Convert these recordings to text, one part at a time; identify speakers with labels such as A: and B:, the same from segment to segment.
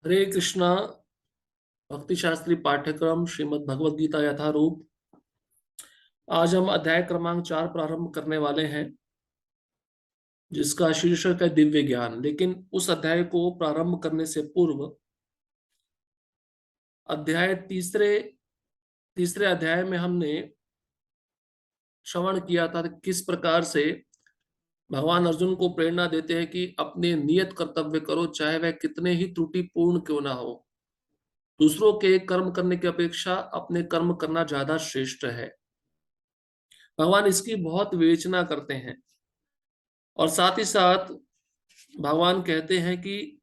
A: हरे कृष्णा। भक्ति शास्त्री पाठ्यक्रम श्रीमद् भगवद गीता यथारूप। आज हम अध्याय क्रमांक 4 प्रारंभ करने वाले हैं, जिसका शीर्षक है दिव्य ज्ञान। लेकिन उस अध्याय को प्रारंभ करने से पूर्व अध्याय तीसरे तीसरे अध्याय में हमने श्रवण किया था कि किस प्रकार से भगवान अर्जुन को प्रेरणा देते हैं कि अपने नियत कर्तव्य करो, चाहे वह कितने ही त्रुटिपूर्ण क्यों ना हो। दूसरों के कर्म करने की अपेक्षा अपने कर्म करना ज्यादा श्रेष्ठ है। भगवान इसकी बहुत विवेचना करते हैं और साथ ही साथ भगवान कहते हैं कि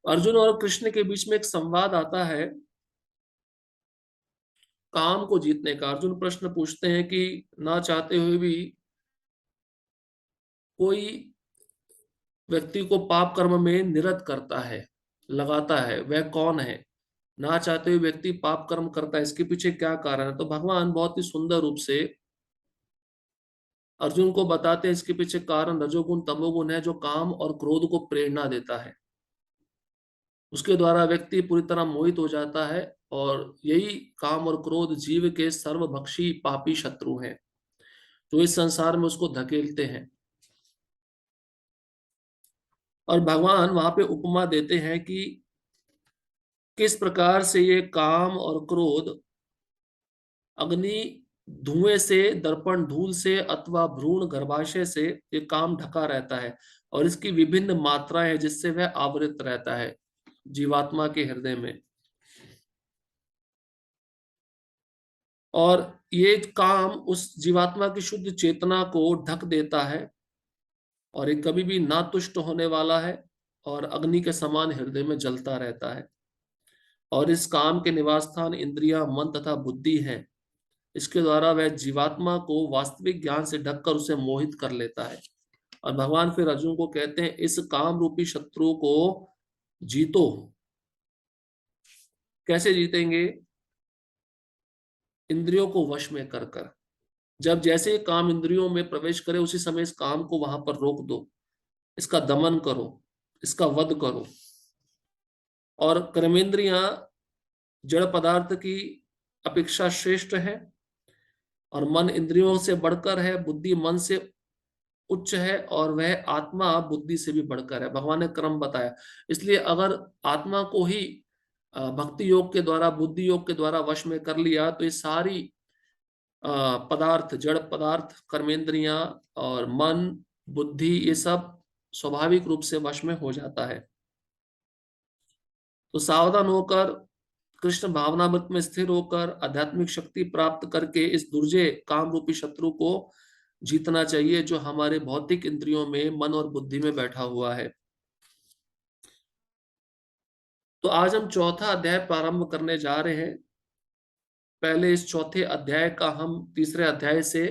A: अर्जुन और कृष्ण के बीच में एक संवाद आता है काम को जीतने का। अर्जुन प्रश्न पूछते हैं कि ना चाहते हुए भी कोई व्यक्ति को पाप कर्म में निरत करता है, लगाता है, वह कौन है? ना चाहते हुए व्यक्ति पाप कर्म करता है, इसके पीछे क्या कारण है? तो भगवान बहुत ही सुंदर रूप से अर्जुन को बताते हैं इसके पीछे कारण रजोगुण तमोगुण है, जो काम और क्रोध को प्रेरणा देता है। उसके द्वारा व्यक्ति पूरी तरह मोहित हो जाता है और यही काम और क्रोध जीव के सर्वभक्षी पापी शत्रु हैं, जो इस संसार में उसको धकेलते हैं। और भगवान वहां पे उपमा देते हैं कि किस प्रकार से ये काम और क्रोध अग्नि धुएं से, दर्पण धूल से अथवा भ्रूण गर्भाशय से ये काम ढका रहता है और इसकी विभिन्न मात्राएं हैं जिससे वह आवृत रहता है जीवात्मा के हृदय में। और ये काम उस जीवात्मा की शुद्ध चेतना को ढक देता है और ये कभी भी ना तुष्ट होने वाला है और अग्नि के समान हृदय में जलता रहता है। और इस काम के निवास स्थान इंद्रिया, मन तथा बुद्धि है। इसके द्वारा वह जीवात्मा को वास्तविक ज्ञान से ढककर उसे मोहित कर लेता है। और भगवान फिर अर्जुन को कहते हैं इस काम रूपी शत्रु को जीतो। कैसे जीतेंगे? इंद्रियों को वश में कर कर। जब जैसे काम इंद्रियों में प्रवेश करे उसी समय इस काम को वहां पर रोक दो, इसका दमन करो, इसका वध करो। और कर्मेंद्रियां जड़ पदार्थ की अपेक्षा श्रेष्ठ है और मन इंद्रियों से बढ़कर है, बुद्धि मन से उच्च है और वह आत्मा बुद्धि से भी बढ़कर है। भगवान ने क्रम बताया। इसलिए अगर आत्मा को ही भक्ति योग के द्वारा, बुद्धि योग के द्वारा वश में कर लिया तो ये सारी पदार्थ, जड़ पदार्थ, कर्मेंद्रियां और मन, बुद्धि, ये सब स्वाभाविक रूप से वश में हो जाता है। तो सावधान होकर, कृष्ण भावनामृत में स्थिर होकर, आध्यात्मिक शक्ति प्राप्त करके इस दुर्जय काम रूपी शत्रु को जीतना चाहिए, जो हमारे भौतिक इंद्रियों में, मन और बुद्धि में बैठा हुआ है। तो आज हम चौथा अध्याय प्रारंभ करने जा रहे हैं। पहले इस चौथे अध्याय का हम तीसरे अध्याय से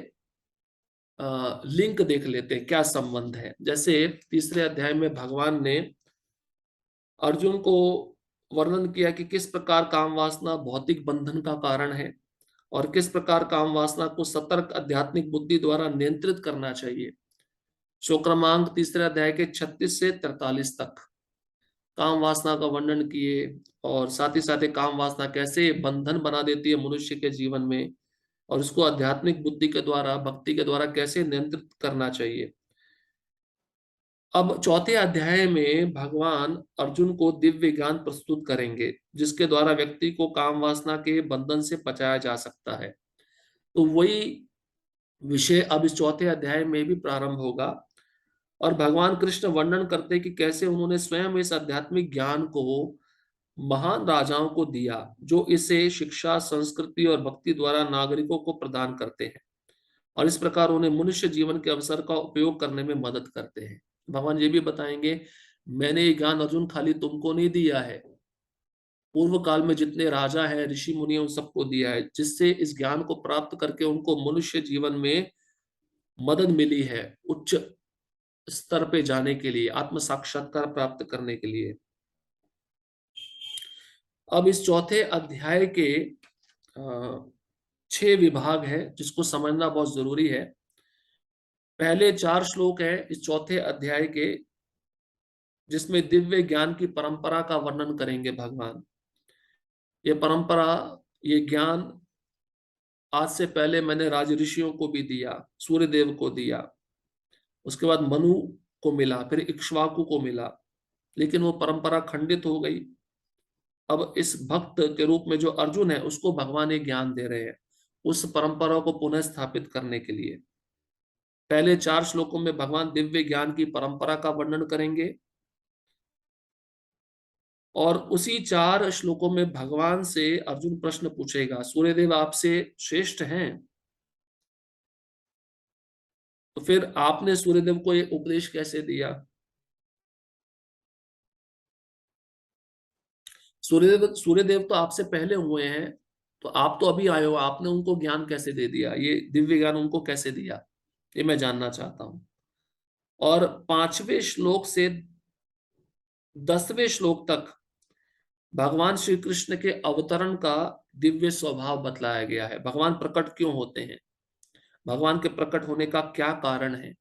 A: लिंक देख लेते हैं, क्या संबंध है। जैसे तीसरे अध्याय में भगवान ने अर्जुन को वर्णन किया कि किस प्रकार काम वासना भौतिक बंधन का कारण है और किस प्रकार काम वासना को सतर्क आध्यात्मिक बुद्धि द्वारा नियंत्रित करना चाहिए। शो क्रमांक तीसरे अध्याय के 36 से 43 तक काम वासना का वर्णन किए और साथ ही साथ काम वासना कैसे बंधन बना देती है मनुष्य के जीवन में और उसको आध्यात्मिक बुद्धि के द्वारा, भक्ति के द्वारा कैसे नियंत्रित करना चाहिए। अब चौथे अध्याय में भगवान अर्जुन को दिव्य ज्ञान प्रस्तुत करेंगे, जिसके द्वारा व्यक्ति को काम वासना के बंधन से बचाया जा सकता है। तो वही विषय अब इस चौथे अध्याय में भी प्रारंभ होगा और भगवान कृष्ण वर्णन करते कि कैसे उन्होंने स्वयं इस आध्यात्मिक ज्ञान को महान राजाओं को दिया, जो इसे शिक्षा, संस्कृति और भक्ति द्वारा नागरिकों को प्रदान करते हैं और इस प्रकार उन्हें मनुष्य जीवन के अवसर का उपयोग करने में मदद करते हैं। भगवान ये भी बताएंगे, मैंने ये ज्ञान अर्जुन खाली तुमको नहीं दिया है, पूर्व काल में जितने राजा हैं, ऋषि मुनि, उन सबको दिया है, जिससे इस ज्ञान को प्राप्त करके उनको मनुष्य जीवन में मदद मिली है उच्च स्तर पे जाने के लिए, आत्म साक्षात्कार प्राप्त करने के लिए। अब इस चौथे अध्याय के 6 विभाग हैं जिसको समझना बहुत जरूरी है। पहले 4 श्लोक हैं इस चौथे अध्याय के, जिसमें दिव्य ज्ञान की परंपरा का वर्णन करेंगे भगवान। ये परंपरा, ये ज्ञान आज से पहले मैंने राज ऋषियों को भी दिया, सूर्य देव को दिया, उसके बाद मनु को मिला, फिर इक्ष्वाकु को मिला, लेकिन वो परंपरा खंडित हो गई। अब इस भक्त के रूप में जो अर्जुन है उसको भगवान ये ज्ञान दे रहे हैं उस परंपरा को पुनः स्थापित करने के लिए। पहले 4 श्लोकों में भगवान दिव्य ज्ञान की परंपरा का वर्णन करेंगे, और उसी 4 श्लोकों में भगवान से अर्जुन प्रश्न पूछेगा, सूर्यदेव आपसे श्रेष्ठ हैं, तो फिर आपने सूर्यदेव को ये उपदेश कैसे दिया? सूर्यदेव तो आपसे पहले हुए हैं, तो आप तो अभी आए हो, आपने उनको ज्ञान कैसे दे दिया, ये दिव्य ज्ञान उनको कैसे दिया, ये मैं जानना चाहता हूं। और 5वें श्लोक से 10वें श्लोक तक भगवान श्री कृष्ण के अवतरण का दिव्य स्वभाव बतलाया गया है। भगवान प्रकट क्यों होते हैं, भगवान के प्रकट होने का क्या कारण है।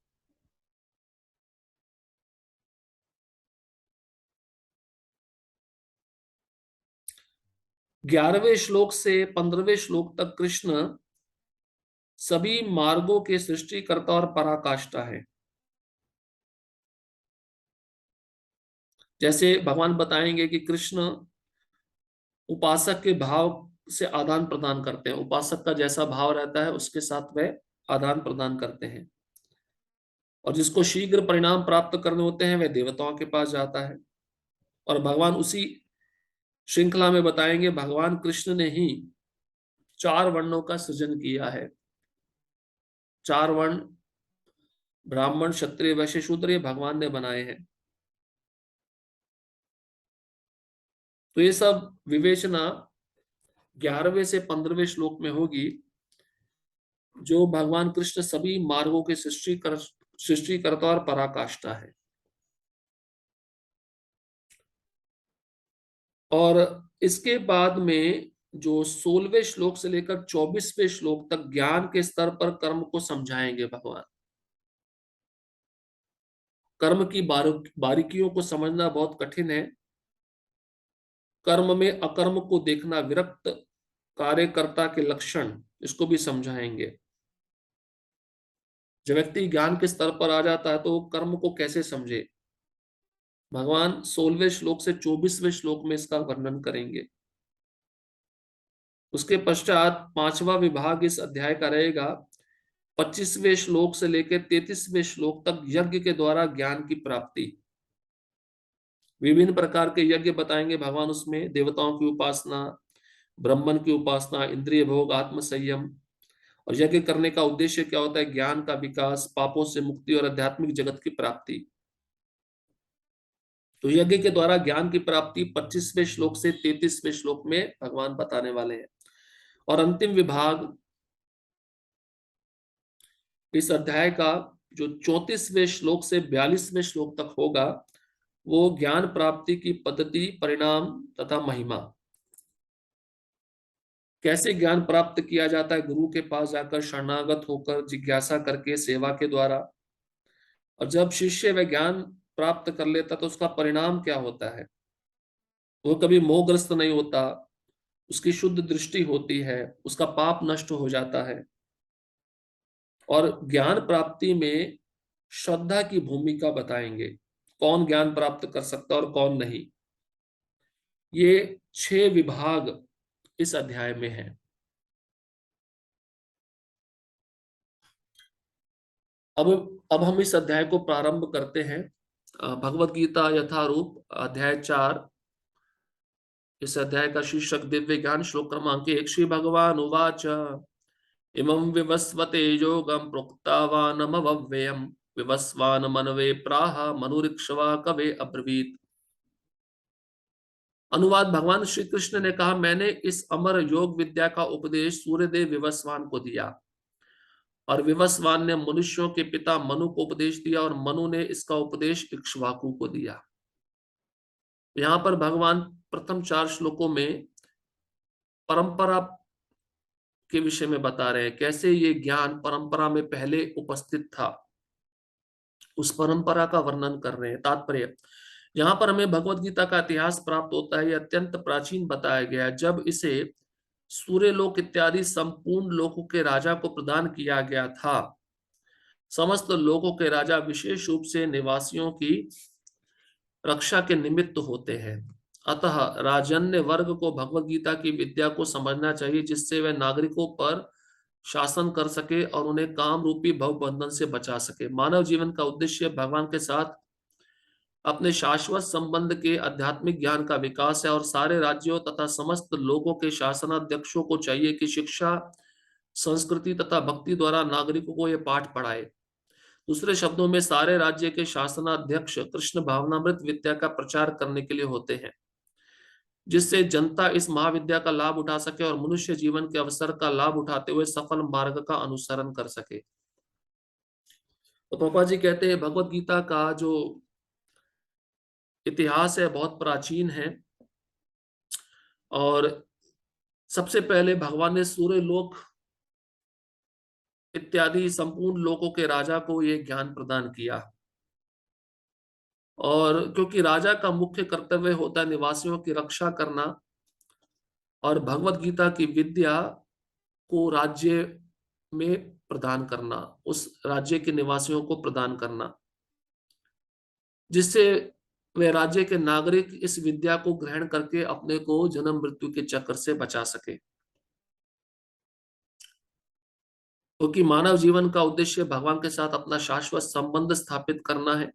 A: 11वें श्लोक से 15वें श्लोक तक कृष्ण सभी मार्गों के सृष्टिकर्ता और पराकाष्ठा है। जैसे भगवान बताएंगे कि कृष्ण उपासक के भाव से आदान प्रदान करते हैं, उपासक का जैसा भाव रहता है उसके साथ वह आदान प्रदान करते हैं, और जिसको शीघ्र परिणाम प्राप्त करने होते हैं वह देवताओं के पास जाता है। और भगवान उसी श्रृंखला में बताएंगे भगवान कृष्ण ने ही 4 वर्णों का सृजन किया है। 4 वर्ण, ब्राह्मण क्षत्रिय वैश्य शूद्र, ये भगवान ने बनाए हैं। तो ये सब विवेचना 11वें से 15वें श्लोक में होगी, जो भगवान कृष्ण सभी मार्गों के सृष्टिकर्ता और पराकाष्ठा है। और इसके बाद में जो 16वें श्लोक से लेकर 24वें श्लोक तक ज्ञान के स्तर पर कर्म को समझाएंगे भगवान। कर्म की बारीकियों को समझना बहुत कठिन है। कर्म में अकर्म को देखना, विरक्त कार्यकर्ता के लक्षण, इसको भी समझाएंगे। जब व्यक्ति ज्ञान के स्तर पर आ जाता है तो वो कर्म को कैसे समझे, भगवान 16वें श्लोक से 24वें श्लोक में इसका वर्णन करेंगे। उसके पश्चात 5वां विभाग इस अध्याय का रहेगा, 25वें श्लोक से लेकर 33वें श्लोक तक यज्ञ के द्वारा ज्ञान की प्राप्ति। विभिन्न प्रकार के यज्ञ बताएंगे भगवान उसमें, देवताओं की उपासना, ब्राह्मण की उपासना, इंद्रिय भोग, आत्म संयम। और यज्ञ करने का उद्देश्य क्या होता है? ज्ञान का विकास, पापों से मुक्ति और आध्यात्मिक जगत की प्राप्ति। तो यज्ञ के द्वारा ज्ञान की प्राप्ति 25वें श्लोक से 33वें श्लोक में भगवान बताने वाले हैं। और अंतिम विभाग इस अध्याय का जो 34वें श्लोक से 42वें श्लोक तक होगा, वो ज्ञान प्राप्ति की पद्धति, परिणाम तथा महिमा। कैसे ज्ञान प्राप्त किया जाता है? गुरु के पास जाकर, शरणागत होकर, जिज्ञासा करके, सेवा के द्वारा। और जब शिष्य वह ज्ञान प्राप्त कर लेता तो उसका परिणाम क्या होता है? वो कभी मोहग्रस्त नहीं होता, उसकी शुद्ध दृष्टि होती है, उसका पाप नष्ट हो जाता है। और ज्ञान प्राप्ति में श्रद्धा की भूमिका बताएंगे, कौन ज्ञान प्राप्त कर सकता है और कौन नहीं। ये 6 विभाग इस अध्याय में है। अब अब हम इस अध्याय को प्रारंभ करते हैं। भगवत गीता यथारूप अध्याय 4, इस अध्याय का शीर्षक दिव्य ज्ञान, श्लोक क्रमांक 1। श्री भगवान उवाच इमं विवस्वते योगं प्रोक्तावानमव्ययम् विवस्वान मनवे प्राह मनुरिक्ष्वा कवे अब्रवीत। अनुवाद, भगवान श्री कृष्ण ने कहा, मैंने इस अमर योग विद्या का उपदेश सूर्यदेव विवस्वान को दिया, और विवस्वान ने मनुष्यों के पिता मनु को उपदेश दिया, और मनु ने इसका उपदेश इक्ष्वाकु को दिया। यहाँ पर भगवान प्रथम 4 श्लोकों में परंपरा के विषय में बता रहे हैं, कैसे ये ज्ञान परंपरा में पहले उपस्थित था, उस परंपरा का वर्णन कर रहे हैं। तात्पर्य, यहाँ पर हमें भगवत गीता का इतिहास प्राप्त होता है। यह अत्यंत प्राचीन बताया गया है। जब इसे सूर्यलोक इत्यादि संपूर्ण लोकों के राजा को प्रदान किया गया था। समस्त लोकों के राजा विशेष रूप से निवासियों की रक्षा के निमित्त होते हैं। अतः राजन्य वर्ग को भगवत गीता की विद्या को समझना चाहिए, जिससे वह नागरिकों पर शासन कर सके और उन्हें काम रूपी भव बंधन से बचा सके। मानव जीवन का उद्देश्य भगवान के साथ अपने शाश्वत संबंध के आध्यात्मिक ज्ञान का विकास है, और सारे राज्यों तथा समस्त लोगों के शासनाध्यक्षों को चाहिए कि शिक्षा, संस्कृति तथा भक्ति द्वारा नागरिकों को यह पाठ पढ़ाए। दूसरे शब्दों में, सारे राज्य के शासनाध्यक्ष कृष्ण भावनामृत विद्या का प्रचार करने के लिए होते हैं, जिससे जनता इस महाविद्या का लाभ उठा सके और मनुष्य जीवन के अवसर का लाभ उठाते हुए सफल मार्ग का अनुसरण कर सके। तो पापा जी कहते हैं भगवत गीता का जो इतिहास है बहुत प्राचीन है, और सबसे पहले भगवान ने सूर्य लोक इत्यादि संपूर्ण लोकों के राजा को यह ज्ञान प्रदान किया। और क्योंकि राजा का मुख्य कर्तव्य होता है निवासियों की रक्षा करना, और भगवत गीता की विद्या को राज्य में प्रदान करना, उस राज्य के निवासियों को प्रदान करना, जिससे वे राज्य के नागरिक इस विद्या को ग्रहण करके अपने को जन्म मृत्यु के चक्र से बचा सके। क्योंकि मानव जीवन का उद्देश्य भगवान के साथ अपना शाश्वत संबंध स्थापित करना है।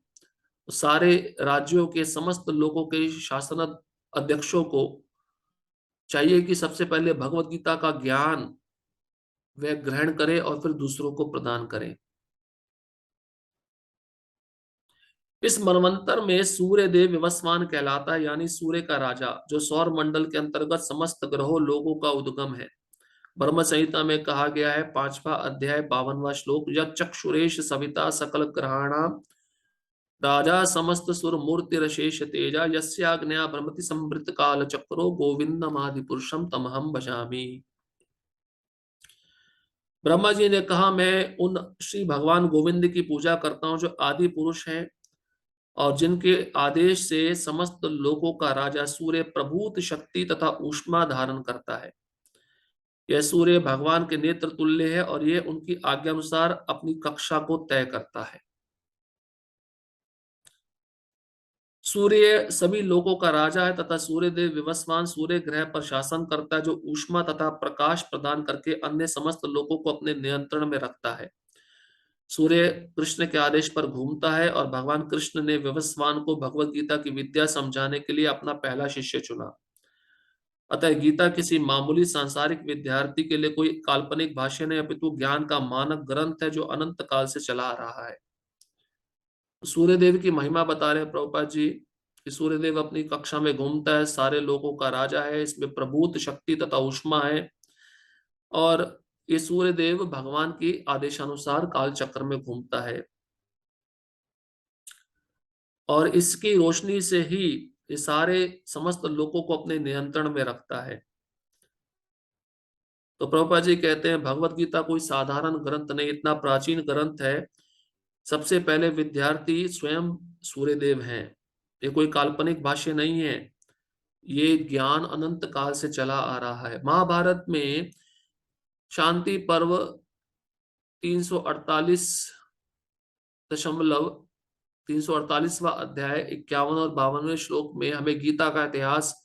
A: सारे राज्यों के समस्त लोगों के शासन अध्यक्षों को चाहिए कि सबसे पहले भगवत गीता का ज्ञान वह ग्रहण करे और फिर दूसरों को प्रदान करें। इस मनवंतर में सूर्य देव विवस्वान कहलाता है, यानी सूर्य का राजा, जो सौर मंडल के अंतर्गत समस्त ग्रहों लोगों का उद्गम है। ब्रह्म संहिता में कहा गया है, 5वां अध्याय 52वां श्लोक, यह चक्षुरेश सविता सकल ग्रहाणाम राजा समस्त सुर मूर्ति रशेष तेजा यस्याग्न्या भ्रमति संवृत काल चक्रो गोविंदमादि पुरुषम तमहम भजामि। ब्रह्मा जी ने कहा, मैं उन श्री भगवान गोविंद की पूजा करता हूं जो आदि पुरुष हैं और जिनके आदेश से समस्त लोकों का राजा सूर्य प्रभूत शक्ति तथा ऊष्मा धारण करता है। यह सूर्य भगवान के नेत्र तुल्य है और यह उनकी आज्ञा अनुसार अपनी कक्षा को तय करता है। सूर्य सभी लोकों का राजा है तथा सूर्य देव विवस्वान सूर्य ग्रह पर शासन करता है, जो ऊष्मा तथा प्रकाश प्रदान करके अन्य समस्त लोगों को अपने नियंत्रण में रखता है। सूर्य कृष्ण के आदेश पर घूमता है और भगवान कृष्ण ने विवस्वान को भगवत गीता की विद्या समझाने के लिए अपना पहला शिष्य चुना। अतः गीता किसी मामूली सांसारिक विद्यार्थी के लिए कोई काल्पनिक भाष्य नहीं, अपितु ज्ञान का मानक ग्रंथ है जो अनंत काल से चला आ रहा है। सूर्यदेव की महिमा बता रहे हैं प्रभुपाद जी कि सूर्यदेव अपनी कक्षा में घूमता है, सारे लोगों का राजा है, इसमें प्रभूत शक्ति तथा ऊष्मा है, और ये सूर्यदेव भगवान की आदेशानुसार काल चक्र में घूमता है, और इसकी रोशनी से ही ये सारे समस्त लोगों को अपने नियंत्रण में रखता है। तो प्रभुपाद जी कहते हैं भगवत गीता कोई साधारण ग्रंथ नहीं, इतना प्राचीन ग्रंथ है। सबसे पहले विद्यार्थी स्वयं सूर्यदेव हैं। ये कोई काल्पनिक भाष्य नहीं है, ये ज्ञान अनंत काल से चला आ रहा है। महाभारत में शांति पर्व 348.348वां अध्याय 51 और 52वें श्लोक में हमें गीता का इतिहास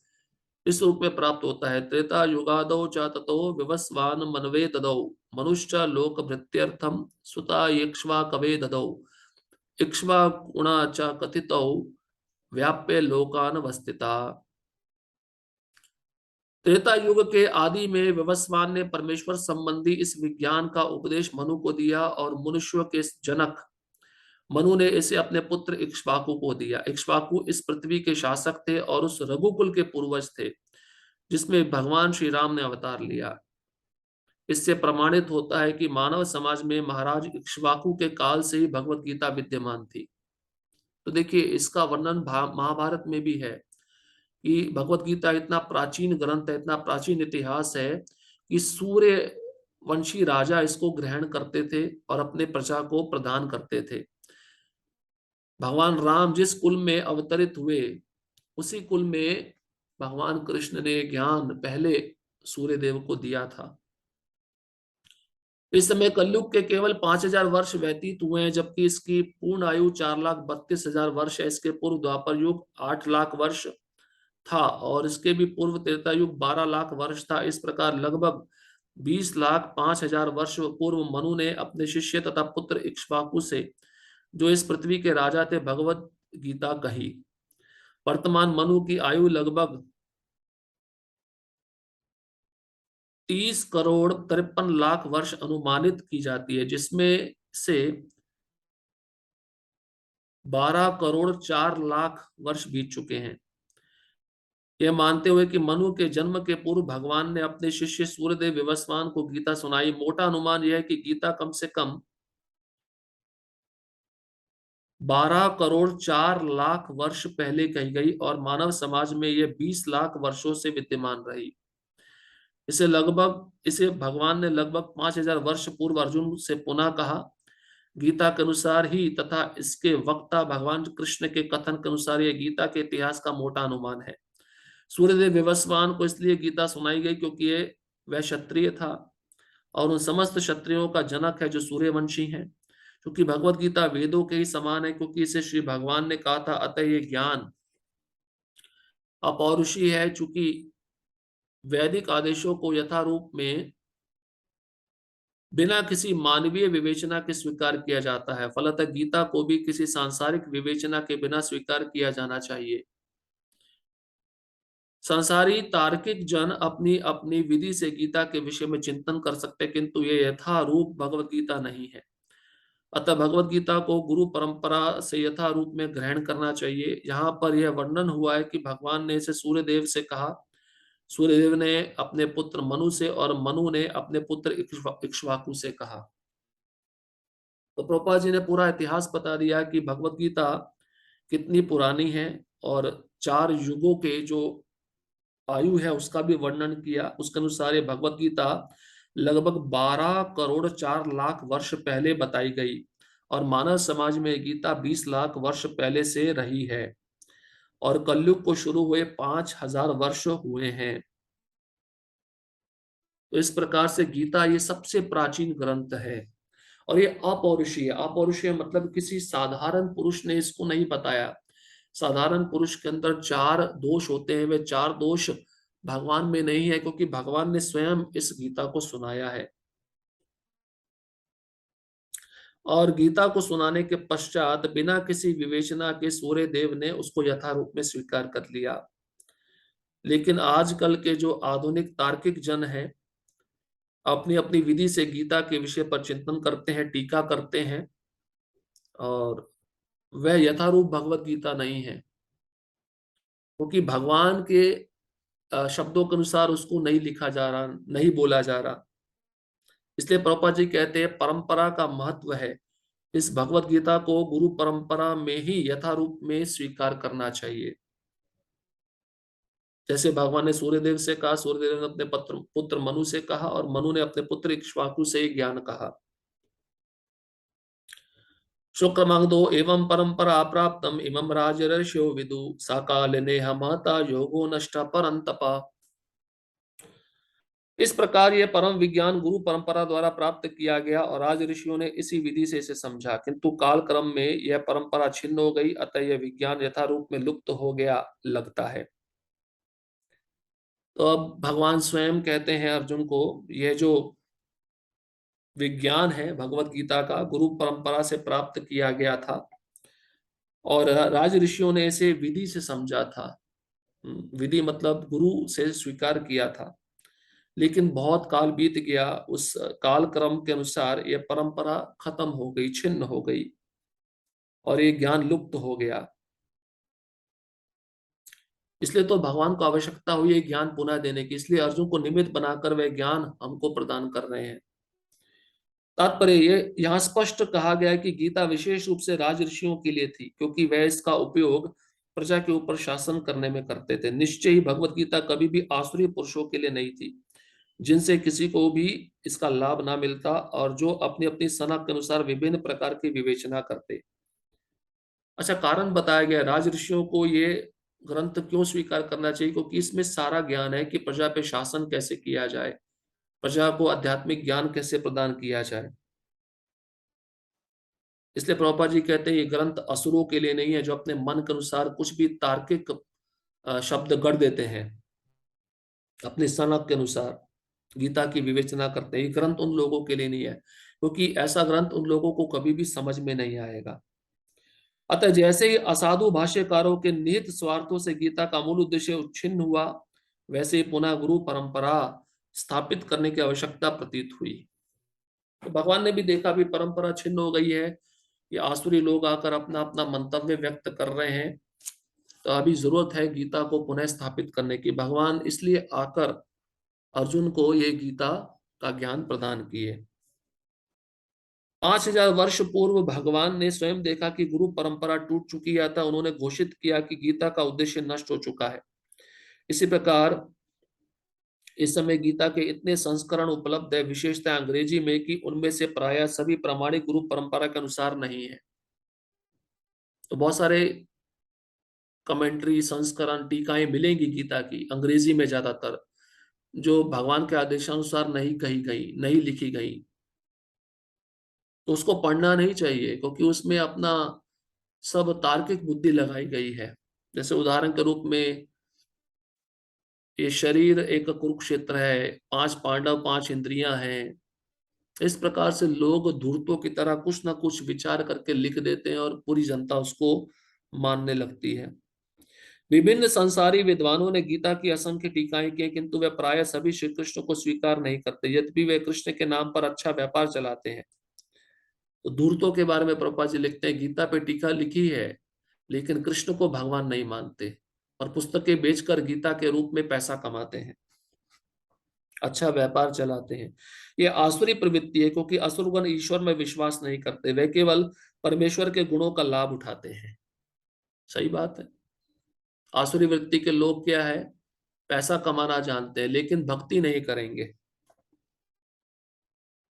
A: इस रूप में प्राप्त होता है। त्रेता युगादौ च ततो विवस्वान मनवे ददौ मनुष्य लोक भृत्यर्थम सुता इक्ष्वा कवे ददौ इक्ष्वा गुणा च कथितौ व्याप्य लोकान वस्थिता। त्रेता युग के आदि में विवस्वान ने परमेश्वर संबंधी इस विज्ञान का उपदेश मनु को दिया, और मनुष्यों के जनक मनु ने इसे अपने पुत्र इक्ष्वाकु को दिया। इक्ष्वाकु इस पृथ्वी के शासक थे और उस रघुकुल के पूर्वज थे जिसमें भगवान श्री राम ने अवतार लिया। इससे प्रमाणित होता है कि मानव समाज में महाराज इक्ष्वाकु के काल से ही भगवत गीता विद्यमान थी। तो देखिए इसका वर्णन महाभारत में भी है कि भगवत गीता इतना प्राचीन ग्रंथ है, इतना प्राचीन इतिहास है कि सूर्य वंशी राजा इसको ग्रहण करते थे और अपने प्रजा को प्रदान करते थे। भगवान राम जिस कुल में अवतरित हुए, उसी कुल में भगवान कृष्ण ने ज्ञान पहले सूर्य देव को दिया था। इस समय कलयुग के केवल 5,000 वर्ष व्यतीत हुए हैं, जबकि इसकी पूर्ण आयु 4,32,000 वर्ष है। इसके पूर्व द्वापर युग 8 लाख वर्ष था और इसके भी पूर्व त्रेता युग 12 लाख वर्ष था। इस प्रकार लगभग 20,05,000 वर्ष पूर्व मनु ने अपने शिष्य तथा पुत्र इक्ष्वाकु से, जो इस पृथ्वी के राजा थे, भगवत गीता कही। वर्तमान मनु की आयु लगभग 30 करोड़ 53 लाख वर्ष अनुमानित की जाती है, जिसमें से 12 करोड़ 4 लाख वर्ष बीत चुके हैं। यह मानते हुए कि मनु के जन्म के पूर्व भगवान ने अपने शिष्य सूर्यदेव विवस्वान को गीता सुनाई। मोटा अनुमान यह है कि गीता कम से कम 12 करोड़ 4 लाख वर्ष पहले कही गई और मानव समाज में यह 20 लाख वर्षों से विद्यमान रही। इसे भगवान ने लगभग 5,000 वर्ष पूर्व अर्जुन से पुनः कहा। गीता के अनुसार ही तथा इसके वक्ता भगवान कृष्ण के कथन के अनुसार यह गीता के इतिहास का मोटा अनुमान है। सूर्यदेव विवस्वान को इसलिए गीता सुनाई गई क्योंकि वह क्षत्रिय था और उन समस्त क्षत्रियों का जनक है जो सूर्यवंशी हैं। क्योंकि भगवत गीता वेदों के ही समान है, क्योंकि इसे श्री भगवान ने कहा था, अतः ये ज्ञान अपौरुषीय है। चूंकि वैदिक आदेशों को यथारूप में बिना किसी मानवीय विवेचना के स्वीकार किया जाता है, फलतः गीता को भी किसी सांसारिक विवेचना के बिना स्वीकार किया जाना चाहिए। संसारी तार्किक जन अपनी अपनी विधि से गीता के विषय में चिंतन कर सकते, किंतु ये यथारूप भगवत गीता नहीं है। अतः भगवत गीता को गुरु परंपरा से यथारूप में ग्रहण करना चाहिए। यहाँ पर यह वर्णन हुआ है कि भगवान ने इसे सूर्यदेव से कहा, सूर्यदेव ने अपने पुत्र मनु से और मनु ने अपने पुत्र इक्ष्वाकु से कहा। तो प्रभुपाद जी ने पूरा इतिहास बता दिया कि भगवत गीता कितनी पुरानी है और 4 युगों के जो आयु है उसका भी वर्णन किया। उसके अनुसार ये भगवत गीता लगभग 12 करोड़ 4 लाख वर्ष पहले बताई गई और मानव समाज में गीता 20 लाख वर्ष पहले से रही है और कलयुग को शुरू हुए 5,000 वर्ष हुए हैं। तो इस प्रकार से गीता ये सबसे प्राचीन ग्रंथ है और ये अपौरुषीय। अपौरुषीय मतलब किसी साधारण पुरुष ने इसको नहीं बताया। साधारण पुरुष के अंदर 4 दोष होते हैं, वे 4 दोष भगवान में नहीं है, क्योंकि भगवान ने स्वयं इस गीता को सुनाया है और गीता को सुनाने के पश्चात बिना किसी विवेचना के सूर्य देव ने उसको यथारूप में स्वीकार कर लिया। लेकिन आजकल के जो आधुनिक तार्किक जन हैं, अपनी अपनी विधि से गीता के विषय पर चिंतन करते हैं, टीका करते हैं और वह यथारूप भगवत गीता नहीं है, क्योंकि भगवान के शब्दों के अनुसार उसको नहीं लिखा जा रहा, नहीं बोला जा रहा। इसलिए प्रभुपाद जी कहते हैं परंपरा का महत्व है। इस भगवत गीता को गुरु परंपरा में ही यथारूप में स्वीकार करना चाहिए। जैसे भगवान ने सूर्यदेव से कहा, सूर्यदेव ने अपने पुत्र मनु से कहा और मनु ने अपने पुत्र इक्ष्वाकु से ज्ञान कहा। श्लोक क्रमांक 2, एवं परंपरा प्राप्तम इमं राजर्षयो विदु साकालिने महता योगो नष्ट परंतपा। इस प्रकार यह परम विज्ञान गुरु परंपरा द्वारा प्राप्त किया गया और राज ऋषियों ने इसी विधि से इसे समझा, किंतु काल क्रम में यह परंपरा छिन्न हो गई, अतः यह विज्ञान यथारूप में लुप्त हो गया लगता है। तो अब भगवान स्वयं कहते हैं अर्जुन को, यह जो विज्ञान है भगवत गीता का गुरु परंपरा से प्राप्त किया गया था और राज ऋषियों ने इसे विधि से समझा था। विधि मतलब गुरु से स्वीकार किया था, लेकिन बहुत काल बीत गया, उस काल क्रम के अनुसार यह परंपरा खत्म हो गई, छिन्न हो गई और ये ज्ञान लुप्त हो गया। इसलिए तो भगवान को आवश्यकता हुई है ज्ञान पुनः देने की, इसलिए अर्जुन को निमित्त बनाकर वह ज्ञान हमको प्रदान कर रहे हैं। तात्पर्य ये यहाँ स्पष्ट कहा गया है कि गीता विशेष रूप से राज ऋषियों के लिए थी, क्योंकि वह इसका उपयोग प्रजा के ऊपर शासन करने में करते थे। निश्चय ही भगवत गीता कभी भी आसुरी पुरुषों के लिए नहीं थी, जिनसे किसी को भी इसका लाभ ना मिलता और जो अपनी अपनी सनक के अनुसार विभिन्न प्रकार की विवेचना करते। अच्छा, कारण बताया गया राज ऋषियों को ये ग्रंथ क्यों स्वीकार करना चाहिए, क्योंकि इसमें सारा ज्ञान है कि प्रजा पे शासन कैसे किया जाए, प्रजा को आध्यात्मिक ज्ञान कैसे प्रदान किया जाए। इसलिए प्रभुपाद जी कहते हैं ये ग्रंथ असुरों के लिए नहीं है, जो अपने मन के अनुसार कुछ भी तार्किक शब्द गढ़ देते हैं अपने सनक के अनुसार, गीता की विवेचना करते हैं। ये ग्रंथ उन लोगों के लिए नहीं है, क्योंकि ऐसा ग्रंथ उन लोगों को कभी भी समझ में नहीं आएगा। अतः जैसे ही असाधु भाष्यकारों के निहित स्वार्थों से गीता का मूल उद्देश्य उच्छिन्न हुआ, वैसे ही पुनः गुरु परंपरा स्थापित करने की आवश्यकता प्रतीत हुई। तो भगवान ने भी देखा भी परंपरा छिन्न हो गई है, ये आसुरी लोग आकर अपना अपना मंतव्य व्यक्त कर रहे हैं, तो अभी जरूरत है गीता को पुनः स्थापित करने की। भगवान इसलिए आकर अर्जुन को ये गीता का ज्ञान प्रदान किए। 5000 वर्ष पूर्व भगवान ने स्वयं देखा कि गुरु परंपरा टूट चुकी है, था उन्होंने घोषित किया कि गीता का उद्देश्य नष्ट हो चुका है। इसी प्रकार इस समय गीता के इतने संस्करण उपलब्ध है, विशेषतः अंग्रेजी में, कि उनमें से प्रायः सभी प्रामाणिक गुरु परंपरा के अनुसार नहीं है। तो बहुत सारे कमेंट्री, संस्करण, टीकाएं मिलेंगी गीता की अंग्रेजी में ज्यादातर, जो भगवान के आदेशानुसार नहीं कही गई, नहीं लिखी गई। तो उसको पढ़ना नहीं चाहिए, क्योंकि उसमें अपना सब तार्किक बुद्धि लगाई गई है। जैसे उदाहरण के रूप में ये शरीर एक कुरुक्षेत्र है, 5 पांडव, 5 इंद्रियां हैं। इस प्रकार से लोग धूर्तों की तरह कुछ ना कुछ विचार करके लिख देते हैं और पूरी जनता उसको मानने लगती है। विभिन्न संसारी विद्वानों ने गीता की असंख्य टीकाएं की, किंतु वे प्राय सभी श्री कृष्ण को स्वीकार नहीं करते, यद्यपि वे कृष्ण के नाम पर अच्छा व्यापार चलाते हैं। तो धूर्तों के बारे में प्रभुपाद जी लिखते हैं, गीता पे टीका लिखी है लेकिन कृष्ण को भगवान नहीं मानते और पुस्तकें बेचकर गीता के रूप में पैसा कमाते हैं, अच्छा व्यापार चलाते हैं। ये आसुरी प्रवृत्ति है, क्योंकि असुरगण ईश्वर में विश्वास नहीं करते, वे केवल परमेश्वर के गुणों का लाभ उठाते हैं। सही बात है। आसुरी वृत्ति के लोग क्या है, पैसा कमाना जानते हैं लेकिन भक्ति नहीं करेंगे।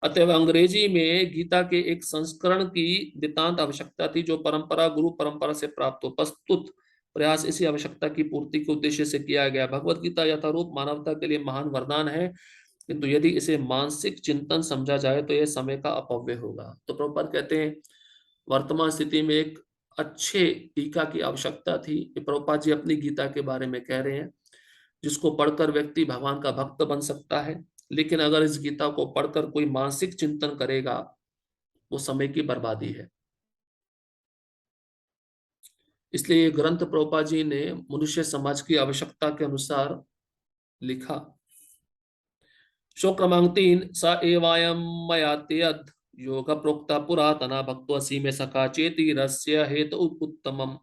A: अतः अंग्रेजी में गीता के एक संस्करण की नितांत आवश्यकता थी, जो परंपरा गुरु परंपरा से प्राप्त हो। प्रस्तुत प्रयास इसी आवश्यकता की पूर्ति के उद्देश्य से किया गया। भगवत गीता यथारूप मानवता के लिए महान वरदान है, किंतु यदि इसे मानसिक चिंतन समझा जाए तो यह समय का अपव्यय होगा। तो प्रभुपाद कहते हैं वर्तमान स्थिति में एक अच्छे टीका की आवश्यकता थी। प्रभुपाद जी अपनी गीता के बारे में कह रहे हैं, जिसको पढ़कर व्यक्ति भगवान का भक्त बन सकता है। लेकिन अगर इस गीता को पढ़कर कोई मानसिक चिंतन करेगा, वो समय की बर्बादी है। इसलिए ये ग्रंथ प्रभुपाद जी ने मनुष्य समाज की आवश्यकता के अनुसार लिखा। श्लोक क्रमांक 3, स एवायं मया त्यद योग प्रोक्ता पुरातना भक्तोऽसि मे सखा चेति रस्य हेतु उत्तमम्।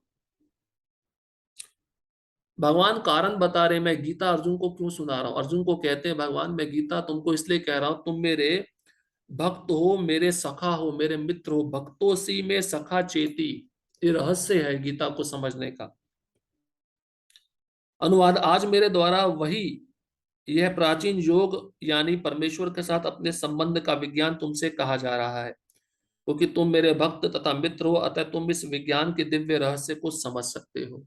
A: भगवान कारण बता रहे, मैं गीता अर्जुन को क्यों सुना रहा हूं। अर्जुन को कहते हैं भगवान, मैं गीता तुमको इसलिए कह रहा हूं, तुम मेरे भक्त हो, मेरे सखा हो, मेरे मित्र हो। भक्तों सी में सखा चेती, ये रहस्य है गीता को समझने का। अनुवाद, आज मेरे द्वारा वही यह प्राचीन योग यानी परमेश्वर के साथ अपने संबंध का विज्ञान तुमसे कहा जा रहा है, क्योंकि तुम मेरे भक्त तथा मित्र हो, अतः तुम इस विज्ञान के दिव्य रहस्य को समझ सकते हो।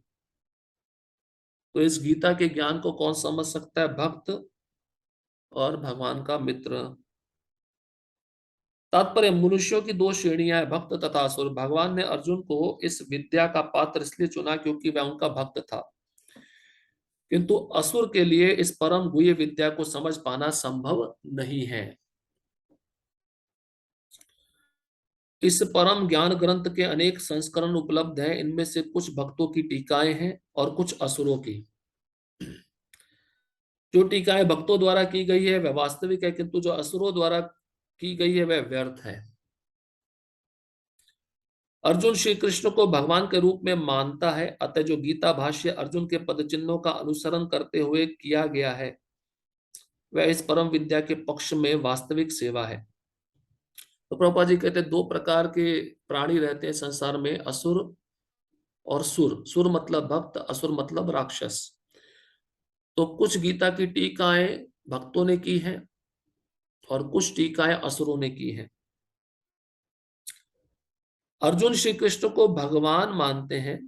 A: तो इस गीता के ज्ञान को कौन समझ सकता है? भक्त और भगवान का मित्र। तात्पर्य, मनुष्यों की दो श्रेणियां हैं, भक्त तथा असुर। भगवान ने अर्जुन को इस विद्या का पात्र इसलिए चुना क्योंकि वह उनका भक्त था, किंतु असुर के लिए इस परम गुह्य विद्या को समझ पाना संभव नहीं है। इस परम ज्ञान ग्रंथ के अनेक संस्करण उपलब्ध हैं, इनमें से कुछ भक्तों की टीकाएं हैं और कुछ असुरों की। जो टीकाएं भक्तों द्वारा की गई है वह वास्तविक है, किंतु जो असुरों द्वारा की गई है वह व्यर्थ है। अर्जुन श्री कृष्ण को भगवान के रूप में मानता है, अतः जो गीता भाष्य अर्जुन के पद चिन्हों का अनुसरण करते हुए किया गया है वह इस परम विद्या के पक्ष में वास्तविक सेवा है। तो प्रभुपाद जी कहते हैं दो प्रकार के प्राणी रहते हैं संसार में, असुर और सुर, सुर मतलब भक्त, असुर मतलब राक्षस। तो कुछ गीता की टीकाएं भक्तों ने की हैं और कुछ टीकाएं असुरों ने की हैं। अर्जुन श्री कृष्ण को भगवान मानते हैं,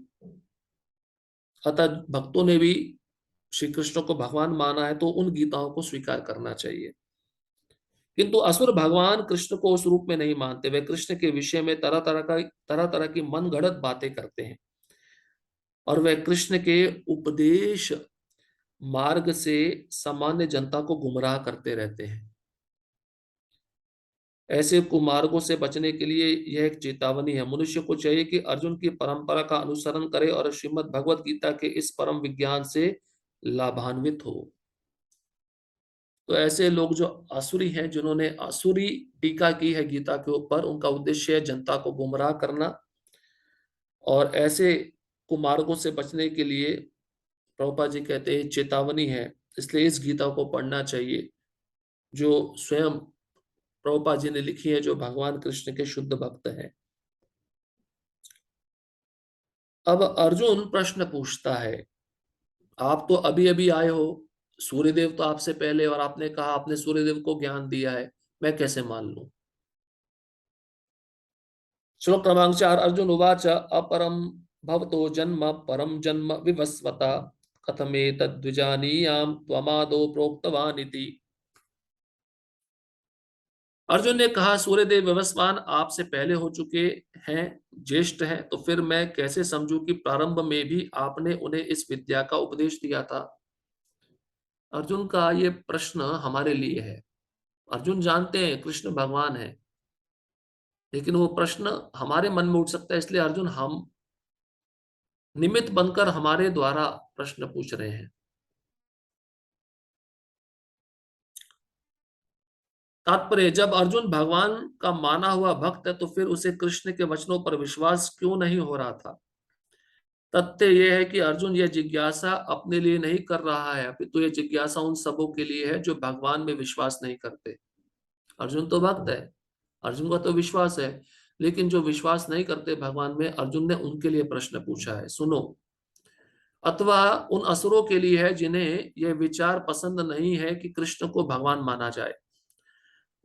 A: अतः भक्तों ने भी श्री कृष्ण को भगवान माना है, तो उन गीताओं को स्वीकार करना चाहिए। किंतु असुर भगवान कृष्ण को उस रूप में नहीं मानते, वे कृष्ण के विषय में तरह तरह की मनगढ़ंत बातें करते हैं और वे कृष्ण के उपदेश मार्ग से सामान्य जनता को गुमराह करते रहते हैं। ऐसे कुमार्गों से बचने के लिए यह एक चेतावनी है। मनुष्य को चाहिए कि अर्जुन की परंपरा का अनुसरण करे और श्रीमद् भगवत गीता के इस परम विज्ञान से लाभान्वित हो। तो ऐसे लोग जो आसुरी हैं, जिन्होंने आसुरी टीका की है गीता के ऊपर, उनका उद्देश्य है जनता को गुमराह करना, और ऐसे कुमार्गों से बचने के लिए प्रभुपाद जी कहते हैं चेतावनी है, इसलिए इस गीता को पढ़ना चाहिए, जो स्वयं प्रभुपाद जी ने लिखी है, जो भगवान कृष्ण के शुद्ध भक्त हैं। अब अर्जुन प्रश्न पूछता है, आप तो अभी अभी आए हो, सूर्यदेव तो आपसे पहले, और आपने कहा आपने सूर्यदेव को ज्ञान दिया है, मैं कैसे मान लूं। श्लोक क्रमांक 4, अर्जुन उवाच अपरम भवतो जन्म परम जन्म विवस्वता कथमेतद्विजानीयाम् त्वमादौ प्रोक्तवानिति। अर्जुन ने कहा, सूर्यदेव विवस्वान आपसे पहले हो चुके हैं, ज्येष्ठ हैं, तो फिर मैं कैसे समझूं कि प्रारंभ में भी आपने उन्हें इस विद्या का उपदेश दिया था। अर्जुन का ये प्रश्न हमारे लिए है। अर्जुन जानते हैं कृष्ण भगवान है, लेकिन वो प्रश्न हमारे मन में उठ सकता है, इसलिए अर्जुन हम निमित्त बनकर हमारे द्वारा प्रश्न पूछ रहे हैं। तात्पर्य, जब अर्जुन भगवान का माना हुआ भक्त है, तो फिर उसे कृष्ण के वचनों पर विश्वास क्यों नहीं हो रहा था। तथ्य यह है कि अर्जुन यह जिज्ञासा अपने लिए नहीं कर रहा है, अपितु यह जिज्ञासा उन सबों के लिए है जो भगवान में विश्वास नहीं करते। अर्जुन तो भक्त है, अर्जुन का तो विश्वास है, लेकिन जो विश्वास नहीं करते भगवान में, अर्जुन ने उनके लिए प्रश्न पूछा है। सुनो, अथवा उन असुरों के लिए है जिन्हें यह विचार पसंद नहीं है कि कृष्ण को भगवान माना जाए,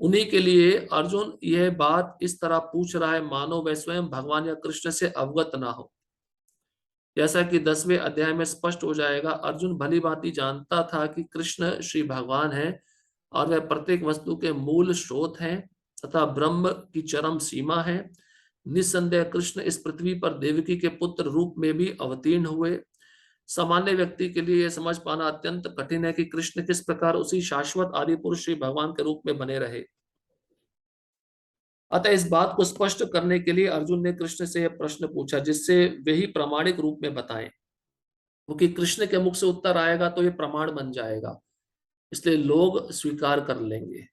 A: उन्हीं के लिए अर्जुन यह बात इस तरह पूछ रहा है मानो वह स्वयं भगवान या कृष्ण से अवगत ना हो। जैसा कि 10वें अध्याय में स्पष्ट हो जाएगा, अर्जुन भली भांति जानता था कि कृष्ण श्री भगवान है और वह प्रत्येक वस्तु के मूल स्रोत हैं तथा ब्रह्म की चरम सीमा है। निस्संदेह कृष्ण इस पृथ्वी पर देवकी के पुत्र रूप में भी अवतीर्ण हुए। सामान्य व्यक्ति के लिए यह समझ पाना अत्यंत कठिन है कि कृष्ण किस प्रकार उसी शाश्वत आदि पुरुष श्री भगवान के रूप में बने रहे। अतः इस बात को स्पष्ट करने के लिए अर्जुन ने कृष्ण से यह प्रश्न पूछा, जिससे वे ही प्रामाणिक रूप में बताएं, क्योंकि कृष्ण के मुख से उत्तर आएगा तो ये प्रमाण बन जाएगा, इसलिए लोग स्वीकार कर लेंगे।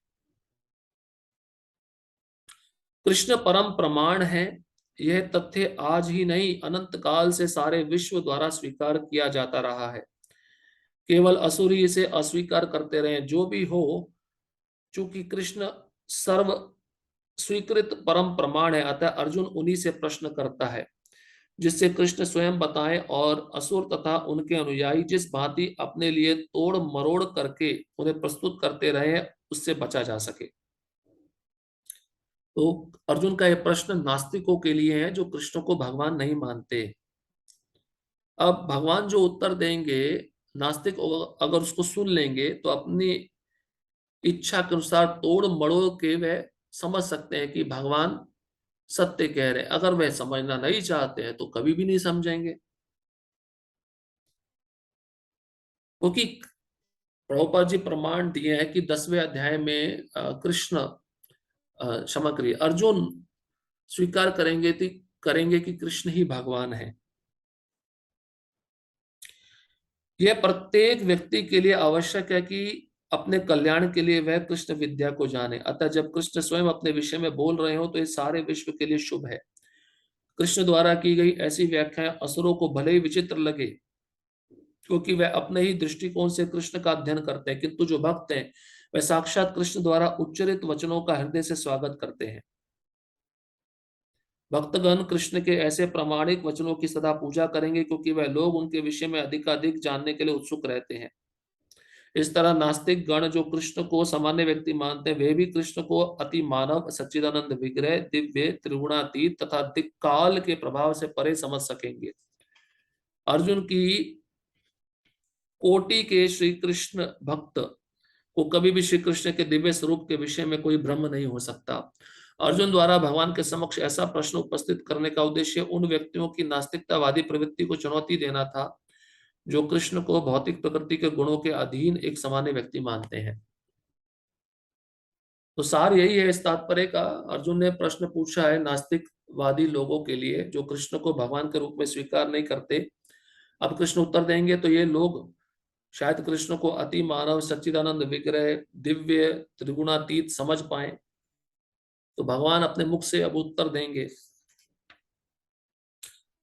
A: कृष्ण परम प्रमाण है, यह तथ्य आज ही नहीं अनंत काल से सारे विश्व द्वारा स्वीकार किया जाता रहा है। केवल असुर ही इसे अस्वीकार करते रहे, जो भी हो, चूंकि कृष्ण सर्व स्वीकृत परम प्रमाण है, अतः अर्जुन उन्हीं से प्रश्न करता है जिससे कृष्ण स्वयं बताएं और असुर तथा उनके अनुयायी जिस भांति अपने लिए तोड़ मरोड़ करके उन्हें प्रस्तुत करते रहे, उससे बचा जा सके। तो अर्जुन का यह प्रश्न नास्तिकों के लिए है जो कृष्ण को भगवान नहीं मानते। अब भगवान जो उत्तर देंगे, नास्तिक अगर उसको सुन लेंगे तो अपनी इच्छा के अनुसार तोड़ मरोड़ के वह समझ सकते हैं कि भगवान सत्य कह रहे हैं। अगर वह समझना नहीं चाहते हैं तो कभी भी नहीं समझेंगे, क्योंकि प्रभुपाद जी प्रमाण दिए हैं कि 10वें अध्याय में कृष्ण, क्षमा करिए, अर्जुन स्वीकार करेंगे कि कृष्ण ही भगवान है। यह प्रत्येक व्यक्ति के लिए आवश्यक है कि अपने कल्याण के लिए वह कृष्ण विद्या को जाने। अतः जब कृष्ण स्वयं अपने विषय में बोल रहे हो तो ये सारे विश्व के लिए शुभ है। कृष्ण द्वारा की गई ऐसी व्याख्याएं असुरों को भले ही विचित्र लगे, क्योंकि वह अपने ही दृष्टिकोण से कृष्ण का अध्ययन करते हैं, किंतु जो भक्त हैं वह साक्षात कृष्ण द्वारा उच्चरित वचनों का हृदय से स्वागत करते हैं। भक्तगण कृष्ण के ऐसे प्रामाणिक वचनों की सदा पूजा करेंगे, क्योंकि वह लोग उनके विषय में अधिकाधिक जानने के लिए उत्सुक रहते हैं। इस तरह नास्तिक गण जो कृष्ण को सामान्य व्यक्ति मानते हैं, वे भी कृष्ण को अति मानव, सच्चिदानंद विग्रह, दिव्य, त्रिगुणातीत तथा दिक्काल के प्रभाव से परे समझ सकेंगे। अर्जुन की कोटि के श्री कृष्ण भक्त को कभी भी श्री कृष्ण के दिव्य स्वरूप के विषय में कोई भ्रम नहीं हो सकता। अर्जुन द्वारा भगवान के समक्ष ऐसा प्रश्न उपस्थित करने का उद्देश्य उन व्यक्तियों की नास्तिकतावादी प्रवृत्ति को चुनौती देना था, जो कृष्ण को भौतिक प्रकृति के गुणों के अधीन एक सामान्य व्यक्ति मानते हैं। तो सार यही है इस तात्पर्य का। अर्जुन ने प्रश्न पूछा है नास्तिकवादी लोगों के लिए, जो कृष्ण को भगवान के रूप में स्वीकार नहीं करते। अब कृष्ण उत्तर देंगे तो ये लोग शायद कृष्ण को अति मानव, सच्चिदानंद विग्रह, दिव्य, त्रिगुणातीत समझ पाए। तो भगवान अपने मुख से अब उत्तर देंगे।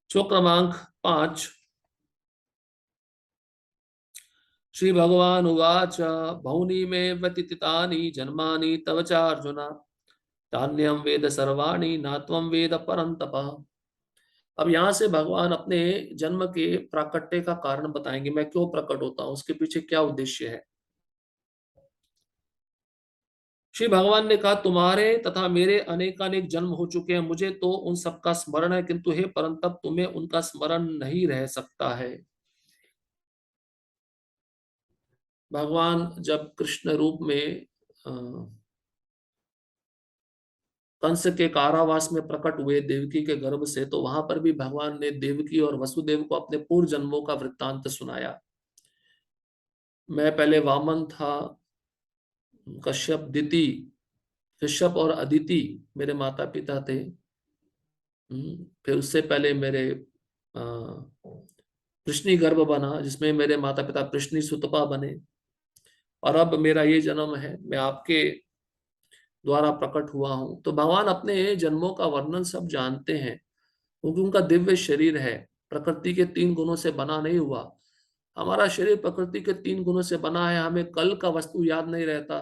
A: श्लोक क्रमांक 5। श्री भगवान उवाच बहुनी मे व्यतीतानि जन्मानि तव चार्जुन तान्यं वेद सर्वाणि न त्वं वेद परन्तप। अब यहाँ से भगवान अपने जन्म के प्राकट्य का कारण बताएंगे। मैं क्यों प्रकट होता हूँ, उसके पीछे क्या उद्देश्य है। श्री भगवान ने कहा, तुम्हारे तथा मेरे अनेकानेक जन्म हो चुके हैं, मुझे तो उन सबका स्मरण है, किंतु हे परंतप तुम्हें उनका स्मरण नहीं रह सकता है। भगवान जब कृष्ण रूप में कंस के कारावास में प्रकट हुए देवकी के गर्भ से, तो वहां पर भी भगवान ने देवकी और वसुदेव को अपने पूर्व जन्मों का वृत्तांत सुनाया। मैं पहले वामन था, कश्यप दिति, ऋषभ और अदिति मेरे माता पिता थे। फिर उससे पहले मेरे कृष्णि गर्भ बना, जिसमें मेरे माता पिता कृष्णि सुतपा बने। और अब मेरा ये जन्म है, मैं आपके द्वारा प्रकट हुआ हूं। तो भगवान अपने जन्मों का वर्णन सब जानते हैं, क्योंकि उनका दिव्य शरीर है, प्रकृति के 3 गुणों से बना नहीं हुआ। हमारा शरीर प्रकृति के 3 गुणों से बना है। हमें कल का वस्तु याद नहीं रहता,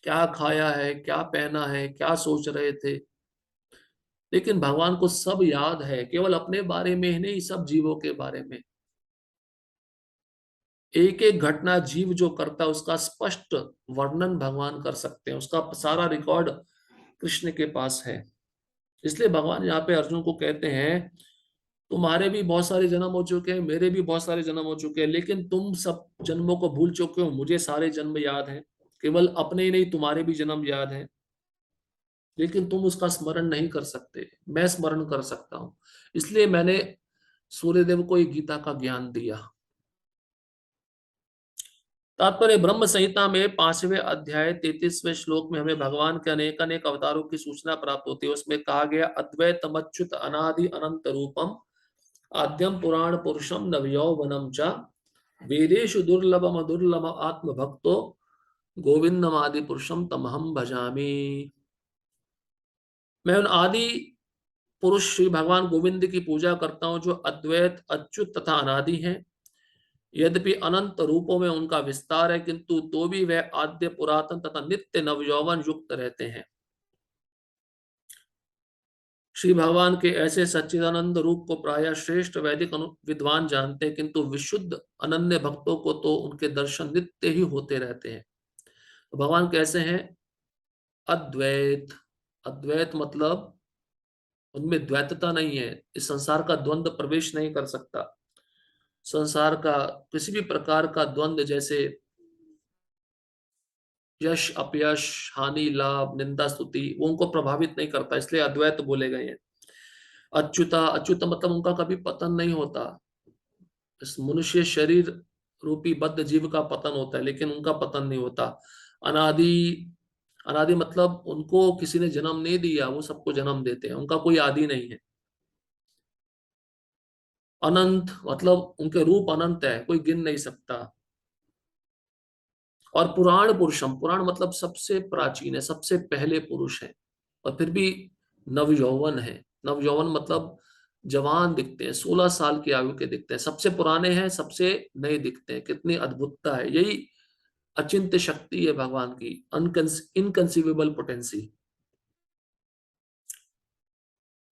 A: क्या खाया है, क्या पहना है, क्या सोच रहे थे। लेकिन भगवान को सब याद है, केवल अपने बारे में ही नहीं, सब जीवों के बारे में। एक एक घटना जीव जो करता है उसका स्पष्ट वर्णन भगवान कर सकते हैं, उसका सारा रिकॉर्ड कृष्ण के पास है। इसलिए भगवान यहाँ पे अर्जुन को कहते हैं, तुम्हारे भी बहुत सारे जन्म हो चुके हैं, मेरे भी बहुत सारे जन्म हो चुके हैं, लेकिन तुम सब जन्मों को भूल चुके हो। मुझे सारे जन्म याद हैं, केवल अपने ही नहीं, तुम्हारे भी जन्म याद हैं, लेकिन तुम उसका स्मरण नहीं कर सकते। मैं स्मरण कर सकता हूं, इसलिए मैंने सूर्यदेव को एक गीता का ज्ञान दिया। तात्पर्य ब्रह्म संहिता में 5वें अध्याय 33वें श्लोक में हमें भगवान के अनेक अनेक अवतारों की सूचना प्राप्त होती है। उसमें कहा गया, अद्वैतम अच्युत अनादि अनंत रूपम आद्यम पुराण पुरुषम नवयौवनम च वेदेषु दुर्लभम दुर्लभ आत्म भक्तो गोविंदम आदि पुरुषम तमहम भजामि। मैं उन आदि पुरुष श्री भगवान गोविंद की पूजा करता हूं, जो अद्वैत, अच्युत तथा अनादि हैं। यद्यपि अनंत रूपों में उनका विस्तार है, किंतु तो भी वह आद्य, पुरातन तथा नित्य नवयौवन युक्त रहते हैं। श्री भगवान के ऐसे सच्चिदानंद रूप को प्रायः श्रेष्ठ वैदिक विद्वान जानते हैं, किंतु विशुद्ध अनन्य भक्तों को तो उनके दर्शन नित्य ही होते रहते हैं। तो भगवान कैसे हैं? अद्वैत। अद्वैत मतलब उनमें द्वैतता नहीं है। इस संसार का द्वंद्व प्रवेश नहीं कर सकता। संसार का किसी भी प्रकार का द्वंद्व, जैसे यश अपयश, हानि लाभ, निंदा स्तुति, वो उनको प्रभावित नहीं करता, इसलिए अद्वैत बोले गए हैं। अच्युता, अच्युत मतलब उनका कभी पतन नहीं होता। इस मनुष्य शरीर रूपी बद्ध जीव का पतन होता है, लेकिन उनका पतन नहीं होता। अनादि, अनादि मतलब उनको किसी ने जन्म नहीं दिया, वो सबको जन्म देते हैं, उनका कोई आदि नहीं है। अनंत मतलब उनके रूप अनंत है, कोई गिन नहीं सकता। और पुराण पुरुषम, पुराण मतलब सबसे प्राचीन है, सबसे पहले पुरुष है। और फिर भी नवयौवन है। नवयौवन मतलब जवान दिखते हैं, 16 साल की आयु के दिखते हैं, सबसे पुराने हैं, सबसे नए दिखते हैं। कितनी अद्भुतता है! यही अचिंत्य शक्ति है भगवान की, इनकंसीवेबल पोटेंसी।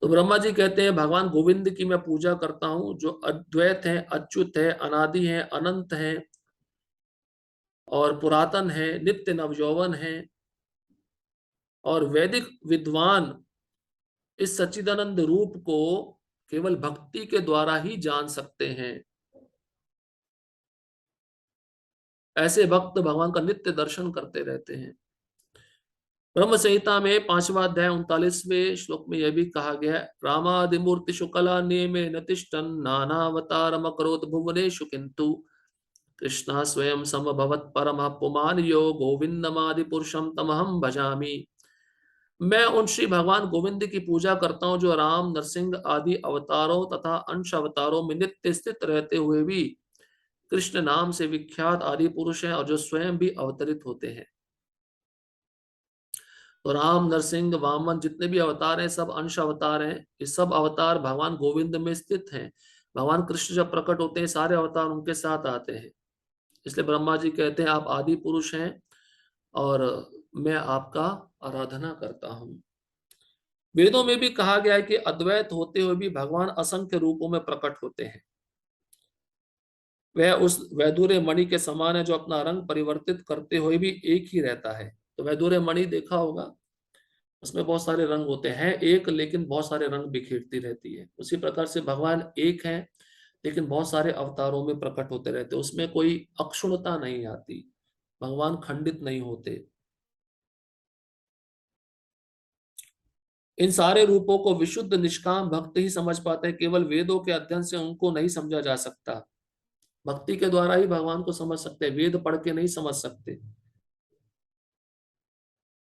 A: तो ब्रह्मा जी कहते हैं भगवान गोविंद की मैं पूजा करता हूं, जो अद्वैत है, अच्युत है, अनादि है, अनंत है और पुरातन है, नित्य नवयौवन है। और वैदिक विद्वान इस सच्चिदानंद रूप को केवल भक्ति के द्वारा ही जान सकते हैं। ऐसे भक्त भगवान का नित्य दर्शन करते रहते हैं। ब्रह्म संहिता में 5वां अध्याय 39वें श्लोक में यह भी कहा गया है, रामादिमूर्ति शुक्ला नेमे नतिष्ठन नानावतारम अकरोत् भुवनेषु किंतु कृष्णा स्वयं समभवत् परमः पुमान् यो गोविंदमादि पुरुषम तमहं भजामि। मैं उन श्री भगवान गोविंद की पूजा करता हूँ जो राम, नरसिंह आदि अवतारों तथा अंश अवतारों में नित्य स्थित रहते हुए भी कृष्ण नाम से विख्यात आदि पुरुष हैं और जो स्वयं भी अवतरित होते हैं। तो राम, नरसिंह, वामन जितने भी अवतार हैं सब अंश अवतार हैं। ये सब अवतार भगवान गोविंद में स्थित हैं। भगवान कृष्ण जब प्रकट होते हैं सारे अवतार उनके साथ आते हैं। इसलिए ब्रह्मा जी कहते हैं आप आदि पुरुष हैं और मैं आपका आराधना करता हूं। वेदों में भी कहा गया है कि अद्वैत होते हुए भी भगवान असंख्य रूपों में प्रकट होते हैं। वह उस वैदुर्य मणि के समान है जो अपना रंग परिवर्तित करते हुए भी एक ही रहता है। तो वैदुर्य मणि देखा होगा, उसमें बहुत सारे रंग होते हैं एक, लेकिन बहुत सारे रंग बिखेरती रहती है। उसी प्रकार से भगवान एक है लेकिन बहुत सारे अवतारों में प्रकट होते रहते, उसमें कोई अक्षुणता नहीं आती, भगवान खंडित नहीं होते। इन सारे रूपों को विशुद्ध निष्काम भक्त ही समझ पाते हैं, केवल वेदों के अध्ययन से उनको नहीं समझा जा सकता। भक्ति के द्वारा ही भगवान को समझ सकते हैं, वेद पढ़ के नहीं समझ सकते।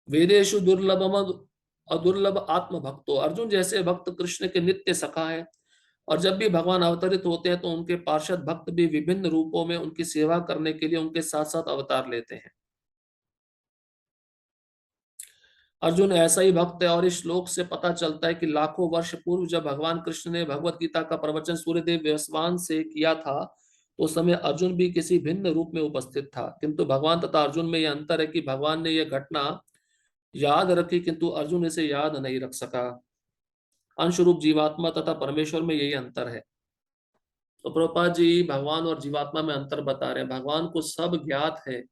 A: वेदेशु दुर्लभम अदुर्लभ आत्म भक्तो, अर्जुन जैसे भक्त कृष्ण के नित्य सखा है। और जब भी भगवान अवतरित होते हैं तो उनके पार्षद भक्त भी विभिन्न रूपों में उनकी सेवा करने के लिए उनके साथ साथ अवतार लेते हैं। अर्जुन ऐसा ही भक्त है और इस श्लोक से पता चलता है कि लाखों वर्ष पूर्व जब भगवान कृष्ण ने भगवत गीता का प्रवचन सूर्यदेव व्यासवान से किया था तो उस समय अर्जुन भी किसी भिन्न रूप में उपस्थित था। किंतु भगवान तथा अर्जुन में यह अंतर है कि भगवान ने यह घटना याद रखी किंतु अर्जुन इसे याद नहीं रख सका। अंश रूप जीवात्मा तथा परमेश्वर में यही अंतर है। तो प्रभुपाद जी भगवान और जीवात्मा में अंतर बता रहे हैं। भगवान को सब ज्ञात है,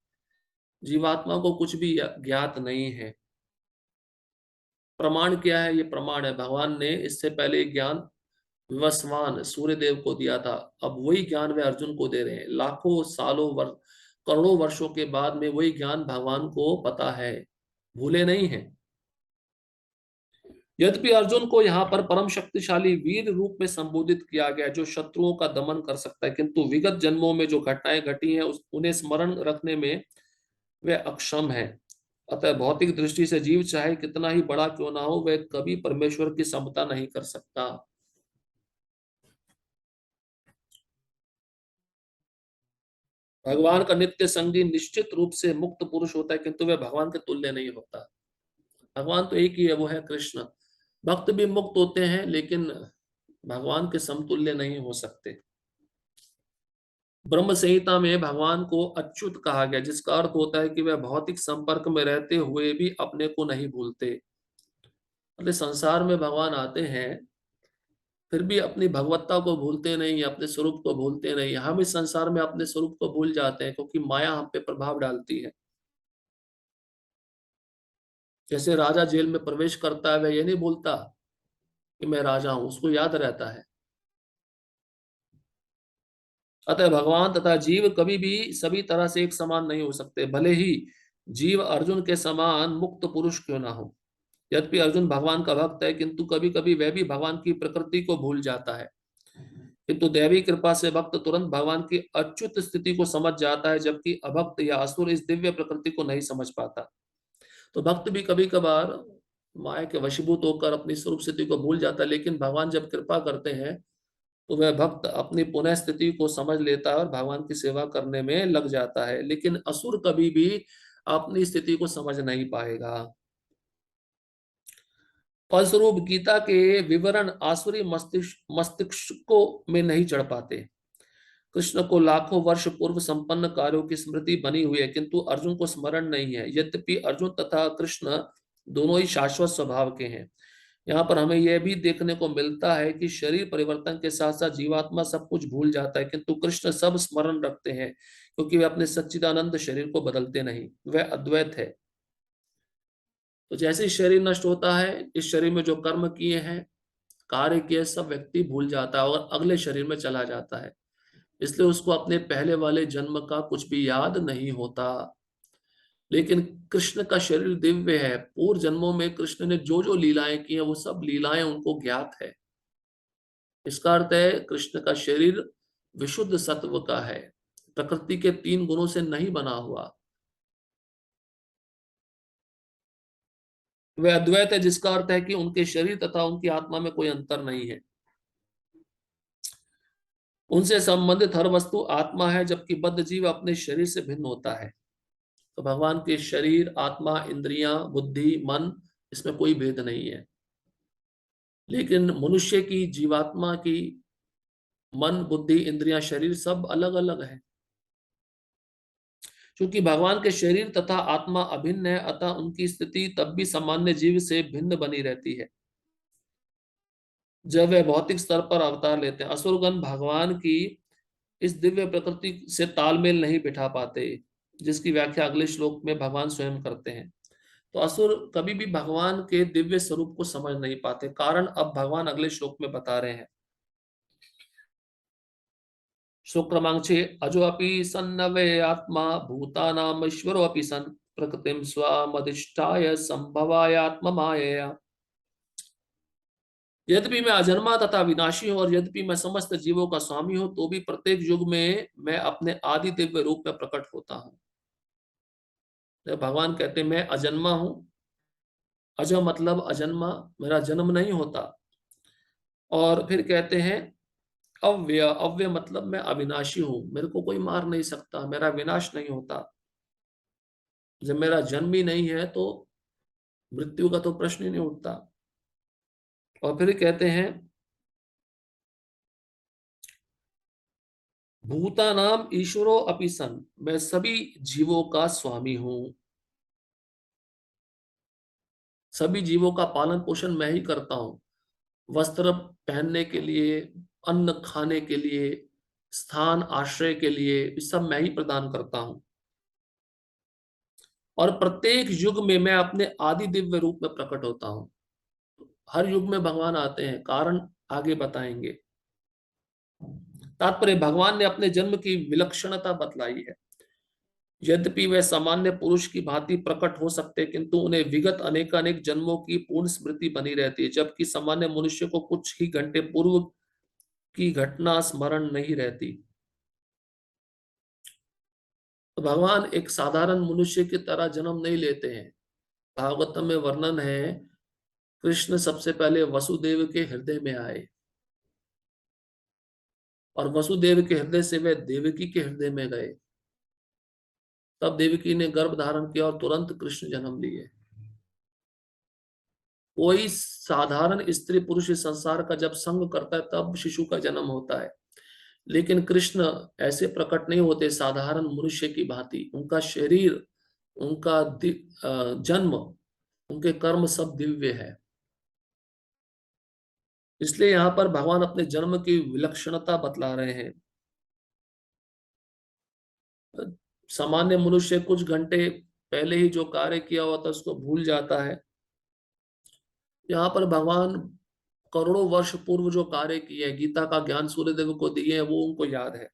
A: जीवात्मा को कुछ भी ज्ञात नहीं है। प्रमाण क्या है? ये प्रमाण है भगवान ने इससे पहले ज्ञान विवस्वान सूर्यदेव को दिया था, अब वही ज्ञान वे अर्जुन को दे रहे हैं। लाखों सालों करोड़ों वर्षों के बाद में वही ज्ञान भगवान को पता है, भूले नहीं है। यद्यपि अर्जुन को यहाँ पर परम शक्तिशाली वीर रूप में संबोधित किया गया जो शत्रुओं का दमन कर सकता है, किंतु विगत जन्मों में जो घटनाएं घटी हैं उन्हें स्मरण रखने में वह अक्षम है। अतः भौतिक दृष्टि से जीव चाहे कितना ही बड़ा क्यों ना हो वह कभी परमेश्वर की समता नहीं कर सकता। भगवान का नित्य संगी निश्चित रूप से मुक्त पुरुष होता है किंतु वह भगवान के तुल्य नहीं होता। भगवान तो एक ही है, वो है कृष्ण। भक्त भी मुक्त होते हैं लेकिन भगवान के समतुल्य नहीं हो सकते। ब्रह्म संहिता में भगवान को अच्युत कहा गया जिसका अर्थ होता है कि वह भौतिक संपर्क में रहते हुए भी अपने को नहीं भूलते। मतलब संसार में भगवान आते हैं फिर भी अपनी भगवत्ता को भूलते नहीं, अपने स्वरूप को भूलते नहीं। हम इस संसार में अपने स्वरूप को भूल जाते हैं क्योंकि माया हम पे प्रभाव डालती है। जैसे राजा जेल में प्रवेश करता है वह ये नहीं बोलता कि मैं राजा हूं, उसको याद रहता है। अतः भगवान तथा जीव कभी भी सभी तरह से एक समान नहीं हो सकते, भले ही जीव अर्जुन के समान मुक्त पुरुष क्यों ना हो। यद्यपि अर्जुन भगवान का भक्त है किंतु कभी कभी वह भी भगवान की प्रकृति को भूल जाता है। किंतु दैवी कृपा से भक्त तुरंत भगवान की अच्युत स्थिति को समझ जाता है, जबकि अभक्त या असुर इस दिव्य प्रकृति को नहीं समझ पाता। तो भक्त भी कभी कभार माया के वशीभूत होकर अपनी स्वरूप स्थिति को भूल जाता है, लेकिन भगवान जब कृपा करते हैं तो वह भक्त अपनी पुनः स्थिति को समझ लेता है और भगवान की सेवा करने में लग जाता है। लेकिन असुर कभी भी अपनी स्थिति को समझ नहीं पाएगा। फलस्वरूप गीता के विवरण आसुरी मस्तिष्कों में नहीं चढ़ पाते। कृष्ण को लाखों वर्ष पूर्व संपन्न कार्यों की स्मृति बनी हुई है किंतु अर्जुन को स्मरण नहीं है। यद्यपि अर्जुन तथा कृष्ण दोनों ही शाश्वत स्वभाव के हैं, यहाँ पर हमें यह भी देखने को मिलता है कि शरीर परिवर्तन के साथ साथ जीवात्मा सब कुछ भूल जाता है, किंतु कृष्ण सब स्मरण रखते हैं, क्योंकि वे अपने सच्चिदानंद शरीर को बदलते नहीं, वह अद्वैत है। तो जैसे ही शरीर नष्ट होता है, इस शरीर में जो कर्म किए हैं, कार्य किए, सब व्यक्ति भूल जाता है और अगले शरीर में चला जाता है। इसलिए उसको अपने पहले वाले जन्म का कुछ भी याद नहीं होता। लेकिन कृष्ण का शरीर दिव्य है। पूर्व जन्मों में कृष्ण ने जो जो लीलाएं की हैं, वो सब लीलाएं उनको ज्ञात है। इसका अर्थ है कृष्ण का शरीर विशुद्ध सत्व का है, प्रकृति के 3 गुणों से नहीं बना हुआ। वह अद्वैत है, जिसका अर्थ है कि उनके शरीर तथा उनकी आत्मा में कोई अंतर नहीं है। उनसे संबंधित हर वस्तु आत्मा है, जबकि बद्ध जीव अपने शरीर से भिन्न होता है। तो भगवान के शरीर, आत्मा, इंद्रियां, बुद्धि, मन, इसमें कोई भेद नहीं है। लेकिन मनुष्य की, जीवात्मा की मन, बुद्धि, इंद्रियां, शरीर सब अलग अलग है। क्योंकि भगवान के शरीर तथा आत्मा अभिन्न है, अतः उनकी स्थिति तब भी सामान्य जीव से भिन्न बनी रहती है जब वे भौतिक स्तर पर अवतार लेते हैं। असुरगण भगवान की इस दिव्य प्रकृति से तालमेल नहीं बिठा पाते, जिसकी व्याख्या अगले श्लोक में भगवान स्वयं करते हैं। तो असुर कभी भी भगवान के दिव्य स्वरूप को समझ नहीं पाते, कारण अब भगवान अगले श्लोक में बता रहे हैं। श्लोक क्रमांक 6, अजो अपि सन्नवे आत्मा भूतानाम ईश्वरो अपि सन् प्रकृतिम स्वामधिष्ठाय संभवायात्म मायया। यद्यपि मैं अजन्मा तथा विनाशी हूं और यद्यपि मैं समस्त जीवों का स्वामी हूं, तो भी प्रत्येक युग में मैं अपने आदि दिव्य रूप में प्रकट होता हूं। तो भगवान कहते हैं मैं अजन्मा हूं। अज मतलब अजन्मा, मेरा जन्म नहीं होता। और फिर कहते हैं अव्यय, अव्यय मतलब मैं अविनाशी हूं, मेरे को कोई मार नहीं सकता, मेरा विनाश नहीं होता। जब मेरा जन्म ही नहीं है तो मृत्यु का तो प्रश्न ही नहीं उठता। और फिर कहते हैं भूतानाम ईश्वरो अपि सन, मैं सभी जीवों का स्वामी हूं। सभी जीवों का पालन पोषण मैं ही करता हूं। वस्त्र पहनने के लिए, अन्न खाने के लिए, स्थान आश्रय के लिए, ये सब मैं ही प्रदान करता हूं। और प्रत्येक युग में मैं अपने आदि दिव्य रूप में प्रकट होता हूं। हर युग में भगवान आते हैं, कारण आगे बताएंगे। तात्पर्य, भगवान ने अपने जन्म की विलक्षणता बतलाई है। यद्यपि वे सामान्य पुरुष की भांति प्रकट हो सकते, किंतु उन्हें विगत अनेकानेक जन्मों की पूर्ण स्मृति बनी रहती है, जबकि सामान्य मनुष्य को कुछ ही घंटे पूर्व की घटना स्मरण नहीं रहती। तो भगवान एक साधारण मनुष्य की तरह जन्म नहीं लेते हैं। भागवतम में वर्णन है, कृष्ण सबसे पहले वसुदेव के हृदय में आए और वसुदेव के हृदय से वे देवकी के हृदय में गए। तब देवकी ने गर्भ धारण किया और तुरंत कृष्ण जन्म लिए। कोई साधारण स्त्री पुरुष इस संसार का जब संग करता है, तब शिशु का जन्म होता है। लेकिन कृष्ण ऐसे प्रकट नहीं होते साधारण मनुष्य की भांति। उनका शरीर, उनका जन्म, उनके कर्म सब दिव्य है। इसलिए यहाँ पर भगवान अपने जन्म की विलक्षणता बतला रहे हैं। सामान्य मनुष्य कुछ घंटे पहले ही जो कार्य किया हुआ था उसको भूल जाता है। यहाँ पर भगवान करोड़ों वर्ष पूर्व जो कार्य किए हैं, गीता का ज्ञान सूर्यदेव को दिए हैं, वो उनको याद है।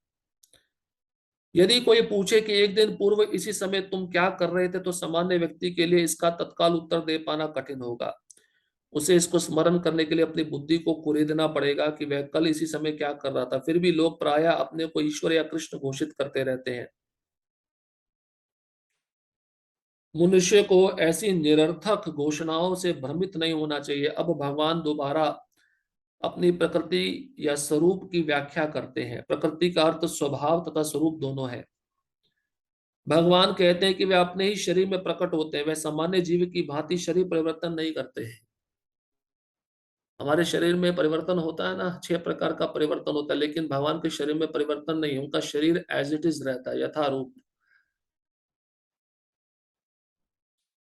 A: यदि कोई पूछे कि एक दिन पूर्व इसी समय तुम क्या कर रहे थे, तो सामान्य व्यक्ति के लिए इसका तत्काल उत्तर दे पाना कठिन होगा। उसे इसको स्मरण करने के लिए अपनी बुद्धि को कुरेदना पड़ेगा कि वह कल इसी समय क्या कर रहा था। फिर भी लोग प्रायः अपने को ईश्वर या कृष्ण घोषित करते रहते हैं। मनुष्य को ऐसी निरर्थक घोषणाओं से भ्रमित नहीं होना चाहिए। अब भगवान दोबारा अपनी प्रकृति या स्वरूप की व्याख्या करते हैं। प्रकृति का अर्थ स्वभाव तथा स्वरूप दोनों है। भगवान कहते हैं कि वे अपने ही शरीर में प्रकट होते हैं। वे सामान्य जीव की भांति शरीर परिवर्तन नहीं करते हैं। हमारे शरीर में परिवर्तन होता है ना, 6 प्रकार का परिवर्तन होता है, लेकिन भगवान के शरीर में परिवर्तन नहीं है। उनका शरीर एज इट इज रहता है, यथारूप।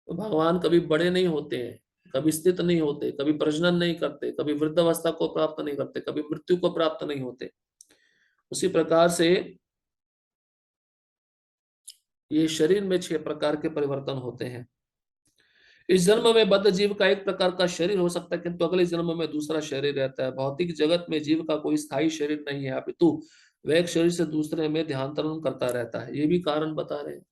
A: तो भगवान कभी बड़े नहीं होते हैं। कभी स्थित नहीं होते, कभी प्रजनन नहीं करते, कभी वृद्धावस्था को प्राप्त नहीं करते, कभी मृत्यु को प्राप्त नहीं होते। उसी प्रकार से ये शरीर में 6 प्रकार के परिवर्तन होते हैं। इस जन्म में बद्ध जीव का एक प्रकार का शरीर हो सकता है, किंतु अगले जन्म में दूसरा शरीर रहता है। भौतिक जगत में जीव का कोई स्थायी शरीर नहीं है, अपितु वह एक शरीर से दूसरे में ध्यांतरण करता रहता है। ये भी कारण बता रहे हैं।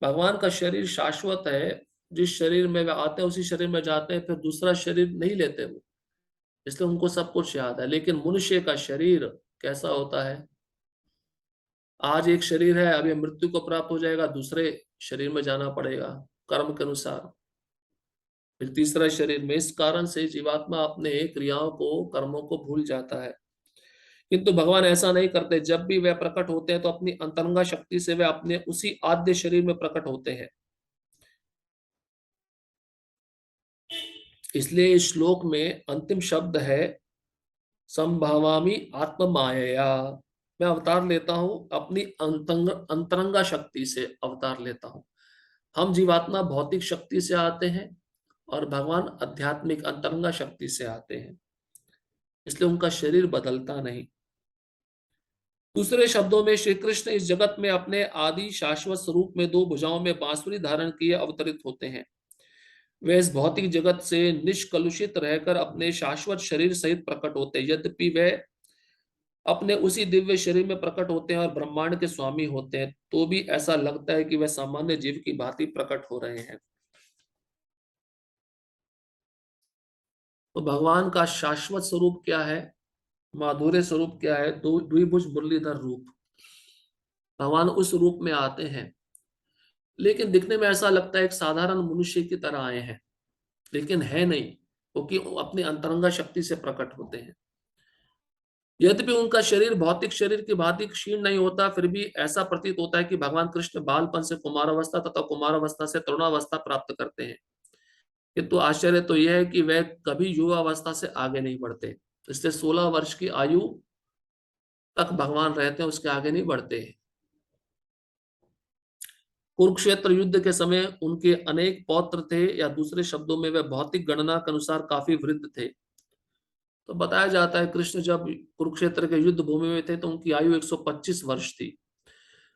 A: भगवान का शरीर शाश्वत है। जिस शरीर में वे आते हैं उसी शरीर में जाते हैं, फिर दूसरा शरीर नहीं लेते वो, इसलिए उनको सब कुछ याद है। लेकिन मनुष्य का शरीर कैसा होता है? आज एक शरीर है, अभी मृत्यु को प्राप्त हो जाएगा, दूसरे शरीर में जाना पड़ेगा कर्म के अनुसार, फिर तीसरा शरीर में। इस कारण से जीवात्मा अपने क्रियाओं को, कर्मों को भूल जाता है। किंतु भगवान ऐसा नहीं करते। जब भी वे प्रकट होते हैं तो अपनी अंतरंगा शक्ति से वे अपने उसी आद्य शरीर में प्रकट होते हैं। इसलिए इस श्लोक में अंतिम शब्द है संभावामी आत्म मायया। मैं अवतार लेता हूं अपनी अंतरंगा शक्ति से अवतार लेता हूं। हम जीवात्मा भौतिक शक्ति से आते हैं और भगवान आध्यात्मिक अंतरंगा शक्ति से आते हैं, इसलिए उनका शरीर बदलता नहीं। दूसरे शब्दों में श्री कृष्ण इस जगत में अपने आदि शाश्वत स्वरूप में 2 भुजाओं में बांसुरी धारण किए अवतरित होते हैं। वे इस भौतिक जगत से निष्कलुषित रहकर अपने शाश्वत शरीर सहित प्रकट होते हैं। यद्यपि वे अपने उसी दिव्य शरीर में प्रकट होते हैं और ब्रह्मांड के स्वामी होते हैं, तो भी ऐसा लगता है कि वे सामान्य जीव की भांति प्रकट हो रहे हैं। तो भगवान का शाश्वत स्वरूप क्या है, माधुर्य स्वरूप क्या है? द्विभुज मुरलीधर रूप। भगवान उस रूप में आते हैं, लेकिन दिखने में ऐसा लगता है एक साधारण मनुष्य की तरह आए हैं, लेकिन है नहीं, क्योंकि वो अपनी अंतरंगा शक्ति से प्रकट होते हैं। यद्यपि उनका शरीर भौतिक शरीर की भांति क्षीण नहीं होता, फिर भी ऐसा प्रतीत होता है कि भगवान कृष्ण बालपन से कुमारावस्था तथा कुमारावस्था से तरुणावस्था प्राप्त करते हैं। किंतु आश्चर्य तो यह है कि वह कभी युवावस्था से आगे नहीं बढ़ते। इसलिए 16 वर्ष की आयु तक भगवान रहते हैं, उसके आगे नहीं बढ़ते। कुरुक्षेत्र युद्ध के समय उनके अनेक पौत्र थे, या दूसरे शब्दों में वे भौतिक गणना के अनुसार काफी वृद्ध थे। तो बताया जाता है कृष्ण जब कुरुक्षेत्र के युद्ध भूमि में थे तो उनकी आयु 125 वर्ष थी।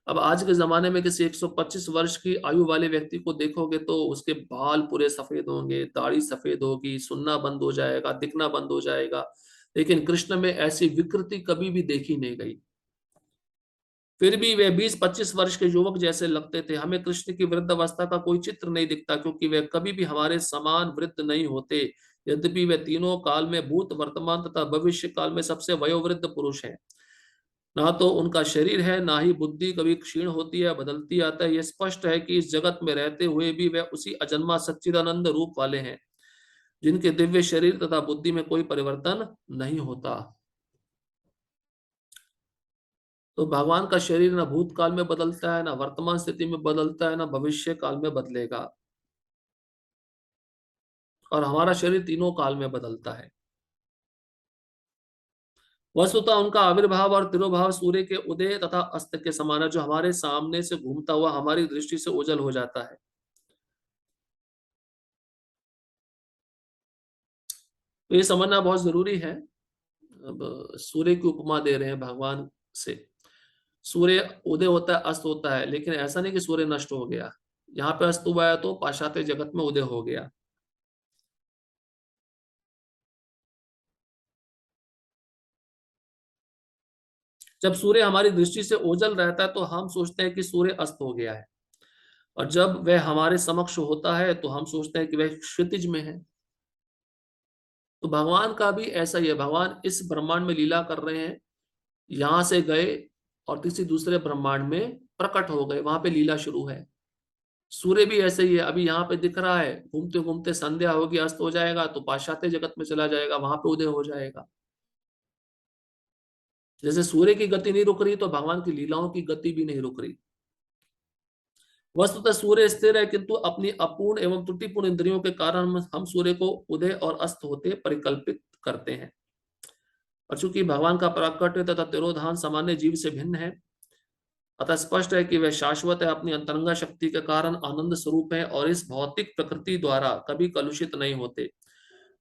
A: अब आज के जमाने में किसी 125 वर्ष की आयु वाले व्यक्ति को देखोगे तो उसके बाल पूरे सफेद होंगे, दाढ़ी सफेद होगी, सुनना बंद हो जाएगा, दिखना बंद हो जाएगा। लेकिन कृष्ण में ऐसी विकृति कभी भी देखी नहीं गई। फिर भी वे 20-25 वर्ष के युवक जैसे लगते थे। हमें कृष्ण की वृद्धावस्था का कोई चित्र नहीं दिखता, क्योंकि वे कभी भी हमारे समान वृद्ध नहीं होते। यद्यपि वे तीनों काल में, भूत, वर्तमान तथा भविष्य काल में सबसे वयोवृद्ध पुरुष हैं। ना तो उनका शरीर है, ना ही बुद्धि कभी क्षीण होती है, बदलती आता है। यह स्पष्ट है कि इस जगत में रहते हुए भी वे उसी अजन्मा सच्चिदानंद रूप वाले हैं, जिनके दिव्य शरीर तथा बुद्धि में कोई परिवर्तन नहीं होता। तो भगवान का शरीर ना भूतकाल में बदलता है, ना वर्तमान स्थिति में बदलता है, ना भविष्य काल में बदलेगा। और हमारा शरीर तीनों काल में बदलता है। वस्तुतः उनका आविर्भाव और तिरोभाव सूर्य के उदय तथा अस्त के समान है, जो हमारे सामने से घूमता हुआ हमारी दृष्टि से ओझल हो जाता है। तो ये समझना बहुत जरूरी है। अब सूर्य की उपमा दे रहे हैं भगवान से। सूर्य उदय होता है, अस्त होता है, लेकिन ऐसा नहीं कि सूर्य नष्ट हो गया। यहाँ पे अस्त हुआ है तो पाश्चात्य जगत में उदय हो गया। जब सूर्य हमारी दृष्टि से ओझल रहता है तो हम सोचते हैं कि सूर्य अस्त हो गया है, और जब वह हमारे समक्ष होता है तो हम सोचते हैं कि वह क्षितिज में है। तो भगवान का भी ऐसा ही है। भगवान इस ब्रह्मांड में लीला कर रहे हैं, यहां से गए और किसी दूसरे ब्रह्मांड में प्रकट हो गए, वहां पे लीला शुरू है। सूर्य भी ऐसे ही है, अभी यहाँ पे दिख रहा है, घूमते घूमते संध्या होगी, अस्त हो जाएगा तो पाश्चात्य जगत में चला जाएगा, वहां पे उदय हो जाएगा। जैसे सूर्य की गति नहीं रुक रही, तो भगवान की लीलाओं की गति भी नहीं रुक रही। वस्तुतः सूर्य स्थिर है, किंतु अपनी अपूर्ण एवं त्रुटिपूर्ण इंद्रियों के कारण हम सूर्य को उदय और अस्त होते परिकल्पित करते हैं। और चूंकि भगवान का प्राकट्य तथा तिरोधान सामान्य जीव से भिन्न है, अतः स्पष्ट है कि वह शाश्वत है, अपनी अंतरंगा शक्ति के कारण आनंद स्वरूप है और इस भौतिक प्रकृति द्वारा कभी कलुषित नहीं होते।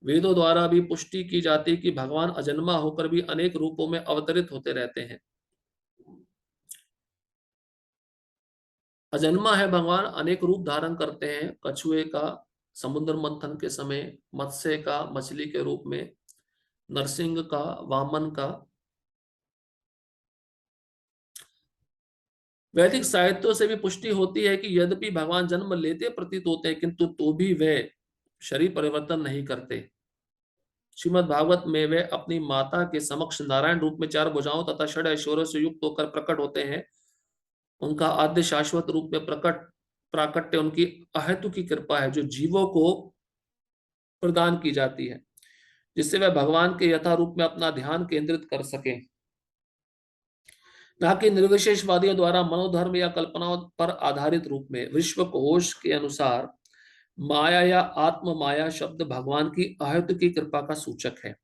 A: वेदों द्वारा भी पुष्टि की जाती है कि भगवान अजन्मा होकर भी अनेक रूपों में अवतरित होते रहते हैं। अजन्मा है भगवान, अनेक रूप धारण करते हैं। कछुए का समुद्र मंथन के समय, मत्स्य का मछली के रूप में, नरसिंह का, वामन का। वैदिक साहित्यों से भी पुष्टि होती है कि यद्यपि भगवान जन्म लेते प्रतीत होते हैं, किंतु तो भी वे शरीर परिवर्तन नहीं करते। श्रीमद् भागवत में वे अपनी माता के समक्ष नारायण रूप में चार भुजाओं तथा षड ऐश्वर्यों से युक्त होकर प्रकट होते हैं। उनका आद्य शाश्वत रूप में प्रकट प्राकट्य उनकी अहेतु की कृपा है, जो जीवों को प्रदान की जाती है, जिससे वह भगवान के यथा रूप में अपना ध्यान केंद्रित कर सके, न कि निर्विशेषवादियों द्वारा मनोधर्म या कल्पनाओं पर आधारित रूप में। विश्व कोश के अनुसार माया या आत्म माया शब्द भगवान की अहेतु की कृपा का सूचक है।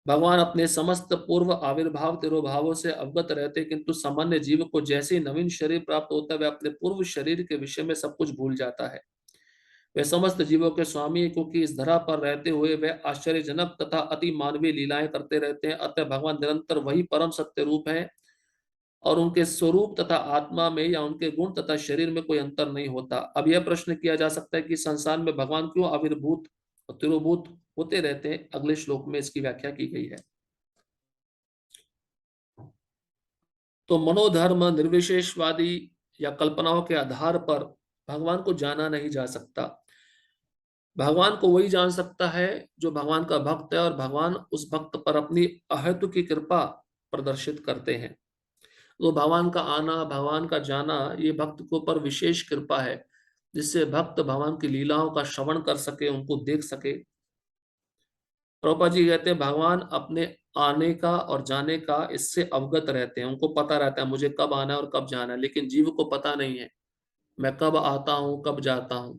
A: भगवान अपने समस्त पूर्व आविर्भाव तिरोभावों से अवगत रहते, किंतु सामान्य जीव को जैसे ही नवीन शरीर प्राप्त होता है, वह अपने पूर्व शरीर के विषय में सब कुछ भूल जाता है। वे समस्त जीवों के स्वामी, क्योंकि इस धरा पर रहते हुए वे आश्चर्यजनक तथा अति मानवीय लीलाएं करते रहते हैं। अतः भगवान निरंतर वही परम सत्य रूप है और उनके स्वरूप तथा आत्मा में या उनके गुण तथा शरीर में कोई अंतर नहीं होता। अब यह प्रश्न किया जा सकता है कि संसार में भगवान क्यों आविर्भूत और तिरोभूत होते रहते हैं। अगले श्लोक में इसकी व्याख्या की गई है। तो मनोधर्म, निर्विशेषवादी या कल्पनाओं के आधार पर भगवान को जाना नहीं जा सकता। भगवान को वही जान सकता है जो भगवान का भक्त है, और भगवान उस भक्त पर अपनी अहेतु की कृपा प्रदर्शित करते हैं। तो भगवान का आना, भगवान का जाना, ये भक्त को पर विशेष कृपा है, जिससे भक्त भगवान की लीलाओं का श्रवण कर सके, उनको देख सके। प्रभुपाद जी कहते हैं भगवान अपने आने का और जाने का इससे अवगत रहते हैं, उनको पता रहता है मुझे कब आना है और कब जाना है, लेकिन जीव को पता नहीं है मैं कब आता हूं कब जाता हूं।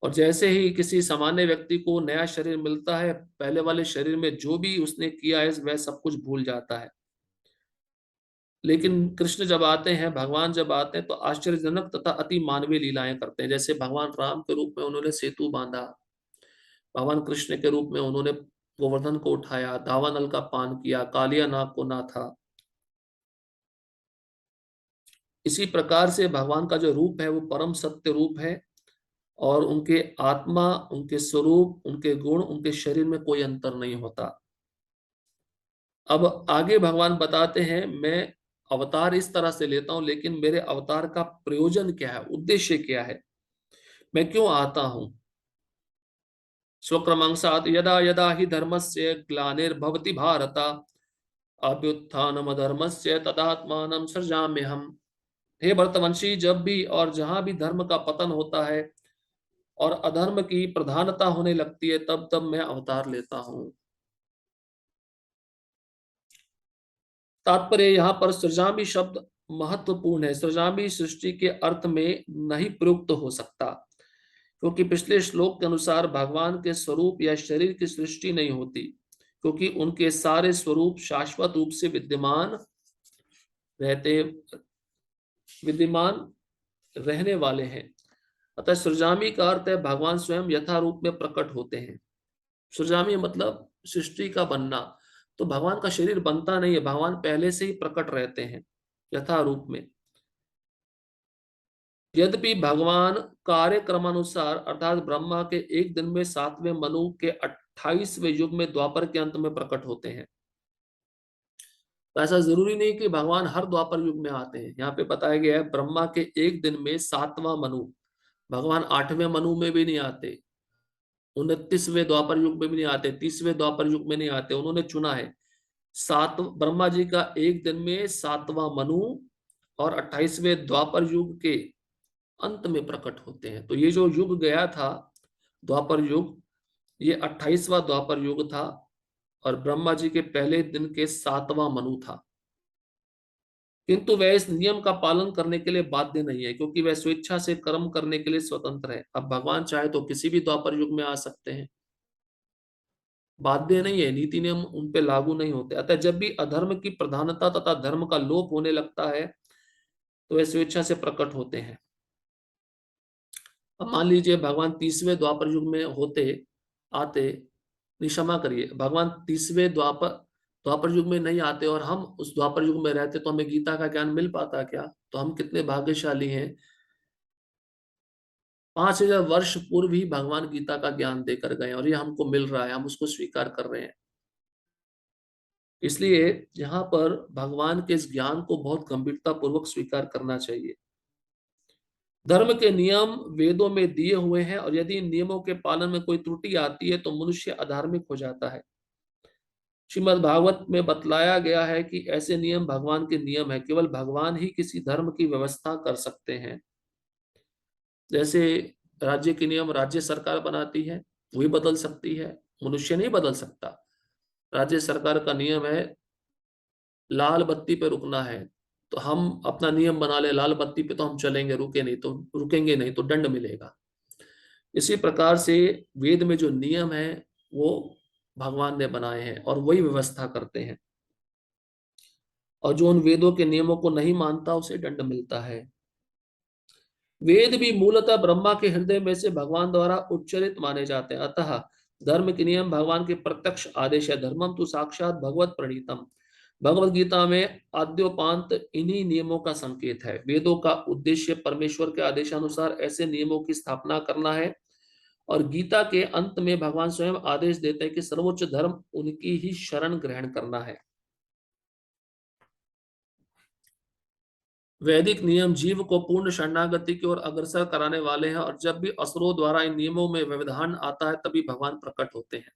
A: और जैसे ही किसी सामान्य व्यक्ति को नया शरीर मिलता है, पहले वाले शरीर में जो भी उसने किया है वह सब कुछ भूल जाता है। लेकिन कृष्ण जब आते हैं, भगवान जब आते हैं, तो आश्चर्यजनक तथा अति मानवीय लीलाएं करते हैं। जैसे भगवान राम के रूप में उन्होंने सेतु बांधा, भगवान कृष्ण के रूप में उन्होंने गोवर्धन को उठाया, दावानल का पान किया, कालिया नाग को नाथा। इसी प्रकार से भगवान का जो रूप है वो परम सत्य रूप है, और उनके आत्मा, उनके स्वरूप, उनके गुण, उनके शरीर में कोई अंतर नहीं होता। अब आगे भगवान बताते हैं मैं अवतार इस तरह से लेता हूं, लेकिन मेरे अवतार का प्रयोजन क्या है, उद्देश्य क्या है, मैं क्यों आता हूं। स्वक्रमांसात् यदा यदा हि धर्मस्य ग्लानिर्भवति भारत अभ्युत्थानमधर्मस्य तदात्मानं सृजाम्यहम्। हे भरतवंशी, जब भी और जहां भी धर्म का पतन होता है और अधर्म की प्रधानता होने लगती है, तब तब मैं अवतार लेता हूं। तात्पर्य यहाँ पर सृजामी शब्द महत्वपूर्ण है। सृजामी सृष्टि के अर्थ में नहीं प्रयुक्त हो सकता, क्योंकि पिछले श्लोक के अनुसार भगवान के स्वरूप या शरीर की सृष्टि नहीं होती, क्योंकि उनके सारे स्वरूप शाश्वत रूप से रहते विद्यमान रहने वाले हैं। अतः सृजामी का अर्थ है भगवान स्वयं यथा रूप में प्रकट होते हैं। सृजामी मतलब सृष्टि का बनना। तो भगवान का शरीर बनता नहीं है, भगवान पहले से ही प्रकट रहते हैं यथा रूप में। यद्यपि भगवान कार्यक्रमानुसार अर्थात ब्रह्मा के एक दिन में 7वें मनु के 28वें युग में द्वापर के अंत में प्रकट होते हैं, तो ऐसा जरूरी नहीं कि भगवान हर द्वापर युग में आते हैं। यहाँ पे बताया गया है ब्रह्मा के एक दिन में 7वां मनु, भगवान 8वें मनु में भी नहीं आते, 29वें द्वापर युग में भी नहीं आते, 30वें द्वापर युग में नहीं आते। उन्होंने चुना है सात, ब्रह्मा जी का एक दिन में 7वां मनु और 28वें द्वापर युग के अंत में प्रकट होते हैं। तो ये जो युग गया था द्वापर युग, ये 28वां द्वापर युग था, और ब्रह्मा जी के पहले दिन के 7वां मनु था। किंतु वह इस नियम का पालन करने के लिए बाध्य नहीं है, क्योंकि वह स्वेच्छा से कर्म करने के लिए स्वतंत्र है। अब भगवान चाहे तो किसी भी द्वापर युग में आ सकते हैं, बाध्य नहीं है, नीति नियम उन पे लागू नहीं होते। अतः जब भी अधर्म की प्रधानता तथा धर्म का लोप होने लगता है तो वे स्वेच्छा से प्रकट होते हैं। अब मान लीजिए भगवान 30वें द्वापर युग में होते आते, क्षमा करिए, भगवान 30वें द्वापर द्वापर युग में नहीं आते और हम उस द्वापर युग में रहते तो हमें गीता का ज्ञान मिल पाता क्या? तो हम कितने भाग्यशाली हैं। 5000 वर्ष पूर्व ही भगवान गीता का ज्ञान देकर गए और ये हमको मिल रहा है, हम उसको स्वीकार कर रहे हैं। इसलिए यहाँ पर भगवान के इस ज्ञान को बहुत गंभीरता पूर्वक स्वीकार करना चाहिए। धर्म के नियम वेदों में दिए हुए हैं और यदि इन नियमों के पालन में कोई त्रुटि आती है तो मनुष्य अधार्मिक हो जाता है। श्रीमद् भागवत में बतलाया गया है कि ऐसे नियम भगवान के नियम है, केवल भगवान ही किसी धर्म की व्यवस्था कर सकते हैं। जैसे राज्य के नियम राज्य सरकार बनाती है, वही बदल सकती है, मनुष्य नहीं बदल सकता। राज्य सरकार का नियम है लाल बत्ती पे रुकना है, तो हम अपना नियम बना ले लाल बत्ती पे तो हम चलेंगे, रुकेंगे नहीं तो दंड मिलेगा। इसी प्रकार से वेद में जो नियम है वो भगवान ने बनाए हैं और वही व्यवस्था करते हैं, और जो उन वेदों के नियमों को नहीं मानता उसे दंड मिलता है। वेद भी मूलतः ब्रह्मा के हृदय में से भगवान द्वारा उच्चरित माने जाते हैं। अतः धर्म के नियम भगवान के प्रत्यक्ष आदेश है। धर्मम तो साक्षात भगवत प्रणीतम। भगवत गीता में आद्योपांत इन्हीं नियमों का संकेत है। वेदों का उद्देश्य परमेश्वर के आदेशानुसार ऐसे नियमों की स्थापना करना है और गीता के अंत में भगवान स्वयं आदेश देते हैं कि सर्वोच्च धर्म उनकी ही शरण ग्रहण करना है। वैदिक नियम जीव को पूर्ण शरणागति की ओर अग्रसर कराने वाले हैं और जब भी असुरों द्वारा इन नियमों में व्यवधान आता है तभी भगवान प्रकट होते हैं।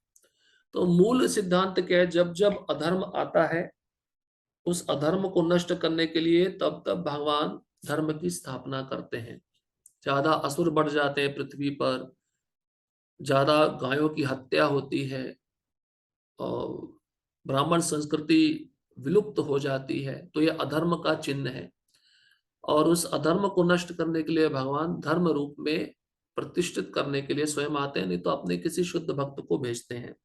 A: तो मूल सिद्धांत क्या है? जब जब अधर्म आता है उस अधर्म को नष्ट करने के लिए तब तब भगवान धर्म की स्थापना करते हैं। ज्यादा असुर बढ़ जाते हैं पृथ्वी पर, ज्यादा गायों की हत्या होती है और ब्राह्मण संस्कृति विलुप्त हो जाती है, तो यह अधर्म का चिन्ह है। और उस अधर्म को नष्ट करने के लिए भगवान धर्म रूप में प्रतिष्ठित करने के लिए स्वयं आते हैं, नहीं तो अपने किसी शुद्ध भक्त को भेजते हैं।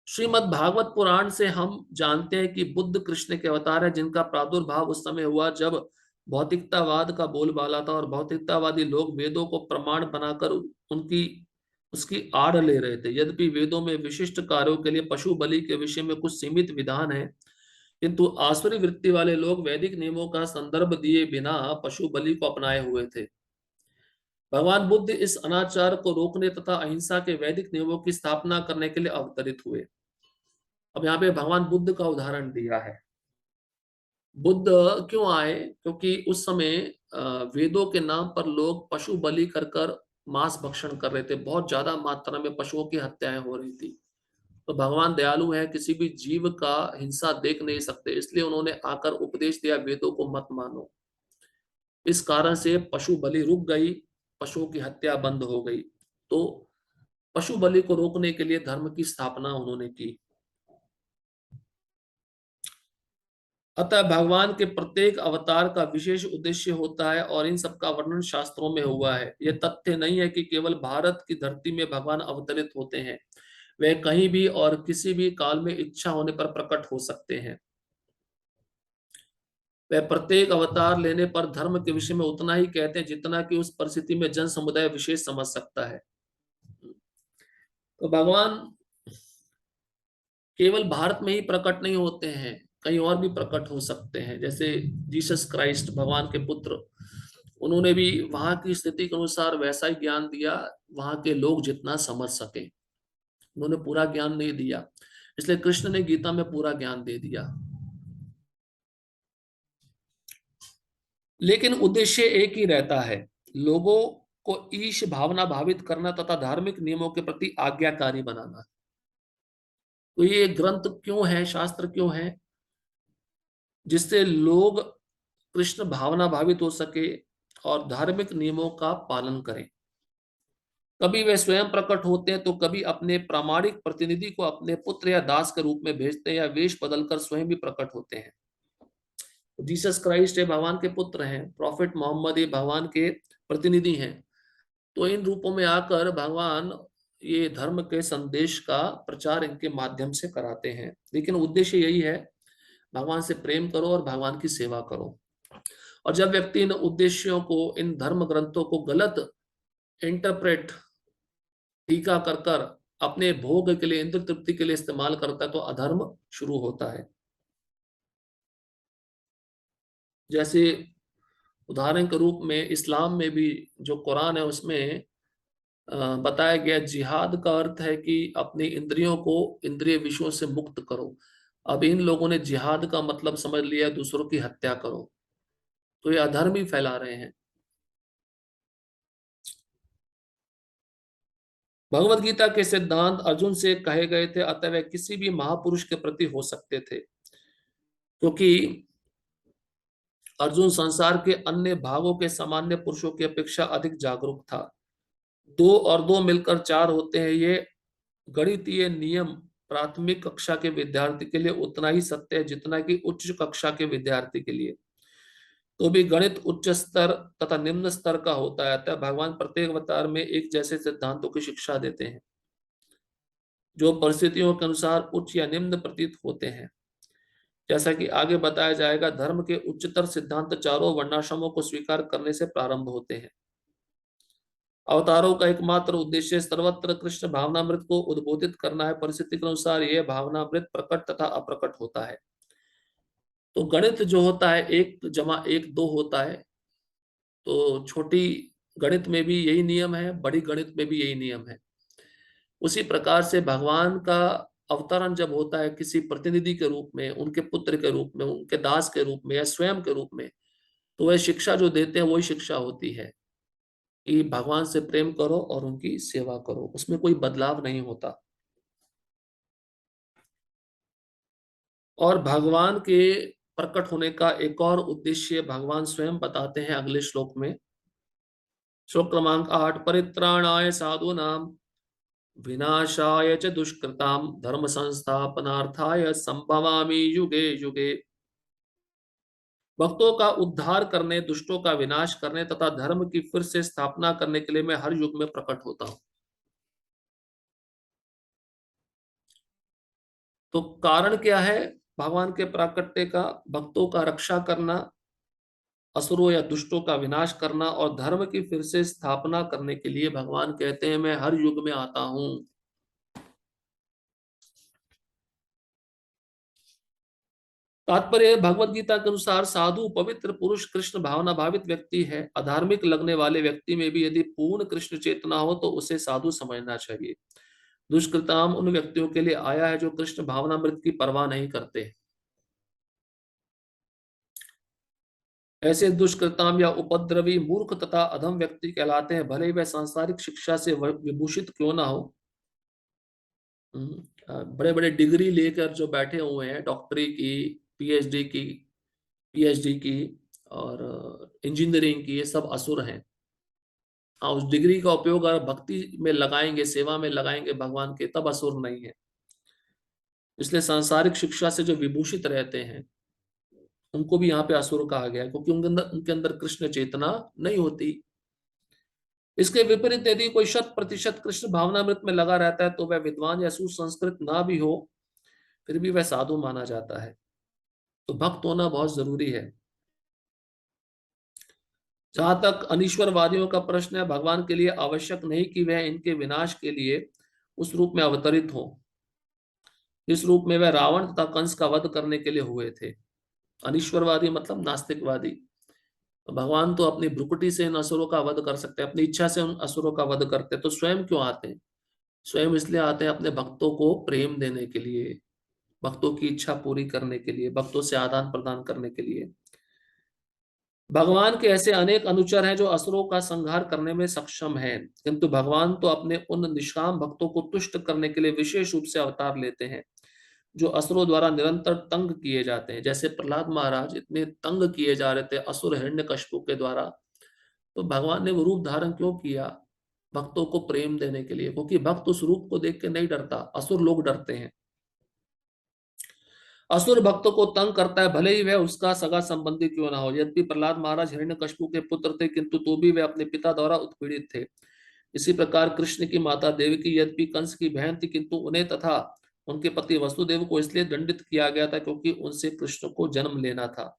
A: श्रीमद् भागवत पुराण से हम जानते हैं कि बुद्ध कृष्ण के अवतार है, जिनका प्रादुर्भाव उस समय हुआ जब भौतिकतावाद का बोलबाला था और भौतिकतावादी लोग वेदों को प्रमाण बनाकर उनकी उसकी आड़ ले रहे थे। यद्यपि वेदों में विशिष्ट कार्यों के लिए पशु बलि के विषय में कुछ सीमित विधान है, किंतु आसुरी वृत्ति वाले लोग वैदिक नियमों का संदर्भ दिए बिना पशु बलि को अपनाए हुए थे। भगवान बुद्ध इस अनाचार को रोकने तथा अहिंसा के वैदिक नियमों की स्थापना करने के लिए अवतरित हुए। अब यहाँ पे भगवान बुद्ध का उदाहरण दिया है। बुद्ध क्यों आए? क्योंकि उस समय वेदों के नाम पर लोग पशु बलि कर कर मांस भक्षण कर रहे थे। बहुत ज्यादा मात्रा में पशुओं की हत्याएं हो रही थी। तो भगवान दयालु है, किसी भी जीव का हिंसा देख नहीं सकते, इसलिए उन्होंने आकर उपदेश दिया वेदों को मत मानो। इस कारण से पशु बलि रुक गई, पशुओं की हत्या बंद हो गई। तो पशु बलि को रोकने के लिए धर्म की स्थापना उन्होंने की। अतः भगवान के प्रत्येक अवतार का विशेष उद्देश्य होता है और इन सब का वर्णन शास्त्रों में हुआ है। यह तथ्य नहीं है कि केवल भारत की धरती में भगवान अवतरित होते हैं, वे कहीं भी और किसी भी काल में इच्छा होने पर प्रकट हो सकते हैं। वह प्रत्येक अवतार लेने पर धर्म के विषय में उतना ही कहते हैं जितना कि उस परिस्थिति में जन समुदाय विशेष समझ सकता है। तो भगवान केवल भारत में ही प्रकट नहीं होते हैं, कहीं और भी प्रकट हो सकते हैं। जैसे जीसस क्राइस्ट भगवान के पुत्र, उन्होंने भी वहां की स्थिति के अनुसार वैसा ही ज्ञान दिया, वहां के लोग जितना समझ सके। उन्होंने पूरा ज्ञान नहीं दिया, इसलिए कृष्ण ने गीता में पूरा ज्ञान दे दिया। लेकिन उद्देश्य एक ही रहता है, लोगों को ईश भावना भावित करना तथा धार्मिक नियमों के प्रति आज्ञाकारी बनाना। तो ये ग्रंथ क्यों है, शास्त्र क्यों है? जिससे लोग कृष्ण भावना भावित हो सके और धार्मिक नियमों का पालन करें। कभी वे स्वयं प्रकट होते हैं तो कभी अपने प्रामाणिक प्रतिनिधि को अपने पुत्र या दास के रूप में भेजते हैं या वेश बदलकर स्वयं भी प्रकट होते हैं। जीसस क्राइस्ट ये भगवान के पुत्र हैं, प्रॉफिट मोहम्मद ये भगवान के प्रतिनिधि हैं। तो इन रूपों में आकर भगवान ये धर्म के संदेश का प्रचार इनके माध्यम से कराते हैं, लेकिन उद्देश्य यही है, भगवान से प्रेम करो और भगवान की सेवा करो। और जब व्यक्ति इन उद्देश्यों को, इन धर्म ग्रंथों को गलत इंटरप्रेट, टीका कर कर अपने भोग के लिए, इंद्र तृप्ति के लिए इस्तेमाल करता है, तो अधर्म शुरू होता है। जैसे उदाहरण के रूप में इस्लाम में भी जो कुरान है उसमें बताया गया, जिहाद का अर्थ है कि अपनी इंद्रियों को इंद्रिय विषयों से मुक्त करो। अब इन लोगों ने जिहाद का मतलब समझ लिया दूसरों की हत्या करो, तो ये अधर्म ही फैला रहे हैं। भगवत गीता के सिद्धांत अर्जुन से कहे गए थे, अतः वे किसी भी महापुरुष के प्रति हो सकते थे, क्योंकि अर्जुन संसार के अन्य भागों के सामान्य पुरुषों की अपेक्षा अधिक जागरूक था। 2 और 2 मिलकर 4 होते हैं, ये गणितीय नियम प्राथमिक कक्षा के विद्यार्थी के लिए उतना ही सत्य है जितना कि उच्च कक्षा के विद्यार्थी के लिए। तो भी गणित उच्च स्तर तथा निम्न स्तर का होता है, अतः भगवान प्रत्येक अवतार में एक जैसे सिद्धांतों की शिक्षा देते हैं जो परिस्थितियों के अनुसार उच्च या निम्न प्रतीत होते हैं। जैसा कि आगे बताया जाएगा, धर्म के उच्चतर सिद्धांत चारों वर्णाश्रमों को स्वीकार करने से प्रारंभ होते हैं। अवतारों का एकमात्र उद्देश्य सर्वत्र कृष्ण भावनामृत को उद्बोधित करना है। परिस्थिति के अनुसार यह भावनामृत प्रकट तथा अप्रकट होता है। तो गणित जो होता है 1+1=2 होता है, तो छोटी गणित में भी यही नियम है, बड़ी गणित में भी यही नियम है। उसी प्रकार से भगवान का अवतरण जब होता है किसी प्रतिनिधि के रूप में, उनके पुत्र के रूप में, उनके दास के रूप में या स्वयं के रूप में, तो वह शिक्षा जो देते हैं वही शिक्षा होती है कि भगवान से प्रेम करो और उनकी सेवा करो, उसमें कोई बदलाव नहीं होता। और भगवान के प्रकट होने का एक और उद्देश्य भगवान स्वयं बताते हैं अगले श्लोक में। श्लोक क्रमांक 8, परित्राणाय साधूनां विनाशाय च दुष्कृतां धर्म संस्थापनार्थाय संभवामि युगे युगे। भक्तों का उद्धार करने, दुष्टों का विनाश करने तथा धर्म की फिर से स्थापना करने के लिए मैं हर युग में प्रकट होता हूं। तो कारण क्या है भगवान के प्राकट्य का? भक्तों का रक्षा करना, असुरों या दुष्टों का विनाश करना और धर्म की फिर से स्थापना करने के लिए भगवान कहते हैं मैं हर युग में आता हूं। तात्पर्य भगवत गीता के अनुसार साधु पवित्र पुरुष कृष्ण भावना भावित व्यक्ति है। अधार्मिक लगने वाले व्यक्ति में भी यदि पूर्ण कृष्ण चेतना हो तो उसे साधु समझना चाहिए। दुष्कृताम उन व्यक्तियों के लिए आया है जो कृष्ण भावनामृत की परवाह नहीं करते। ऐसे दुष्कृताम या उपद्रवी मूर्ख तथा अधम व्यक्ति कहलाते हैं, भले ही वह सांसारिक शिक्षा से विभूषित क्यों ना हो। बड़े बड़े डिग्री लेकर जो बैठे हुए हैं, डॉक्टरी की, पीएचडी की, और इंजीनियरिंग की, ये सब असुर हैं। हाँ, उस डिग्री का उपयोग अगर भक्ति में लगाएंगे, सेवा में लगाएंगे भगवान के, तब असुर नहीं है। इसलिए सांसारिक शिक्षा से जो विभूषित रहते हैं उनको भी यहाँ पे असुर कहा गया है, क्योंकि उनके अंदर कृष्ण चेतना नहीं होती। इसके विपरीत यदि कोई 100% कृष्ण भावनामृत में लगा रहता है तो वह विद्वान या सुसंस्कृत ना भी हो, फिर भी वह साधु माना जाता है। तो भक्त होना बहुत जरूरी है। जहां तक अनीश्वरवादियों का प्रश्न है, भगवान के लिए आवश्यक नहीं कि वह इनके विनाश के लिए उस रूप में अवतरित हो जिस रूप में वह रावण तथा कंस का वध करने के लिए हुए थे। अनीश्वरवादी मतलब नास्तिकवादी। तो भगवान तो अपनी भ्रुकुटी से इन असुरों का वध कर सकते हैं, अपनी इच्छा से उन असुरों का वध करते हैं, तो स्वयं क्यों आते हैं? स्वयं इसलिए आते हैं अपने भक्तों को प्रेम देने के लिए, भक्तों की इच्छा पूरी करने के लिए, भक्तों से आदान प्रदान करने के लिए। भगवान के ऐसे अनेक अनुचर हैं जो असुरों का संहार करने में सक्षम हैं, किंतु भगवान तो अपने उन निष्काम भक्तों को तुष्ट करने के लिए विशेष रूप से अवतार लेते हैं जो असुरों द्वारा निरंतर तंग किए जाते हैं। जैसे प्रहलाद महाराज इतने तंग किए जा रहे थे असुर हिरण्यकशिपु के द्वारा, तो भगवान ने वो रूप धारण क्यों किया? भक्तों को प्रेम देने के लिए, क्योंकि भक्त उस रूप को देख के नहीं डरता, असुर लोग डरते हैं। असुर भक्तों को तंग करता है, भले ही वह उसका सगा संबंधी क्यों ना हो। यद्यपि प्रहलाद महाराज हिरण्यकशिपु के पुत्र थे, किंतु तो भी वे अपने पिता द्वारा उत्पीड़ित थे। इसी प्रकार कृष्ण की माता देवकी यद्यपि कंस की बहन थी, किंतु उन्हें तथा उनके पति वसुदेव को इसलिए दंडित किया गया था क्योंकि उनसे कृष्ण को जन्म लेना था।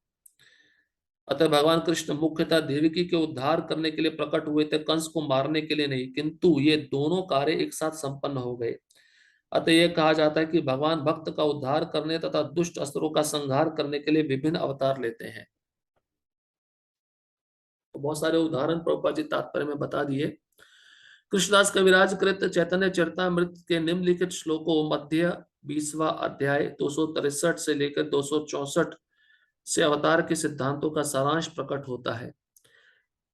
A: अतः भगवान कृष्ण मुख्यतः देवकी के उद्धार करने के लिए प्रकट हुए थे, कंस को मारने के लिए नहीं, किंतु ये दोनों कार्य एक साथ संपन्न हो गए। अतः यह कहा जाता है कि भगवान भक्त का उद्धार करने तथा दुष्ट असुरों का संहार करने के लिए विभिन्न अवतार लेते हैं। तो बहुत सारे उदाहरण प्रभुपाद जी तात्पर्य में बता दिए। कृष्णदास कविराज कृत चैतन्य चरितमृत के निम्नलिखित श्लोकों मध्य 20वां अध्याय 263 से लेकर 264 से अवतार के सिद्धांतों का सारांश प्रकट होता है।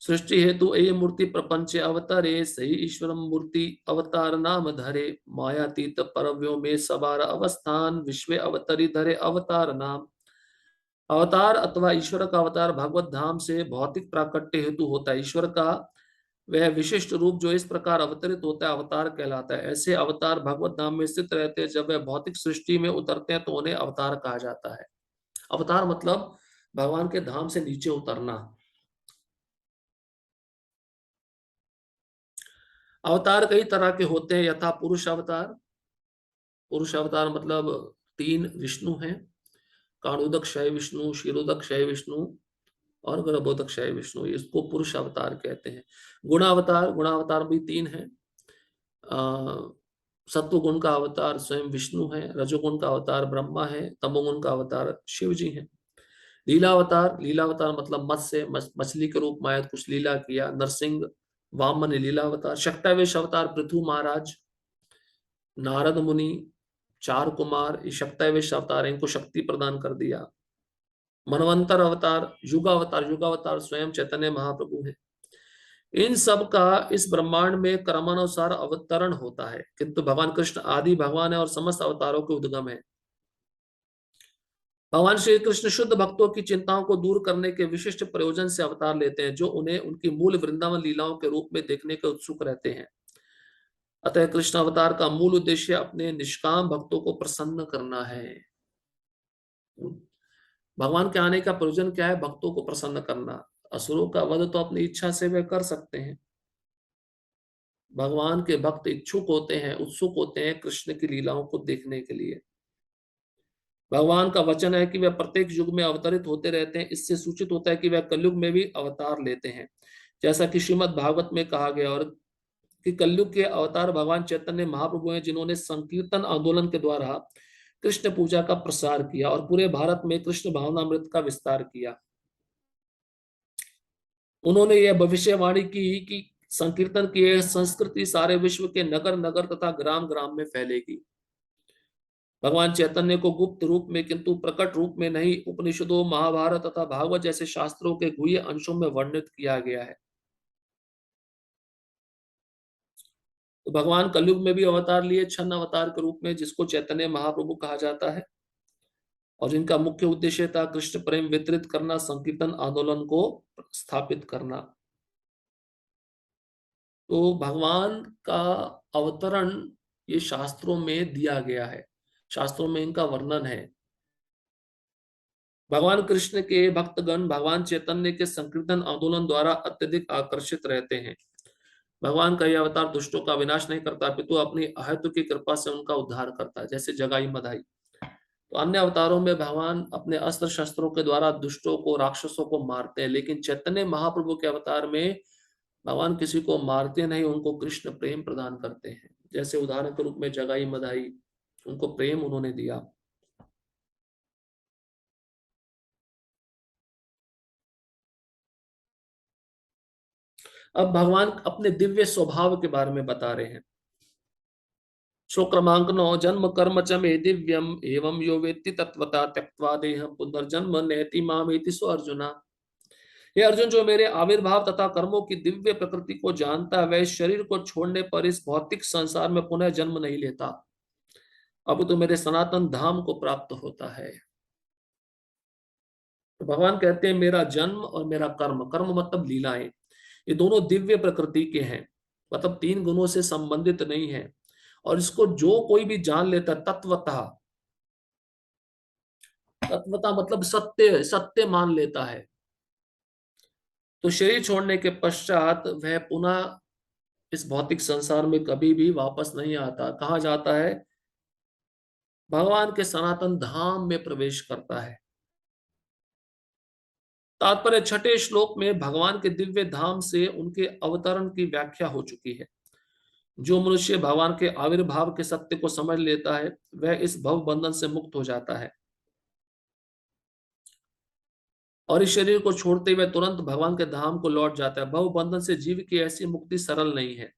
A: सृष्टि हेतु ए मूर्ति प्रपंच अवतरे, सही ईश्वर मूर्ति अवतार नाम धरे, मायातीत परव्यों में सवार अवस्थान, विश्व अवतरी धरे अवतार नाम। अवतार अथवा ईश्वर का अवतार भगवत धाम से भौतिक प्राकट्य हेतु होता है। ईश्वर का वह विशिष्ट रूप जो इस प्रकार अवतरित होता है अवतार कहलाता है। ऐसे अवतार भगवत धाम में स्थित रहते हैं। जब वह भौतिक सृष्टि में उतरते हैं तो उन्हें अवतार कहा जाता है। अवतार मतलब भगवान के धाम से नीचे उतरना। अवतार कई तरह के होते हैं। यथा पुरुष अवतार। पुरुष अवतार मतलब 3 विष्णु हैं, काणोदक क्षय विष्णु, क्षीरोदक क्षय विष्णु और गर्भोदक क्षय विष्णु, इसको पुरुष अवतार कहते हैं। गुणावतार, गुणावतार भी 3 है। सत्वगुण का अवतार स्वयं विष्णु है, रजोगुण का अवतार ब्रह्मा है, तमोगुण का अवतार शिव जी है। लीलावतार, लीलावतार मतलब मत्स्य, मछली के रूप में आया, कुछ लीला किया। नरसिंह, वामन लीलावतार। शक्तावेश अवतार पृथु महाराज, नारद मुनि, 4 कुमार, ये शक्तावेश अवतार, इनको शक्ति प्रदान कर दिया। मनवंतर अवतार, युगावतार, युगावतार स्वयं चैतन्य महाप्रभु है। इन सब का इस ब्रह्मांड में क्रमानुसार अवतरण होता है, किंतु भगवान कृष्ण आदि भगवान है और समस्त अवतारों के उद्गम है। भगवान श्री कृष्ण शुद्ध भक्तों की चिंताओं को दूर करने के विशिष्ट प्रयोजन से अवतार लेते हैं, जो उन्हें उनकी मूल वृंदावन लीलाओं के रूप में देखने के उत्सुक रहते हैं। अतः कृष्ण अवतार का मूल उद्देश्य अपने निष्काम भक्तों को प्रसन्न करना है। भगवान के आने का प्रयोजन क्या है? भक्तों को प्रसन्न करना। असुरों का वध तो अपनी इच्छा से वे कर सकते हैं। भगवान के भक्त इच्छुक होते हैं, उत्सुक होते हैं कृष्ण की लीलाओं को देखने के लिए। भगवान का वचन है कि वे प्रत्येक युग में अवतरित होते रहते हैं। इससे सूचित होता है कि वे कलयुग में भी अवतार लेते हैं, जैसा कि श्रीमद् भागवत में कहा गया। और कि कलयुग के अवतार भगवान चैतन्य महाप्रभु हैं, जिन्होंने संकीर्तन आंदोलन के द्वारा कृष्ण पूजा का प्रसार किया और पूरे भारत में कृष्ण भावनामृत का विस्तार किया। उन्होंने यह भविष्यवाणी की कि संकीर्तन की यह संस्कृति सारे विश्व के नगर नगर तथा ग्राम ग्राम में फैलेगी। भगवान चैतन्य को गुप्त रूप में किंतु प्रकट रूप में नहीं, उपनिषदों, महाभारत तथा भागवत जैसे शास्त्रों के गुह्य अंशों में वर्णित किया गया है। तो भगवान कलयुग में भी अवतार लिए, छन्न अवतार के रूप में, जिसको चैतन्य महाप्रभु कहा जाता है, और जिनका मुख्य उद्देश्य था कृष्ण प्रेम वितरित करना, संकीर्तन आंदोलन को स्थापित करना। तो भगवान का अवतरण ये शास्त्रों में दिया गया है, शास्त्रों में इनका वर्णन है। भगवान कृष्ण के भक्तगण भगवान चैतन्य के संकीर्तन आंदोलन द्वारा अत्यधिक आकर्षित रहते हैं। भगवान का यह अवतार दुष्टों का विनाश नहीं करता, अपितु अपनी अहेतु की कृपा से उनका उद्धार करता है, जैसे जगाई मधाई। तो अन्य अवतारों में भगवान अपने अस्त्र शस्त्रों के द्वारा दुष्टों को, राक्षसों को मारते हैं, लेकिन चैतन्य महाप्रभु के अवतार में भगवान किसी को मारते नहीं, उनको कृष्ण प्रेम प्रदान करते हैं। जैसे उदाहरण के रूप में जगाई मधाई, उनको प्रेम उन्होंने दिया। अब भगवान अपने दिव्य स्वभाव के बारे में बता रहे हैं। श्लोक क्रमांक 9। जन्म कर्म च मे दिव्यम एवं यो वेत्ति तत्वता त्यक्त्वा देहं पुनर्जन्म नैति मामेति सो अर्जुना। हे अर्जुन, जो मेरे आविर्भाव तथा कर्मों की दिव्य प्रकृति को जानता है, वह इस शरीर को छोड़ने पर इस भौतिक संसार में पुनः जन्म नहीं लेता, अब तो मेरे सनातन धाम को प्राप्त होता है। तो भगवान कहते हैं मेरा जन्म और मेरा कर्म, कर्म मतलब लीलाएं, ये दोनों दिव्य प्रकृति के हैं, मतलब 3 गुणों से संबंधित नहीं है। और इसको जो कोई भी जान लेता तत्वतः, तत्वतः मतलब सत्य, सत्य मान लेता है, तो शरीर छोड़ने के पश्चात वह पुनः इस भौतिक संसार में कभी भी वापस नहीं आता। कहाँ जाता है? भगवान के सनातन धाम में प्रवेश करता है। तात्पर्य छठे श्लोक में भगवान के दिव्य धाम से उनके अवतरण की व्याख्या हो चुकी है। जो मनुष्य भगवान के आविर्भाव के सत्य को समझ लेता है वह इस भव बंधन से मुक्त हो जाता है और इस शरीर को छोड़ते हुए तुरंत भगवान के धाम को लौट जाता है। भव बंधन से जीव की ऐसी मुक्ति सरल नहीं है।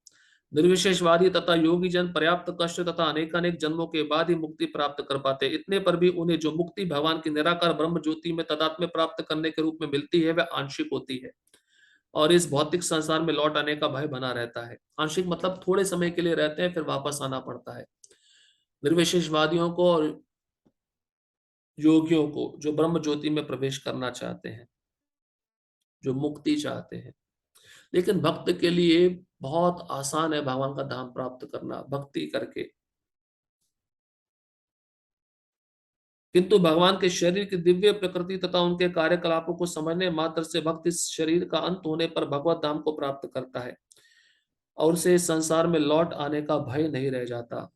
A: निर्विशेषवादी तथा योगी जन पर्याप्त कष्ट तथा अनेकानेक जन्मों के बाद ही मुक्ति प्राप्त कर पाते। इतने पर भी उन्हें जो मुक्ति भगवान की निराकार ब्रह्म ज्योति में तदात्म्य प्राप्त करने के रूप में मिलती है वह आंशिक होती है और इस भौतिक संसार में लौट आने का भय बना रहता है। आंशिक मतलब थोड़े समय के लिए रहते हैं, फिर वापस आना पड़ता है। निर्विशेषवादियों को और योगियों को जो ब्रह्म ज्योति में प्रवेश करना चाहते हैं, जो मुक्ति चाहते हैं। लेकिन भक्त के लिए बहुत आसान है भगवान का धाम प्राप्त करना भक्ति करके। किंतु भगवान के शरीर की दिव्य प्रकृति तथा उनके कार्यकलापों को समझने मात्र से भक्त इस शरीर का अंत होने पर भगवत धाम को प्राप्त करता है और उसे इस संसार में लौट आने का भय नहीं रह जाता।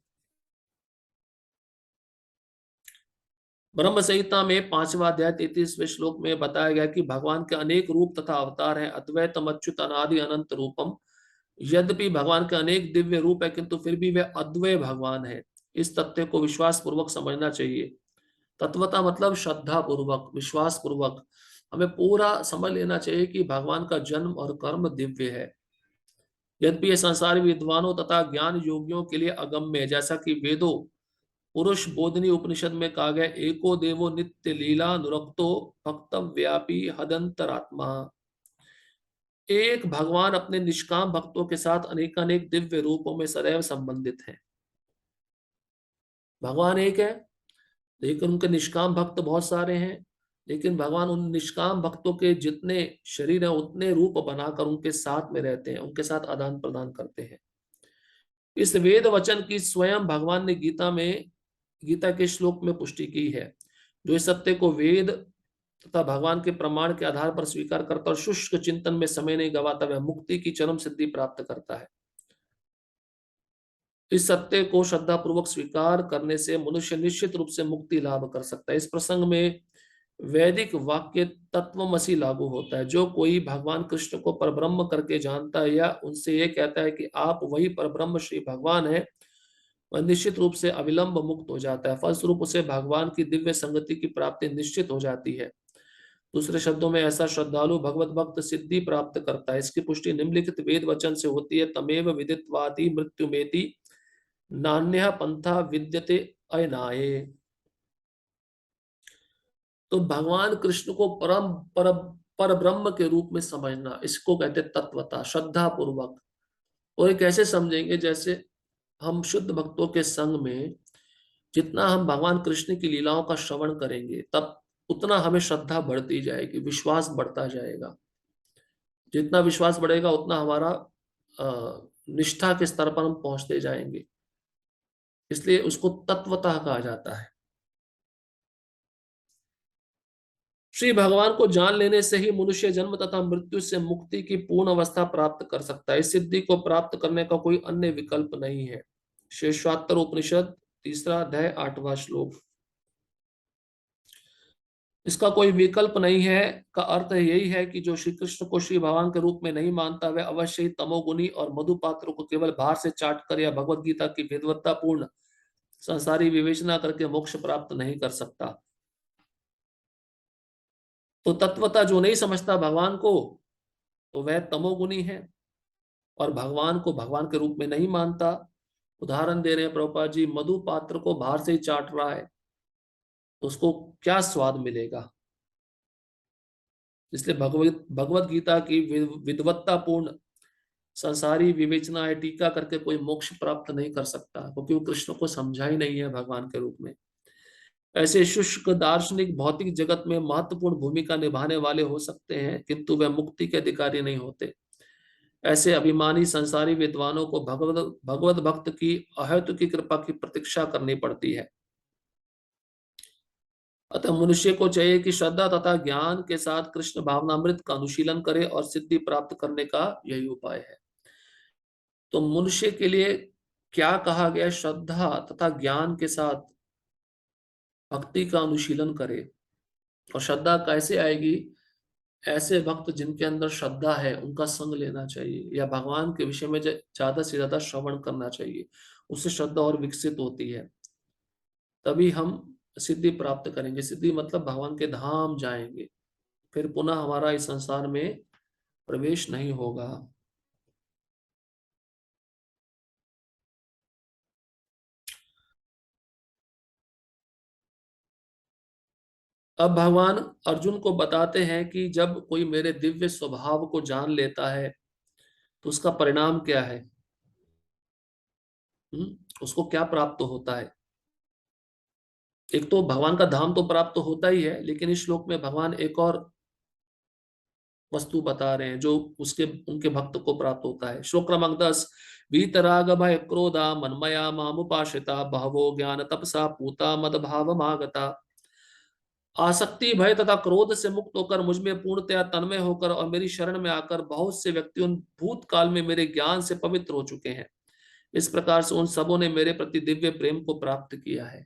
A: ब्रह्म संहिता में 5वां अध्याय 33वें श्लोक में बताया गया कि भगवान के अनेक रूप तथा अवतार हैं। अद्वैतम अच्युत अनादि अनंत रूपम। यद्यपि भगवान के अनेक दिव्य रूप है किंतु फिर भी वे अद्वय भगवान है। इस तथ्य को विश्वास पूर्वक समझना चाहिए। तत्वता मतलब श्रद्धा पूर्वक, विश्वास पूर्वक हमें पूरा समझ लेना चाहिए कि भगवान का जन्म और कर्म दिव्य है। यद्यपि ये संसारी विद्वानों तथा ज्ञान योगियों के लिए अगम्य है, जैसा कि वेदों पुरुष बोधनी उपनिषद में कहा गया, एको देवो नित्य लीला नुरक्तो भक्तम व्यापी हदंतरात्मा। एक भगवान अपने निष्काम भक्तों के साथ अनेकानेक दिव्य रूपों में सदैव संबंधित है। भगवान एक है लेकिन उनके निष्काम भक्त बहुत सारे हैं। लेकिन भगवान उन निष्काम भक्तों के जितने शरीर हैं उतने रूप बनाकर उनके साथ में रहते हैं, उनके साथ आदान प्रदान करते हैं। इस वेद वचन की स्वयं भगवान ने गीता के श्लोक में पुष्टि की है। जो इस सत्य को वेद तथा भगवान के प्रमाण के आधार पर स्वीकार करता और शुष्क चिंतन में समय नहीं गवाता वह मुक्ति की चरम सिद्धि प्राप्त करता है। इस सत्य को श्रद्धा पूर्वक स्वीकार करने से मनुष्य निश्चित रूप से मुक्ति लाभ कर सकता है। इस प्रसंग में वैदिक वाक्य तत्वमसि लागू होता है। जो कोई भगवान कृष्ण को परब्रह्म करके जानता है या उनसे यह कहता है कि आप वही परब्रह्म श्री भगवान है, वह निश्चित रूप से अविलंब मुक्त हो जाता है। फलस्वरूप उसे भगवान की दिव्य संगति की प्राप्ति निश्चित हो जाती है। दूसरे शब्दों में ऐसा श्रद्धालु भगवत भक्त सिद्धि प्राप्त करता है। इसकी पुष्टि निम्नलिखित वेद वचन से होती है, तमेव विदित्वादि मृत्युमेति नान्यः पंथा विद्यते अयनाये। तो भगवान कृष्ण को परम पर पर ब्रह्म के रूप में समझना, इसको कहते तत्वता, श्रद्धा पूर्वक। और ये कैसे समझेंगे? जैसे हम शुद्ध भक्तों के संग में जितना हम भगवान कृष्ण की लीलाओं का श्रवण करेंगे तब उतना हमें श्रद्धा बढ़ती जाएगी, विश्वास बढ़ता जाएगा। जितना विश्वास बढ़ेगा उतना हमारा निष्ठा के स्तर पर हम पहुंचते जाएंगे। इसलिए उसको तत्वतः कहा जाता है। श्री भगवान को जान लेने से ही मनुष्य जन्म तथा मृत्यु से मुक्ति की पूर्ण अवस्था प्राप्त कर सकता है। इस सिद्धि को प्राप्त करने का कोई अन्य विकल्प नहीं है। शेषात्तर उपनिषद 3रा अध्याय 8वां श्लोक। इसका कोई विकल्प नहीं है का अर्थ यही है कि जो श्री कृष्ण को श्री भगवान के रूप में नहीं मानता वह अवश्य ही तमोगुनी और मधुपात्र को केवल बाहर से चाट कर या भगवत गीता की विद्वत्ता पूर्ण संसारी विवेचना करके मोक्ष प्राप्त नहीं कर सकता। तो तत्वता जो नहीं समझता भगवान को तो वह तमोगुनी है और भगवान को भगवान के रूप में नहीं मानता। उदाहरण दे रहे हैं प्रभुपाद जी, मधु पात्र को बाहर से ही चाट रहा है तो उसको क्या स्वाद मिलेगा? इसलिए भगवत गीता की विद्वत्ता पूर्ण संसारी विवेचना है टीका करके कोई मोक्ष प्राप्त नहीं कर सकता, क्योंकि वो कृष्ण को समझा ही नहीं है भगवान के रूप में। ऐसे शुष्क दार्शनिक भौतिक जगत में महत्वपूर्ण भूमिका निभाने वाले हो सकते हैं किंतु वे मुक्ति के अधिकारी नहीं होते। ऐसे अभिमानी संसारी विद्वानों को भगवत भक्त की अहेतु की कृपा की प्रतीक्षा करनी पड़ती है। अतः मनुष्य को चाहिए कि श्रद्धा तथा ज्ञान के साथ कृष्ण भावनामृत का अनुशीलन करे और सिद्धि प्राप्त करने का यही उपाय है। तो मनुष्य के लिए क्या कहा गया? श्रद्धा तथा ज्ञान के साथ भक्ति का अनुशीलन करे। और श्रद्धा कैसे आएगी? ऐसे भक्त जिनके अंदर श्रद्धा है उनका संग लेना चाहिए, या भगवान के विषय में ज्यादा से ज्यादा श्रवण करना चाहिए। उससे श्रद्धा और विकसित होती है, तभी हम सिद्धि प्राप्त करेंगे। सिद्धि मतलब भगवान के धाम जाएंगे, फिर पुनः हमारा इस संसार में प्रवेश नहीं होगा। अब भगवान अर्जुन को बताते हैं कि जब कोई मेरे दिव्य स्वभाव को जान लेता है तो उसका परिणाम क्या है। उसको क्या प्राप्त होता है? एक तो भगवान का धाम तो प्राप्त होता ही है, लेकिन इस श्लोक में भगवान एक और वस्तु बता रहे हैं जो उसके उनके भक्त को प्राप्त होता है। श्लोक क्रमांक 10। वीतराग भय क्रोधा मनमया मामुपाश्रिता बहवो ज्ञान तपसा पूता मद भाव मागता। आसक्ति भय तथा क्रोध से मुक्त होकर मुझ में पूर्णतया तन्मय होकर और मेरी शरण में आकर बहुत से व्यक्ति उन भूतकाल में मेरे ज्ञान से पवित्र हो चुके हैं। इस प्रकार से उन सबों ने मेरे प्रति दिव्य प्रेम को प्राप्त किया है।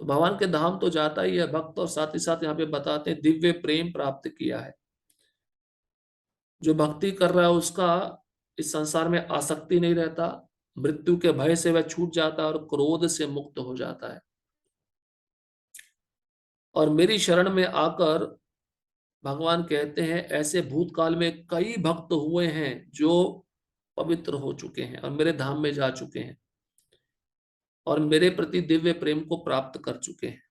A: तो भगवान के धाम तो जाता ही है भक्त, और साथ ही साथ यहाँ पे बताते हैं दिव्य प्रेम प्राप्त किया है। जो भक्ति कर रहा है उसका इस संसार में आसक्ति नहीं रहता, मृत्यु के भय से वह छूट जाता है और क्रोध से मुक्त हो जाता है। और मेरी शरण में आकर भगवान कहते हैं ऐसे भूतकाल में कई भक्त हुए हैं जो पवित्र हो चुके हैं और मेरे धाम में जा चुके हैं और मेरे प्रति दिव्य प्रेम को प्राप्त कर चुके हैं।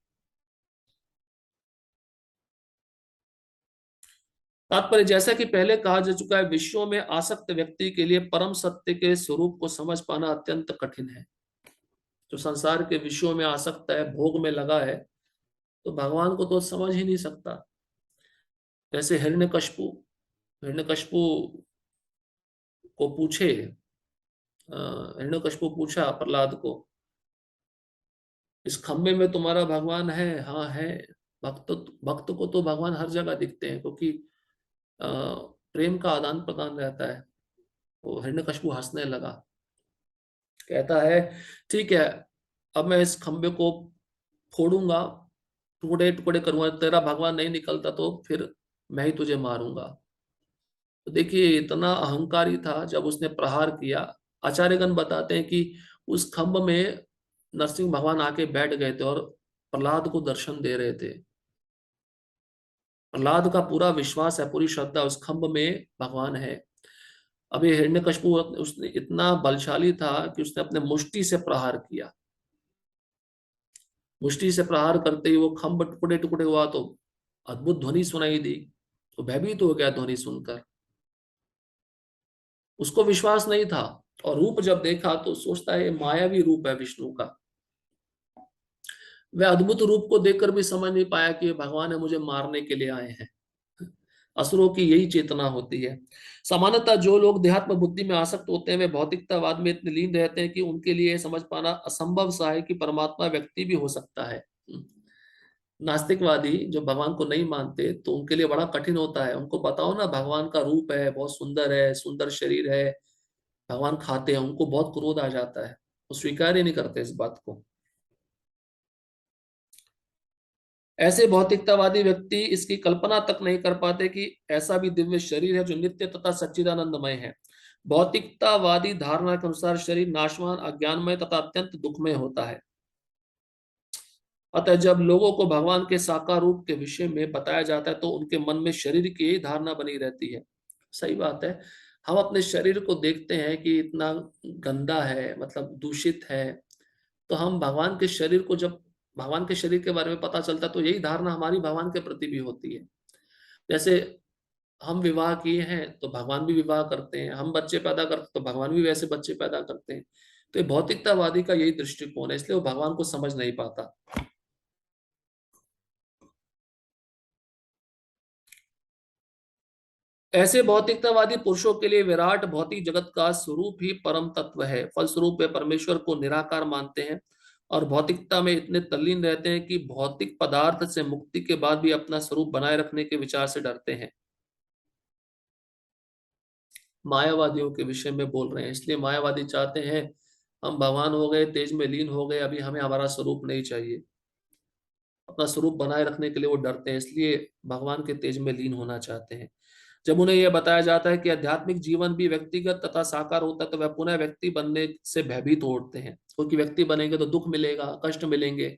A: तात्पर्य जैसा कि पहले कहा जा चुका है, विषयों में आसक्त व्यक्ति के लिए परम सत्य के स्वरूप को समझ पाना अत्यंत कठिन है। जो संसार के विषयों में आसक्त है, भोग में लगा है, तो भगवान को तो समझ ही नहीं सकता। जैसे हिरण्यकशिपु हिरण्यकशिपु को पूछे हिरण्यकशिपु पूछा प्रहलाद को, इस खम्भे में तुम्हारा भगवान है? हाँ है। भक्त भक्त को तो भगवान हर जगह दिखते हैं, क्योंकि प्रेम का आदान प्रदान रहता है। वो हिरण्यकशिपु हंसने लगा, कहता है ठीक है, अब मैं इस खंबे को फोड़ूंगा, टुकड़े टुकड़े करूंगा, तेरा भगवान नहीं निकलता तो फिर मैं ही तुझे मारूंगा। तो देखिए इतना अहंकारी था जब उसने प्रहार किया। आचार्यगण बताते हैं कि उस खंभ में नरसिंह भगवान आके बैठ गए थे और प्रहलाद को दर्शन दे रहे थे। प्रहलाद का पूरा विश्वास है, पूरी श्रद्धा उस खंभ में भगवान है। अब ये हिरण्यकशिपु उसने इतना बलशाली था कि उसने अपने मुष्टि से प्रहार किया। मुष्टि से प्रहार करते ही वो खंभ टुकड़े टुकड़े हुआ, तो अद्भुत ध्वनि सुनाई दी, तो भयभीत हो गया ध्वनि सुनकर। उसको विश्वास नहीं था, और रूप जब देखा तो सोचता है मायावी रूप है विष्णु का। वह अद्भुत रूप को देखकर भी समझ नहीं पाया कि ये भगवान है, मुझे मारने के लिए आए हैं। असुरों की यही चेतना होती है। सामान्यतः जो लोग देहात्म बुद्धि में आसक्त होते हैं वे भौतिकतावाद में इतने लीन रहते हैं कि उनके लिए समझ पाना असंभव सा है कि परमात्मा व्यक्ति भी हो सकता है। नास्तिकवादी जो भगवान को नहीं मानते तो उनके लिए बड़ा कठिन होता है। उनको बताओ ना भगवान का रूप है, बहुत सुंदर है, सुंदर शरीर है, भगवान खाते हैं, उनको बहुत क्रोध आ जाता है, वो स्वीकार ही नहीं करते इस बात को। ऐसे भौतिकतावादी व्यक्ति इसकी कल्पना तक नहीं कर पाते कि ऐसा भी दिव्य शरीर है जो नित्य तथा सच्चिदानंदमय है। भौतिकतावादी धारणा के अनुसार शरीर नाशवान, अज्ञानमय तथा अत्यंत दुखमय होता है। अतः जब लोगों को भगवान के साकार रूप के विषय में बताया जाता है तो उनके मन में शरीर की यही धारणा बनी रहती है। सही बात है। हम अपने शरीर को देखते हैं कि इतना गंदा है, मतलब दूषित है, तो हम भगवान के शरीर को जब भगवान के शरीर के बारे में पता चलता है तो यही धारणा हमारी भगवान के प्रति भी होती है। जैसे हम विवाह किए हैं तो भगवान भी विवाह करते हैं, हम बच्चे पैदा करते हैं तो भगवान भी वैसे बच्चे पैदा करते हैं। तो ये भौतिकतावादी का यही दृष्टिकोण है, इसलिए वो भगवान को समझ नहीं पाता। ऐसे भौतिकतावादी पुरुषों के लिए विराट भौतिक जगत का स्वरूप ही परम तत्व है। फलस्वरूप वे परमेश्वर को निराकार मानते हैं और भौतिकता में इतने तल्लीन रहते हैं कि भौतिक पदार्थ से मुक्ति के बाद भी अपना स्वरूप बनाए रखने के विचार से डरते हैं। मायावादियों के विषय में बोल रहे हैं। इसलिए मायावादी चाहते हैं हम भगवान हो गए, तेज में लीन हो गए, अभी हमें हमारा स्वरूप नहीं चाहिए। अपना स्वरूप बनाए रखने के लिए वो डरते हैं, इसलिए भगवान के तेज में लीन होना चाहते हैं। जब उन्हें यह बताया जाता है कि आध्यात्मिक जीवन भी व्यक्तिगत तथा साकार होता है, तो वह पुनः व्यक्ति बनने से भयभीत हो उठते हैं, क्योंकि व्यक्ति बनेंगे तो दुख मिलेगा, कष्ट मिलेंगे।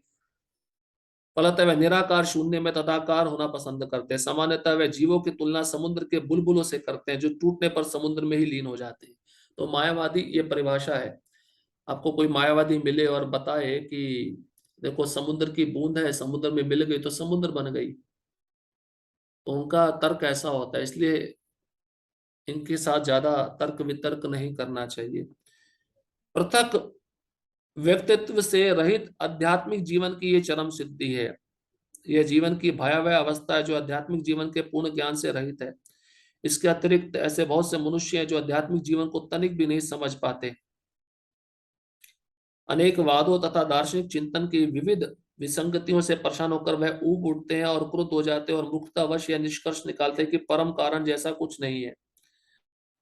A: फलतः वह निराकार शून्य में तदाकार होना पसंद करते हैं। सामान्यतः वह जीवों की तुलना समुद्र के बुलबुलों से करते हैं, जो टूटने पर समुद्र में ही लीन हो जाते हैं। तो मायावादी ये परिभाषा है। आपको कोई मायावादी मिले और बताए कि देखो समुद्र की बूंद है, समुद्र में मिल गई तो समुद्र बन गई, तो उनका तर्क ऐसा होता है। इसलिए इनके साथ ज्यादा तर्क वितर्क नहीं करना चाहिए। पृथक व्यक्तित्व से रहित आध्यात्मिक जीवन की ये चरम सिद्धि है। यह जीवन की भयावह अवस्था है जो आध्यात्मिक जीवन के पूर्ण ज्ञान से रहित है। इसके अतिरिक्त ऐसे बहुत से मनुष्य हैं जो आध्यात्मिक जीवन को तनिक भी नहीं समझ पाते। अनेक वादों तथा दार्शनिक चिंतन की विविध विसंगतियों से परेशान होकर वह ऊब उठते हैं और क्रुद्ध हो जाते हैं और मूर्खतावश यह निष्कर्ष निकालते हैं कि परम कारण जैसा कुछ नहीं है,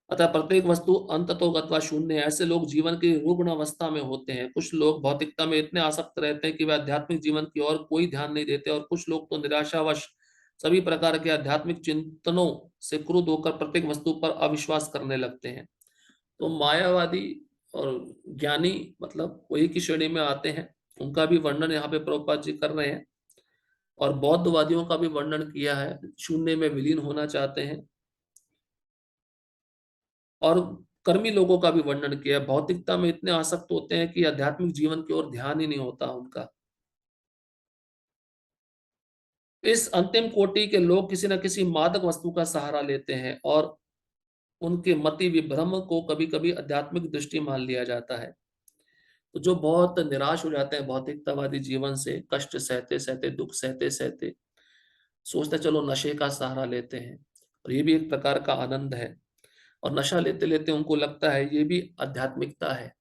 A: अतः प्रत्येक वस्तु अंततोगत्वा शून्य है। ऐसे लोग जीवन की रुग्ण अवस्था में होते हैं। कुछ लोग भौतिकता में इतने आसक्त रहते हैं कि वे आध्यात्मिक जीवन की ओर कोई ध्यान नहीं देते, और कुछ लोग तो निराशावश सभी प्रकार के आध्यात्मिक चिंतनों से क्रुद्ध होकर प्रत्येक वस्तु पर अविश्वास करने लगते हैं। तो मायावादी और ज्ञानी मतलब वही की श्रेणी में आते हैं। उनका भी वर्णन यहाँ पे प्रभुपाद जी कर रहे हैं, और बौद्धवादियों का भी वर्णन किया है, शून्य में विलीन होना चाहते हैं। और कर्मी लोगों का भी वर्णन किया है, भौतिकता में इतने आसक्त होते हैं कि आध्यात्मिक जीवन की ओर ध्यान ही नहीं होता उनका। इस अंतिम कोटि के लोग किसी न किसी मादक वस्तु का सहारा लेते हैं, और उनके मति विभ्रम को कभी कभी आध्यात्मिक दृष्टि मान लिया जाता है। तो जो बहुत निराश हो जाते हैं भौतिकतावादी जीवन से, कष्ट सहते सहते, दुख सहते सहते, सोचते चलो नशे का सहारा लेते हैं, और ये भी एक प्रकार का आनंद है। और नशा लेते लेते उनको लगता है ये भी आध्यात्मिकता है।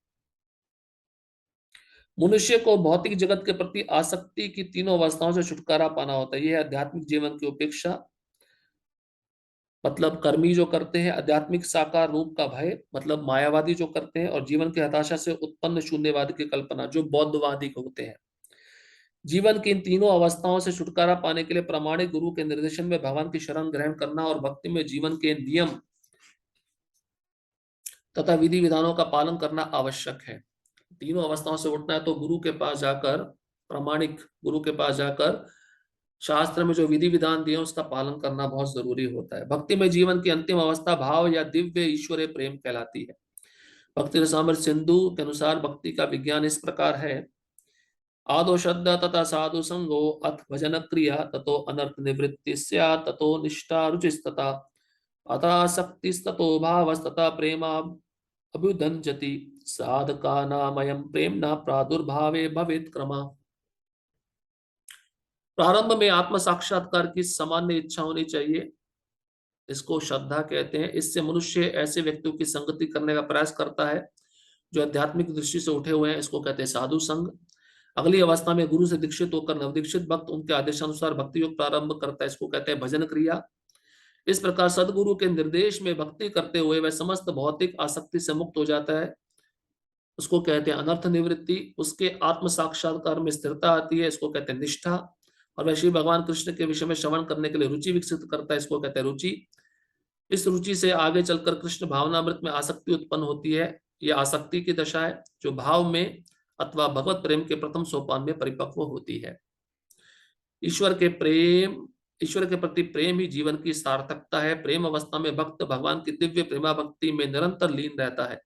A: मनुष्य को भौतिक जगत के प्रति आसक्ति की तीनों अवस्थाओं से छुटकारा पाना होता है। यह आध्यात्मिक जीवन की उपेक्षा, मतलब कर्मी जो करते हैं, आध्यात्मिक साकार रूप का भय, मतलब मायावादी जो करते हैं, और जीवन की हताशा से उत्पन्न शून्यवाद की कल्पना, जो बौद्धवादी होते हैं। जीवन की इन तीनों अवस्थाओं से छुटकारा पाने के लिए प्रामाणिक गुरु के निर्देशन में भगवान की शरण ग्रहण करना और भक्ति में जीवन के नियम तथा विधि विधानों का पालन करना आवश्यक है। तीनों अवस्थाओं से उठना है तो गुरु के पास जाकर, प्रामाणिक गुरु के पास जाकर शास्त्र में जो विधि विधान दिए उसका पालन करना बहुत जरूरी होता है। भक्ति में जीवन की अंतिम अवस्था भाव या दिव्य ईश्वरीय प्रेम कहलाती है। भक्ति रसामृत सिंधु के अनुसार भक्ति का विज्ञान इस प्रकार है: आदो श्रद्धा तथा साधु संगो अथ भजन क्रिया ततो अनर्थ निवृत्ति स्यात् ततो निष्ठा रुचिस्तथा अथा शक्तिस्ततो भावस्तथा प्रेमा अभ्युदञ्जति साधका नामयं प्रेम्णा प्रादुर्भावे भवेत् क्रमा। प्रारंभ में आत्म साक्षात्कार की सामान्य इच्छा होनी चाहिए, इसको श्रद्धा कहते हैं। इससे मनुष्य ऐसे व्यक्तियों की संगति करने का प्रयास करता है जो आध्यात्मिक दृष्टि से उठे हुए हैं, इसको कहते हैं साधु संग। अगली अवस्था में गुरु से दीक्षित होकर नवदीक्षित भक्त उनके आदेशानुसार भक्ति योग प्रारंभ करता है, इसको कहते हैं भजन क्रिया। इस प्रकार सदगुरु के निर्देश में भक्ति करते हुए वह समस्त भौतिक आसक्ति से मुक्त हो जाता है, उसको कहते हैं अनर्थ निवृत्ति। उसके आत्म साक्षात्कार में स्थिरता आती है, इसको कहते हैं निष्ठा। और वह श्री भगवान कृष्ण के विषय में श्रवण करने के लिए रुचि विकसित करता है, इसको कहते हैं रुचि। इस रुचि से आगे चलकर कृष्ण भावनामृत में आसक्ति उत्पन्न होती है। यह आसक्ति की दशा है जो भाव में अथवा भगवत प्रेम के प्रथम सोपान में परिपक्व होती है। ईश्वर के प्रेम, ईश्वर के प्रति प्रेम ही जीवन की सार्थकता है। प्रेम अवस्था में भक्त भगवान की दिव्य प्रेमा भक्ति में निरंतर लीन रहता है।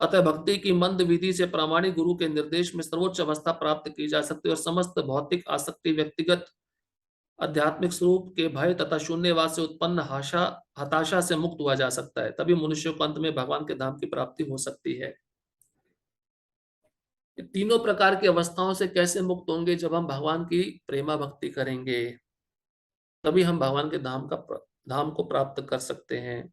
A: अतः भक्ति की मंद विधि से प्रामाणिक गुरु के निर्देश में सर्वोच्च अवस्था प्राप्त की जा सकती है, और समस्त भौतिक आसक्ति व्यक्तिगत आध्यात्मिक स्वरूप के भय तथा शून्यवाद से उत्पन्न हताशा से मुक्त हुआ जा सकता है। तभी मनुष्य को अंत में भगवान के धाम की प्राप्ति हो सकती है। तीनों प्रकार की अवस्थाओं से कैसे मुक्त होंगे? जब हम भगवान की प्रेमा भक्ति करेंगे तभी हम भगवान के धाम को प्राप्त कर सकते हैं।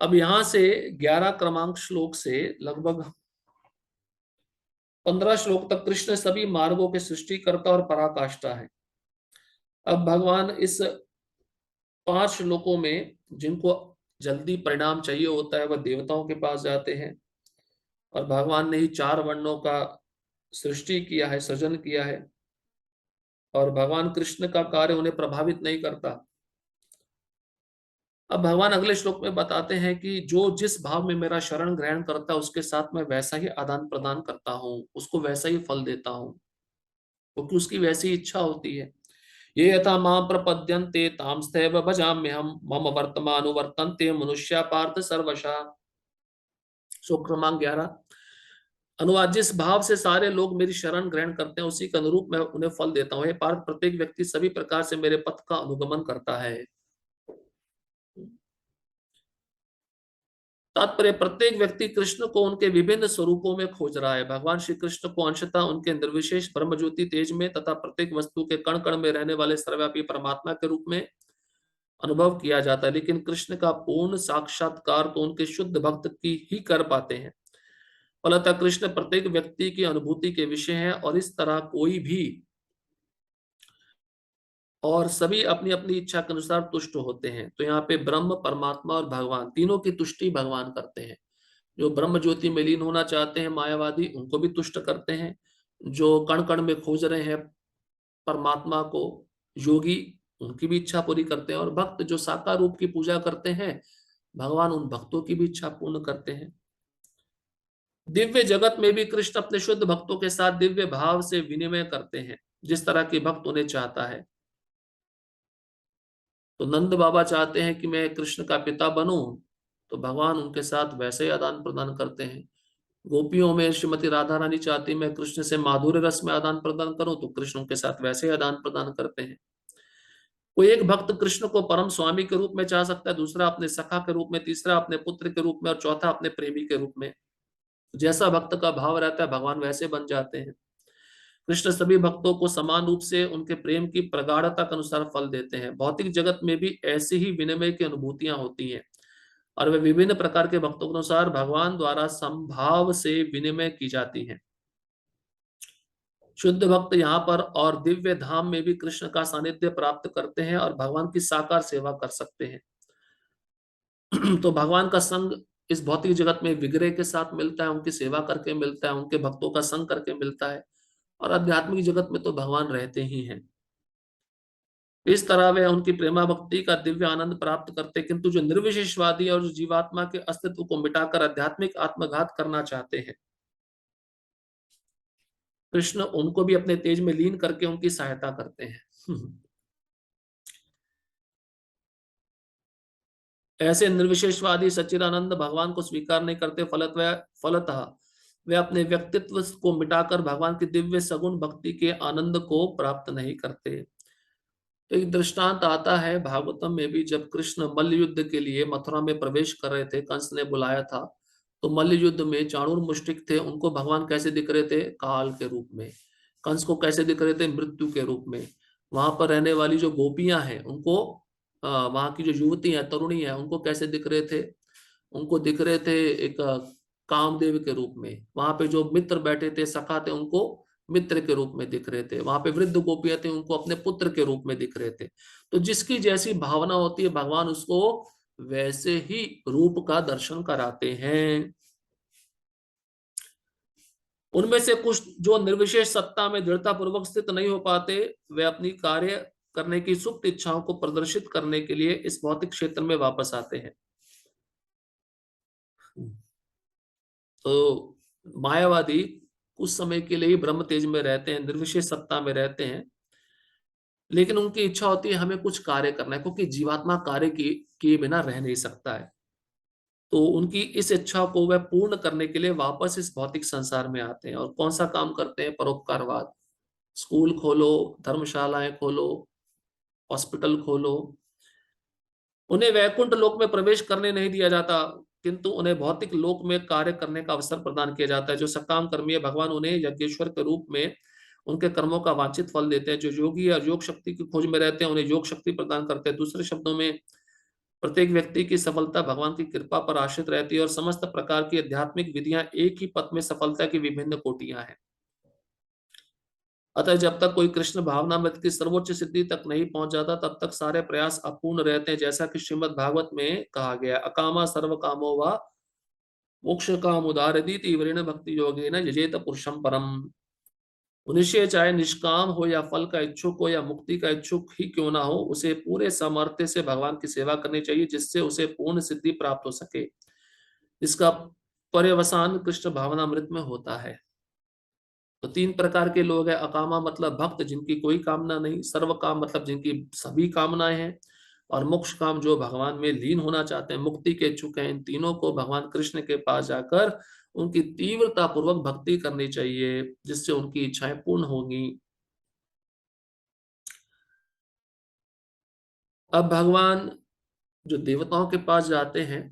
A: अब यहां से 11 क्रमांक श्लोक से लगभग 15 श्लोक तक कृष्ण सभी मार्गों के सृष्टिकर्ता और पराकाष्ठा है। अब भगवान इस 5 श्लोकों में जिनको जल्दी परिणाम चाहिए होता है वह देवताओं के पास जाते हैं, और भगवान ने ही 4 वर्णों का सृष्टि किया है, सृजन किया है, और भगवान कृष्ण का कार्य उन्हें प्रभावित नहीं करता। अब भगवान अगले श्लोक में बताते हैं कि जो जिस भाव में मेरा शरण ग्रहण करता है उसके साथ मैं वैसा ही आदान प्रदान करता हूँ, उसको वैसा ही फल देता हूँ, क्योंकि उसकी वैसी इच्छा होती है। ये यथा मां प्रपद्यन्ते तांस्तैव भजाम्यहम् मम वर्तमानुवर्तन्ते मनुष्या पार्थ सर्वशः। श्लोक क्रमांक 11। अनुवाद, जिस भाव से सारे लोग मेरी शरण ग्रहण करते हैं उसी के अनुरूप मैं उन्हें फल देता हूँ। हे पार्थ, प्रत्येक व्यक्ति सभी प्रकार से मेरे पथ का अनुगमन करता है। तात्पर्य, प्रत्येक व्यक्ति कृष्ण को उनके विभिन्न स्वरूपों में खोज रहा है। भगवान श्री कृष्ण को अंशतः उनके निर्विशेष ब्रह्मज्योति तेज में तथा प्रत्येक वस्तु के कण कण में रहने वाले सर्वव्यापी परमात्मा के रूप में अनुभव किया जाता है, लेकिन कृष्ण का पूर्ण साक्षात्कार तो उनके शुद्ध भक्त की ही कर पाते हैं। फलतः कृष्ण प्रत्येक व्यक्ति की अनुभूति के विषय हैं, और इस तरह कोई भी और सभी अपनी अपनी इच्छा के अनुसार तुष्ट होते हैं। तो यहाँ पे ब्रह्म, परमात्मा और भगवान तीनों की तुष्टि भगवान करते हैं। जो ब्रह्म ज्योति में लीन होना चाहते हैं मायावादी, उनको भी तुष्ट करते हैं। जो कण कण में खोज रहे हैं परमात्मा को योगी, उनकी भी इच्छा पूरी करते हैं। और भक्त जो साकार रूप की पूजा करते हैं, भगवान उन भक्तों की भी इच्छा पूर्ण करते हैं। दिव्य जगत में भी कृष्ण अपने शुद्ध भक्तों के साथ दिव्य भाव से विनिमय करते हैं, जिस तरह के भक्त उन्हें चाहता है। तो नंद बाबा चाहते हैं कि मैं कृष्ण का पिता बनूं, तो भगवान उनके साथ वैसे ही आदान प्रदान करते हैं। गोपियों में श्रीमती राधा रानी चाहती मैं कृष्ण से माधुर्य रस में आदान प्रदान करूं, तो कृष्ण के साथ वैसे ही आदान प्रदान करते हैं। कोई एक भक्त कृष्ण को परम स्वामी के रूप में चाह सकता है, दूसरा अपने सखा के रूप में, तीसरा अपने पुत्र के रूप में, और चौथा अपने प्रेमी के रूप में। जैसा भक्त का भाव रहता है भगवान वैसे बन जाते हैं। कृष्ण सभी भक्तों को समान रूप से उनके प्रेम की प्रगाढ़ता के अनुसार फल देते हैं। भौतिक जगत में भी ऐसी ही विनिमय की अनुभूतियां होती हैं, और वे विभिन्न प्रकार के भक्तों के अनुसार भगवान द्वारा संभाव से विनिमय की जाती हैं। शुद्ध भक्त यहाँ पर और दिव्य धाम में भी कृष्ण का सानिध्य प्राप्त करते हैं और भगवान की साकार सेवा कर सकते हैं। तो भगवान का संग इस भौतिक जगत में विग्रह के साथ मिलता है, उनकी सेवा करके मिलता है, उनके भक्तों का संग करके मिलता है, और आध्यात्मिक जगत में तो भगवान रहते ही हैं। इस तरह वे उनकी प्रेमा भक्ति का दिव्य आनंद प्राप्त करते, किंतु जो निर्विशेषवादी और जो जीवात्मा के अस्तित्व को मिटाकर आध्यात्मिक आत्मघात करना चाहते हैं, कृष्ण उनको भी अपने तेज में लीन करके उनकी सहायता करते हैं। ऐसे निर्विशेषवादी सच्चिदानंद भगवान को स्वीकार नहीं करते, फलतः वे अपने व्यक्तित्व को मिटाकर भगवान की दिव्य सगुण भक्ति के आनंद को प्राप्त नहीं करते। तो एक दृष्टांत आता है भागवतम में भी, जब कृष्ण मल्ल युद्ध के लिए मथुरा में प्रवेश कर रहे थे, कंस ने बुलाया था, तो मल्ल युद्ध में चाणूर मुष्टिक थे, उनको भगवान कैसे दिख रहे थे? काल के रूप में। कंस को कैसे दिख रहे थे? मृत्यु के रूप में। वहां पर रहने वाली जो गोपियां हैं उनको, वहां की जो युवती है, तरुणी है, उनको कैसे दिख रहे थे? उनको दिख रहे थे एक कामदेव के रूप में। वहां पे जो मित्र बैठे थे, सखा थे, उनको मित्र के रूप में दिख रहे थे। वहां पे वृद्ध गोपियां थे, उनको अपने पुत्र के रूप में दिख रहे थे। तो जिसकी जैसी भावना होती है भगवान उसको वैसे ही रूप का दर्शन कराते हैं। उनमें से कुछ जो निर्विशेष सत्ता में दृढ़ता पूर्वक स्थित नहीं हो पाते, वे अपनी कार्य करने की सुप्त इच्छाओं को प्रदर्शित करने के लिए इस भौतिक क्षेत्र में वापस आते हैं। तो मायावादी कुछ समय के लिए ही ब्रह्म तेज में रहते हैं, निर्विशेष सत्ता में रहते हैं, लेकिन उनकी इच्छा होती है हमें कुछ कार्य करना है, क्योंकि जीवात्मा कार्य की किए बिना रह नहीं सकता है। तो उनकी इस इच्छा को वह पूर्ण करने के लिए वापस इस भौतिक संसार में आते हैं। और कौन सा काम करते हैं? परोपकारवाद। स्कूल खोलो, धर्मशालाएं खोलो, हॉस्पिटल खोलो। उन्हें वैकुंठ लोक में प्रवेश करने नहीं दिया जाता, किंतु उन्हें भौतिक लोक में कार्य करने का अवसर प्रदान किया जाता है। जो सकाम कर्मी है, भगवान उन्हें यज्ञेश्वर के रूप में उनके कर्मों का वांछित फल देते हैं। जो योगी या योग शक्ति की खोज में रहते हैं, उन्हें योग शक्ति प्रदान करते हैं। दूसरे शब्दों में, प्रत्येक व्यक्ति की सफलता भगवान की कृपा पर आश्रित रहती है, और समस्त प्रकार की आध्यात्मिक विधियां एक ही पथ में सफलता की विभिन्न कोटियां हैं। अतः जब तक कोई कृष्ण भावनामृत की सर्वोच्च सिद्धि तक नहीं पहुंच जाता तब तक सारे प्रयास अपूर्ण रहते हैं, जैसा कि श्रीमद् भागवत में कहा गया, अकामा सर्व कामो वा मोक्ष काम उदारदी तीव्रेण भक्ति योगेन यजेत पुरुषम परम। मनुष्य चाहे निष्काम हो या फल का इच्छुक हो या मुक्ति का इच्छुक ही क्यों ना हो, उसे पूरे सामर्थ्य से भगवान की सेवा करनी चाहिए, जिससे उसे पूर्ण सिद्धि प्राप्त हो सके। इसका पर्यवसान कृष्ण भावनामृत में होता है। तो तीन प्रकार के लोग हैं। अकामा मतलब भक्त जिनकी कोई कामना नहीं, सर्व काम मतलब जिनकी सभी कामनाएं हैं, और मोक्ष काम जो भगवान में लीन होना चाहते हैं, मुक्ति के इच्छुक हैं। इन तीनों को भगवान कृष्ण के पास जाकर उनकी तीव्रता पूर्वक भक्ति करनी चाहिए, जिससे उनकी इच्छाएं पूर्ण होंगी। अब भगवान जो देवताओं के पास जाते हैं,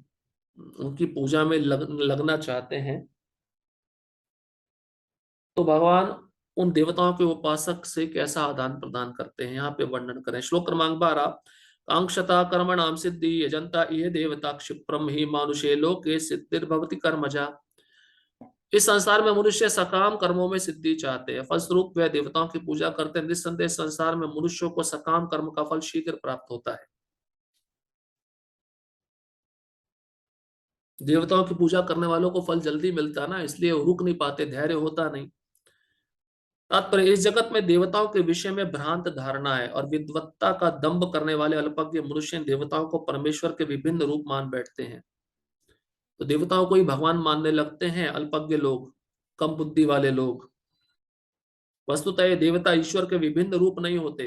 A: उनकी पूजा में लगना चाहते हैं, तो भगवान उन देवताओं के उपासक से कैसा आदान प्रदान करते हैं, यहाँ पे वर्णन करें। श्लोक क्रमांक 12। कांक्षता कर्मणाम सिद्धि यजंता ये देवता क्षिप्रम ही मानुषे लोके सिद्धिर्भवति कर्मजा। इस संसार में मनुष्य सकाम कर्मों में सिद्धि चाहते हैं, फलस्वरूप वे देवताओं की पूजा करते हैं। निस्संदेह संसार में मनुष्यों को सकाम कर्म का फल शीघ्र प्राप्त होता है। देवताओं की पूजा करने वालों को फल जल्दी मिलता है ना, इसलिए वो रुक नहीं पाते, धैर्य होता नहीं। तात्पर्य, इस जगत में देवताओं के विषय में भ्रांत धारणा है, और विद्वत्ता का दंभ करने वाले अल्पज्ञ मनुष्य देवताओं को परमेश्वर के विभिन्न रूप मान बैठते हैं। तो देवताओं को ही भगवान मानने लगते हैं अल्पज्ञ लोग, कम बुद्धि वाले लोग। वस्तुतः ये देवता ईश्वर के विभिन्न रूप नहीं होते,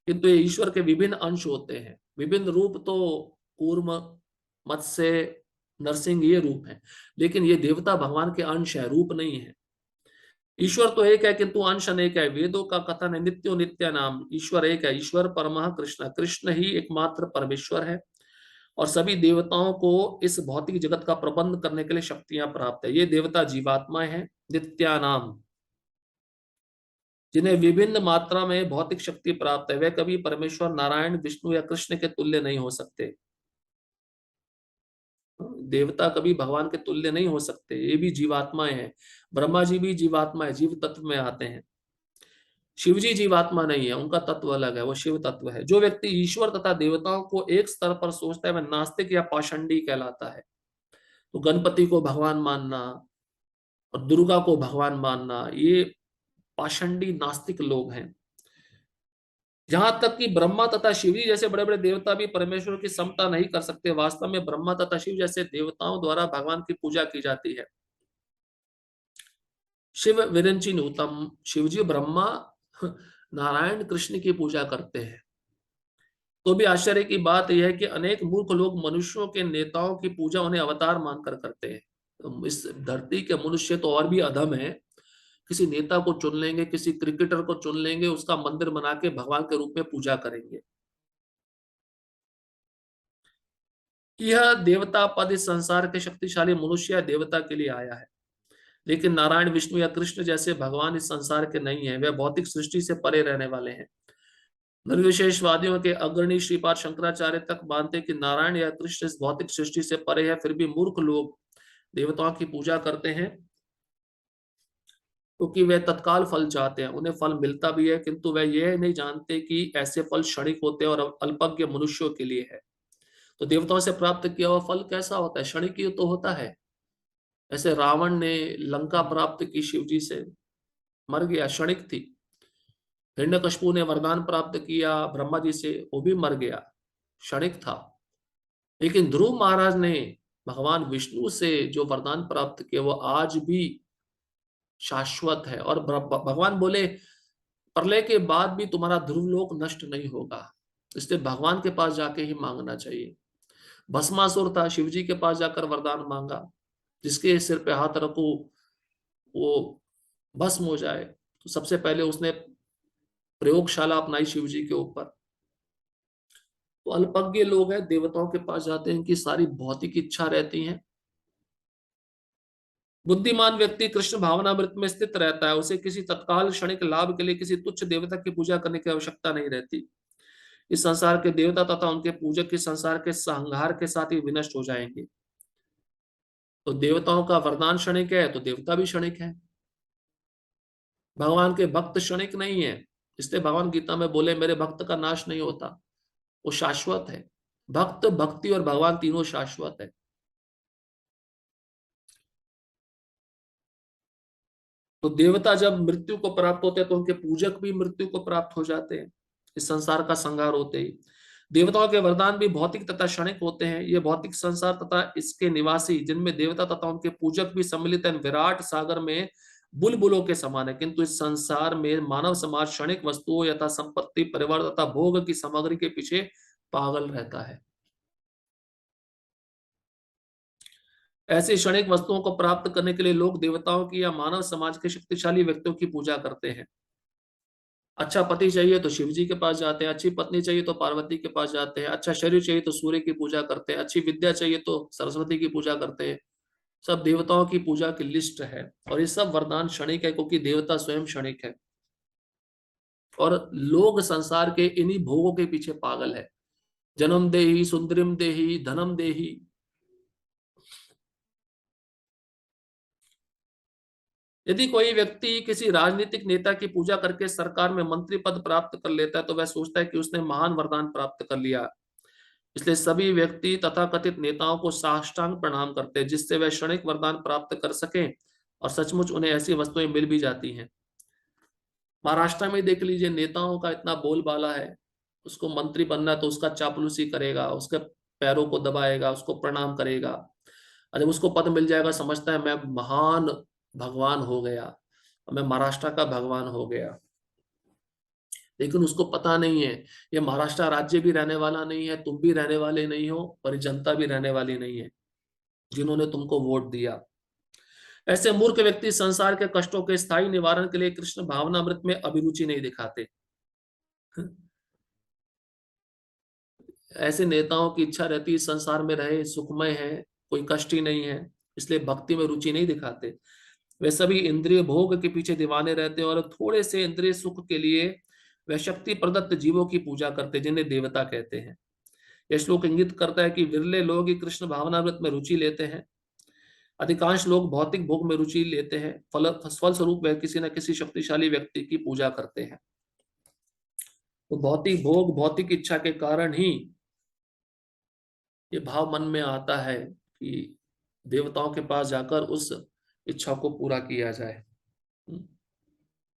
A: किंतु ये ईश्वर के विभिन्न अंश होते हैं। विभिन्न रूप तो कूर्म, मत्स्य, नरसिंह ये रूप है, लेकिन ये देवता भगवान के अंश है, रूप नहीं है। ईश्वर तो एक है किंतु अंश अनेक है। वेदों का कथन है नित्यो नित्य नाम, ईश्वर एक है, ईश्वर परमः कृष्ण, कृष्ण ही एकमात्र परमेश्वर है। और सभी देवताओं को इस भौतिक जगत का प्रबंध करने के लिए शक्तियां प्राप्त है। ये देवता जीवात्माएं हैं, नित्यानाम, जिन्हें विभिन्न मात्रा में भौतिक शक्ति प्राप्त है। वे कभी परमेश्वर नारायण, विष्णु या कृष्ण के तुल्य नहीं हो सकते। देवता कभी भगवान के तुल्य नहीं हो सकते, ये भी जीवात्माएं हैं। ब्रह्मा जी भी जीवात्मा है, जीव तत्व में आते हैं। शिव जी जीवात्मा नहीं है, उनका तत्व अलग है, वो शिव तत्व है। जो व्यक्ति ईश्वर तथा देवताओं को एक स्तर पर सोचता है वह नास्तिक या पाषंडी कहलाता है। तो गणपति को भगवान मानना और दुर्गा को भगवान मानना, ये पाषंडी नास्तिक लोग हैं। जहां तक कि ब्रह्मा तथा शिव जी जैसे बड़े बड़े देवता भी परमेश्वर की समता नहीं कर सकते। वास्तव में ब्रह्मा तथा शिव जैसे देवताओं द्वारा भगवान की पूजा की जाती है। शिव विरंची नूतम, शिवजी ब्रह्मा नारायण कृष्ण की पूजा करते हैं। तो भी आश्चर्य की बात यह है कि अनेक मूर्ख लोग मनुष्यों के नेताओं की पूजा उन्हें अवतार मानकर करते हैं। तो इस धरती के मनुष्य तो और भी अधम है। किसी नेता को चुन लेंगे, किसी क्रिकेटर को चुन लेंगे, उसका मंदिर बना के भगवान के रूप में पूजा करेंगे। यह देवता पद इस संसार के शक्तिशाली मनुष्य या देवता के लिए आया है, लेकिन नारायण, विष्णु या कृष्ण जैसे भगवान इस संसार के नहीं है। वे भौतिक सृष्टि से परे रहने वाले हैं। निर्विशेषवादियों के अग्रणी श्रीपाद शंकराचार्य तक मानते कि नारायण या कृष्ण इस भौतिक सृष्टि से परे है, फिर भी मूर्ख लोग देवताओं की पूजा करते हैं, क्योंकि वे तत्काल फल चाहते हैं। उन्हें फल मिलता भी है, किंतु वे यह नहीं जानते कि ऐसे फल क्षणिक होते हैं और अल्पज्ञ मनुष्यों के लिए है। तो देवताओं से प्राप्त किया हुआ फल कैसा होता है? क्षणिक ही तो होता है। ऐसे रावण ने लंका प्राप्त की शिव जी से, मर गया, क्षणिक थी। हिरण्यकशिपु ने वरदान प्राप्त किया ब्रह्मा जी से, वो भी मर गया, क्षणिक था। लेकिन ध्रुव महाराज ने भगवान विष्णु से जो वरदान प्राप्त किया वो आज भी शाश्वत है। और भगवान बोले प्रलय के बाद भी तुम्हारा ध्रुव लोक नष्ट नहीं होगा, इसलिए भगवान के पास जाके ही मांगना चाहिए। भस्मासुर था, शिव जी के पास जाकर वरदान मांगा, जिसके सिर पे हाथ रखो वो भस्म हो जाए। तो सबसे पहले उसने प्रयोगशाला अपनाई शिव जी के ऊपर। तो अल्पज्ञ लोग हैं, देवताओं के पास जाते हैं, इनकी सारी भौतिक इच्छा रहती है। बुद्धिमान व्यक्ति कृष्ण भावनामृत में स्थित रहता है, उसे किसी तत्काल क्षणिक लाभ के लिए किसी तुच्छ देवता की पूजा करने की आवश्यकता नहीं रहती। इस संसार के देवता तथा उनके पूजक इस संसार के संहार के साथ ही विनष्ट हो जाएंगे। तो देवताओं का वरदान क्षणिक है, तो देवता भी क्षणिक है। भगवान के भक्त क्षणिक नहीं है, इसलिए भगवान गीता में बोले मेरे भक्त का नाश नहीं होता, वो शाश्वत है। भक्त, भक्ति और भगवान तीनों शाश्वत है। तो देवता जब मृत्यु को प्राप्त होते हैं तो उनके पूजक भी मृत्यु को प्राप्त हो जाते हैं, इस संसार का संहार होते ही। देवताओं के वरदान भी भौतिक तथा क्षणिक होते हैं। ये भौतिक संसार तथा इसके निवासी, जिनमें देवता तथा उनके पूजक भी सम्मिलित हैं, विराट सागर में बुलबुलों के समान है। किंतु इस संसार में मानव समाज क्षणिक वस्तुओं यथा संपत्ति, परिवार तथा भोग की सामग्री के पीछे पागल रहता है। ऐसी क्षणिक वस्तुओं को प्राप्त करने के लिए लोग देवताओं की या मानव समाज के शक्तिशाली व्यक्तियों की पूजा करते हैं। अच्छा पति चाहिए तो शिव जी के पास जाते हैं, अच्छी पत्नी चाहिए तो पार्वती के पास जाते हैं, अच्छा शरीर चाहिए तो सूर्य की पूजा करते हैं, अच्छी विद्या चाहिए तो सरस्वती की पूजा करते हैं। सब देवताओं की पूजा की लिस्ट है। और ये सब वरदान क्षणिक है, क्योंकि देवता स्वयं क्षणिक है। और लोग संसार के इन्हीं भोगों के पीछे पागल है। जन्म देहि, सुंदरिम देहि, धनम देहि। यदि कोई व्यक्ति किसी राजनीतिक नेता की पूजा करके सरकार में मंत्री पद प्राप्त कर लेता है तो वह सोचता है कि उसने महान वरदान प्राप्त कर लिया। इसलिए सभी व्यक्ति तथाकथित नेताओं को साष्टांग प्रणाम करते हैं, जिससे वे क्षणिक वरदान प्राप्त कर सकें। और सचमुच उन्हें ऐसी वस्तुएं मिल भी जाती हैं। महाराष्ट्र में देख लीजिए, नेताओं का इतना बोलबाला है। उसको मंत्री बनना है तो उसका चापलूसी करेगा, उसके पैरों को दबाएगा, उसको प्रणाम करेगा। और जब उसको पद मिल जाएगा समझता है मैं महान भगवान हो गया, मैं महाराष्ट्र का भगवान हो गया। लेकिन उसको पता नहीं है ये महाराष्ट्र राज्य भी रहने वाला नहीं है, तुम भी रहने वाले नहीं हो, और जनता भी रहने वाली नहीं है जिन्होंने तुमको वोट दिया। ऐसे मूर्ख व्यक्ति संसार के कष्टों के स्थायी निवारण के लिए कृष्ण भावनामृत में अभिरुचि नहीं दिखाते। ऐसे नेताओं की इच्छा रहती है संसार में रहे, सुखमय है, कोई कष्ट ही नहीं है, इसलिए भक्ति में रुचि नहीं दिखाते। वे सभी इंद्रिय भोग के पीछे दीवाने रहते हैं और थोड़े से इंद्रिय सुख के लिए वे शक्ति प्रदत्त जीवों की पूजा करते हैं, जिन्हें देवता कहते हैं। यह श्लोक इंगित करता है कि विरले लोग ही कृष्ण भावनामृत में रुचि लेते हैं। अधिकांश लोग भौतिक भोग में रुचि लेते हैं। फलस्वरूप वह किसी न किसी शक्तिशाली व्यक्ति की पूजा करते हैं। तो भौतिक भोग, भौतिक इच्छा के कारण ही ये भाव मन में आता है कि देवताओं के पास जाकर उस इच्छा को पूरा किया जाए।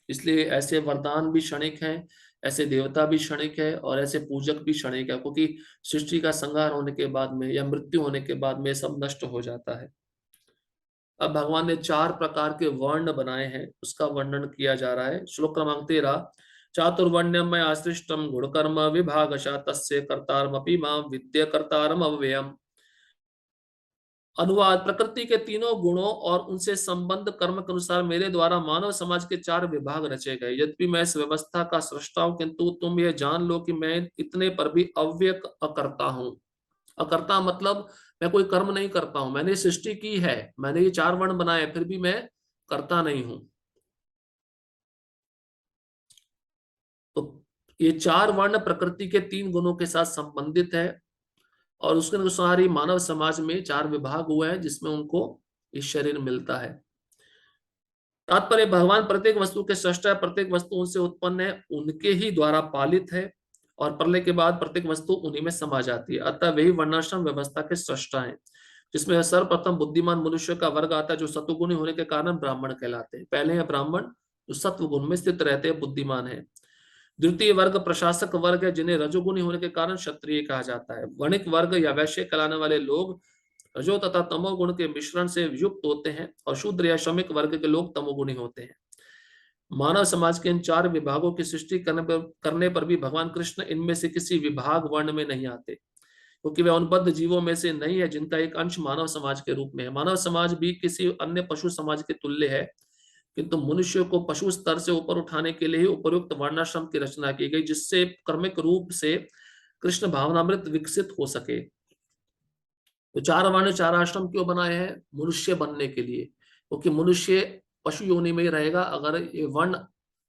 A: इसलिए ऐसे वरदान भी क्षणिक हैं, ऐसे देवता भी क्षणिक है, और ऐसे पूजक भी क्षणिक है, क्योंकि सृष्टि का संहार होने के बाद में या मृत्यु होने के बाद में सब नष्ट हो जाता है। अब भगवान ने 4 प्रकार के वर्ण बनाए हैं, उसका वर्णन किया जा रहा है। श्लोक क्रमांक 13। चातुर्वर्ण्यम मैं आश्रिष्टम गुणकर्म विभागशा तस्य कर्तारमपि मां विद्य कर्तारम अव्ययम। अनुवाद: प्रकृति के तीनों गुणों और उनसे संबंध कर्म के अनुसार मेरे द्वारा मानव समाज के 4 विभाग रचे गए। यद्यपि मैं इस व्यवस्था का सृष्टा हूं, किंतु तुम यह जान लो कि मैं इतने पर भी अव्यय अकर्ता हूं। अकर्ता मतलब मैं कोई कर्म नहीं करता हूं, मैंने सृष्टि की है, मैंने ये 4 वर्ण बनाए, फिर भी मैं करता नहीं हूं। तो ये 4 वर्ण प्रकृति के 3 गुणों के साथ संबंधित है, और उसके अनुसार ही मानव समाज में 4 विभाग हुए हैं, जिसमें उनको इस शरीर मिलता है। तात्पर्य: भगवान प्रत्येक वस्तु के सृष्टा है, प्रत्येक वस्तु उनसे उत्पन्न है, उनके ही द्वारा पालित है, और प्रलय के बाद प्रत्येक वस्तु उन्हीं में समा जाती है। अतः वही वर्णाश्रम व्यवस्था के सृष्टा है, जिसमें सर्वप्रथम बुद्धिमान मनुष्य का वर्ग आता है, जो सत्वगुणी होने के कारण ब्राह्मण कहलाते हैं। पहले है ब्राह्मण, जो सत्व गुण में स्थित रहते हैं, बुद्धिमान है। द्वितीय वर्ग प्रशासक वर्ग है, जिन्हें रजोगुणी होने के कारण क्षत्रिय कहा जाता है। वणिक वर्ग या वैश्य कहलाने वाले लोग रजो तथा तमोगुण के मिश्रण से युक्त होते हैं, और शूद्र या श्रमिक वर्ग के लोग तमोगुणी होते हैं। मानव समाज के इन 4 विभागों की सृष्टि करने पर भी भगवान कृष्ण इनमें से किसी विभाग वर्ण में नहीं आते, क्योंकि वे उन जीवों में से नहीं है जिनका एक अंश मानव समाज के रूप में है। मानव समाज भी किसी अन्य पशु समाज के तुल्य है, किंतु मनुष्य को पशु स्तर से ऊपर उठाने के लिए ही उपयुक्त वर्णाश्रम की रचना की गई, जिससे कर्मिक रूप से कृष्ण भावनामृत विकसित हो सके। तो 4 वर्ण 4 आश्रम क्यों बनाए हैं? मनुष्य बनने के लिए, क्योंकि मनुष्य पशु योनि में ही रहेगा अगर ये वर्ण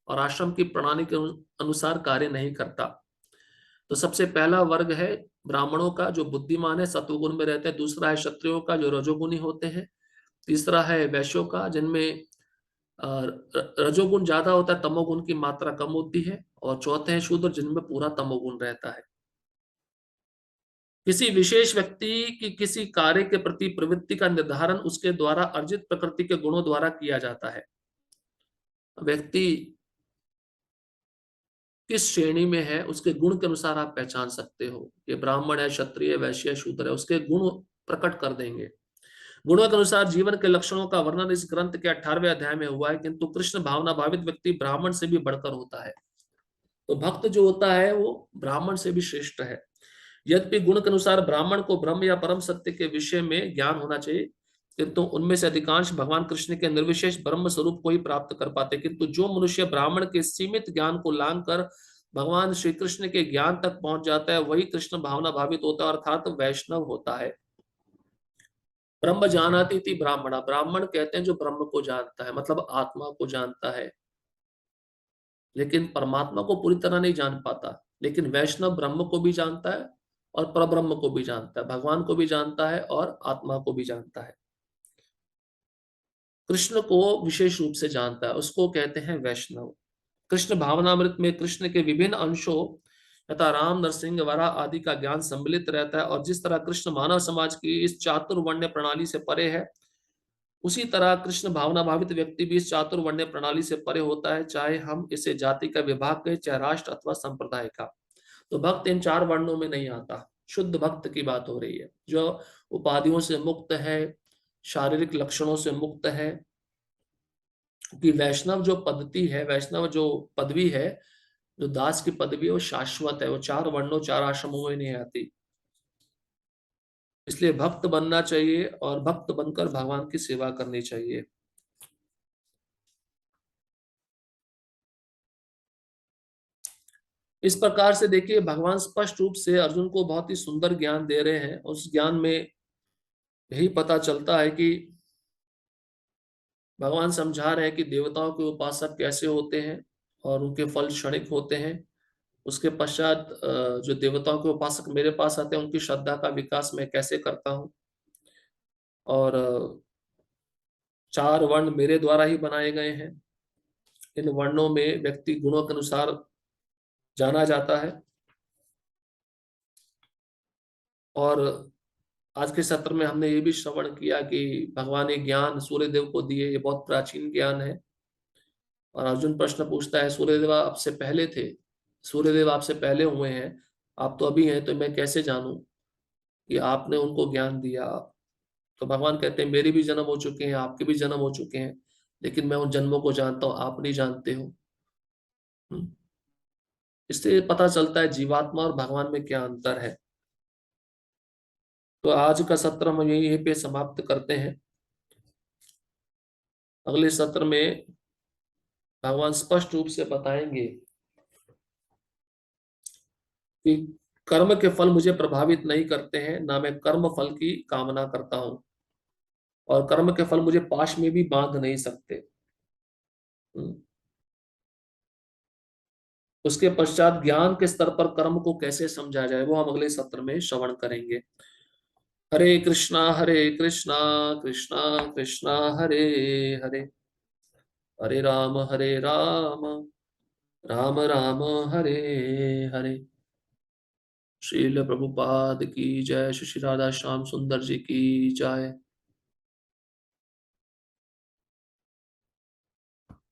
A: और आश्रम की प्रणाली के अनुसार कार्य नहीं करता। तो सबसे पहला वर्ग है ब्राह्मणों का, जो बुद्धिमान है, सत्वगुण में रहते हैं। दूसरा है क्षत्रियों का, जो रजोगुणी होते हैं। तीसरा है वैश्यों का, जिनमें रजोगुण ज्यादा होता है, तमोगुण की मात्रा कम होती है। और चौथे हैं शूद्र, जिनमें पूरा तमोगुण रहता है। किसी विशेष व्यक्ति की किसी कार्य के प्रति प्रवृत्ति का निर्धारण उसके द्वारा अर्जित प्रकृति के गुणों द्वारा किया जाता है। व्यक्ति किस श्रेणी में है उसके गुण के अनुसार आप पहचान सकते हो। ये ब्राह्मण है, क्षत्रिय, वैश्य, शूद्र है, उसके गुण प्रकट कर देंगे। गुणों के अनुसार जीवन के लक्षणों का वर्णन इस ग्रंथ के 18वें अध्याय में हुआ है। किंतु कृष्ण भावना भावित व्यक्ति ब्राह्मण से भी बढ़कर होता है। तो भक्त जो होता है वो ब्राह्मण से भी श्रेष्ठ है। यद्यपि गुण के अनुसार ब्राह्मण को ब्रह्म या परम सत्य के विषय में ज्ञान होना चाहिए, किंतु उनमें से अधिकांश भगवान कृष्ण के निर्विशेष ब्रह्म स्वरूप को ही प्राप्त कर पाते। किंतु जो मनुष्य ब्राह्मण के सीमित ज्ञान को लांग कर भगवान श्री कृष्ण के ज्ञान तक पहुंच जाता है, वही कृष्ण भावना भावित होता है, अर्थात वैष्णव होता है। ब्रह्म जानाति थी ब्राह्मणा, ब्राह्मण कहते हैं जो ब्रह्म को जानता है, मतलब आत्मा को जानता है, लेकिन परमात्मा को पूरी तरह नहीं जान पाता। लेकिन वैष्णव ब्रह्म को भी जानता है और परब्रह्म को भी जानता है, भगवान को भी जानता है और आत्मा को भी जानता है। कृष्ण को विशेष रूप से जानता है, उसको कहते हैं वैष्णव। कृष्ण भावनामृत में कृष्ण के विभिन्न अंशों तथा राम, नरसिंह, वराह आदि का ज्ञान सम्मिलित रहता है। और जिस तरह कृष्ण मानव समाज की इस चातुर्वर्ण्य प्रणाली से परे है, उसी तरह कृष्ण भावना भावित व्यक्ति भी इस चातुर्वर्ण्य प्रणाली से परे होता है, चाहे हम इसे जाति का विभाग कहें, चाहे राष्ट्र अथवा संप्रदाय का। तो भक्त इन चार वर्णों में नहीं आता। शुद्ध भक्त की बात हो रही है, जो उपाधियों से मुक्त है, शारीरिक लक्षणों से मुक्त है। कि वैष्णव जो पद्धति है, वैष्णव जो पदवी है, जो दास की पदवी है, वो शाश्वत है, वो चार वर्णों चार आश्रमों में नहीं आती। इसलिए भक्त बनना चाहिए और भक्त बनकर भगवान की सेवा करनी चाहिए। इस प्रकार से देखिए, भगवान स्पष्ट रूप से अर्जुन को बहुत ही सुंदर ज्ञान दे रहे हैं। उस ज्ञान में यही पता चलता है कि भगवान समझा रहे हैं कि देवताओं के उपासक कैसे होते हैं और उनके फल क्षणिक होते हैं। उसके पश्चात जो देवताओं के उपासक मेरे पास आते हैं, उनकी श्रद्धा का विकास मैं कैसे करता हूँ। और चार वर्ण मेरे द्वारा ही बनाए गए हैं। इन वर्णों में व्यक्ति गुणों के अनुसार जाना जाता है। और आज के सत्र में हमने ये भी श्रवण किया कि भगवान ने ज्ञान सूर्यदेव को दिए, ये बहुत प्राचीन ज्ञान है। और अर्जुन प्रश्न पूछता है, सूर्यदेव आपसे पहले थे, सूर्यदेव आपसे पहले हुए हैं, आप तो अभी हैं, तो मैं कैसे जानूं कि आपने उनको ज्ञान दिया। तो भगवान कहते हैं, मेरे भी जन्म हो चुके हैं, आपके भी जन्म हो चुके हैं, लेकिन मैं उन जन्मों को जानता हूं, आप नहीं जानते हो। हम्म। इससे पता चलता है जीवात्मा और भगवान में क्या अंतर है। तो आज का सत्र हम यहीं पे समाप्त करते हैं। अगले सत्र में भगवान स्पष्ट रूप से बताएंगे कि कर्म के फल मुझे प्रभावित नहीं करते हैं, ना मैं कर्म फल की कामना करता हूं, और कर्म के फल मुझे पाश में भी बांध नहीं सकते। हम्म। उसके पश्चात ज्ञान के स्तर पर कर्म को कैसे समझा जाए, वो हम अगले सत्र में श्रवण करेंगे। हरे कृष्णा कृष्णा कृष्णा हरे हरे, हरे राम राम राम हरे हरे। श्रील प्रभुपाद की जय, श्री श्री राधा श्याम सुंदर जी की जय।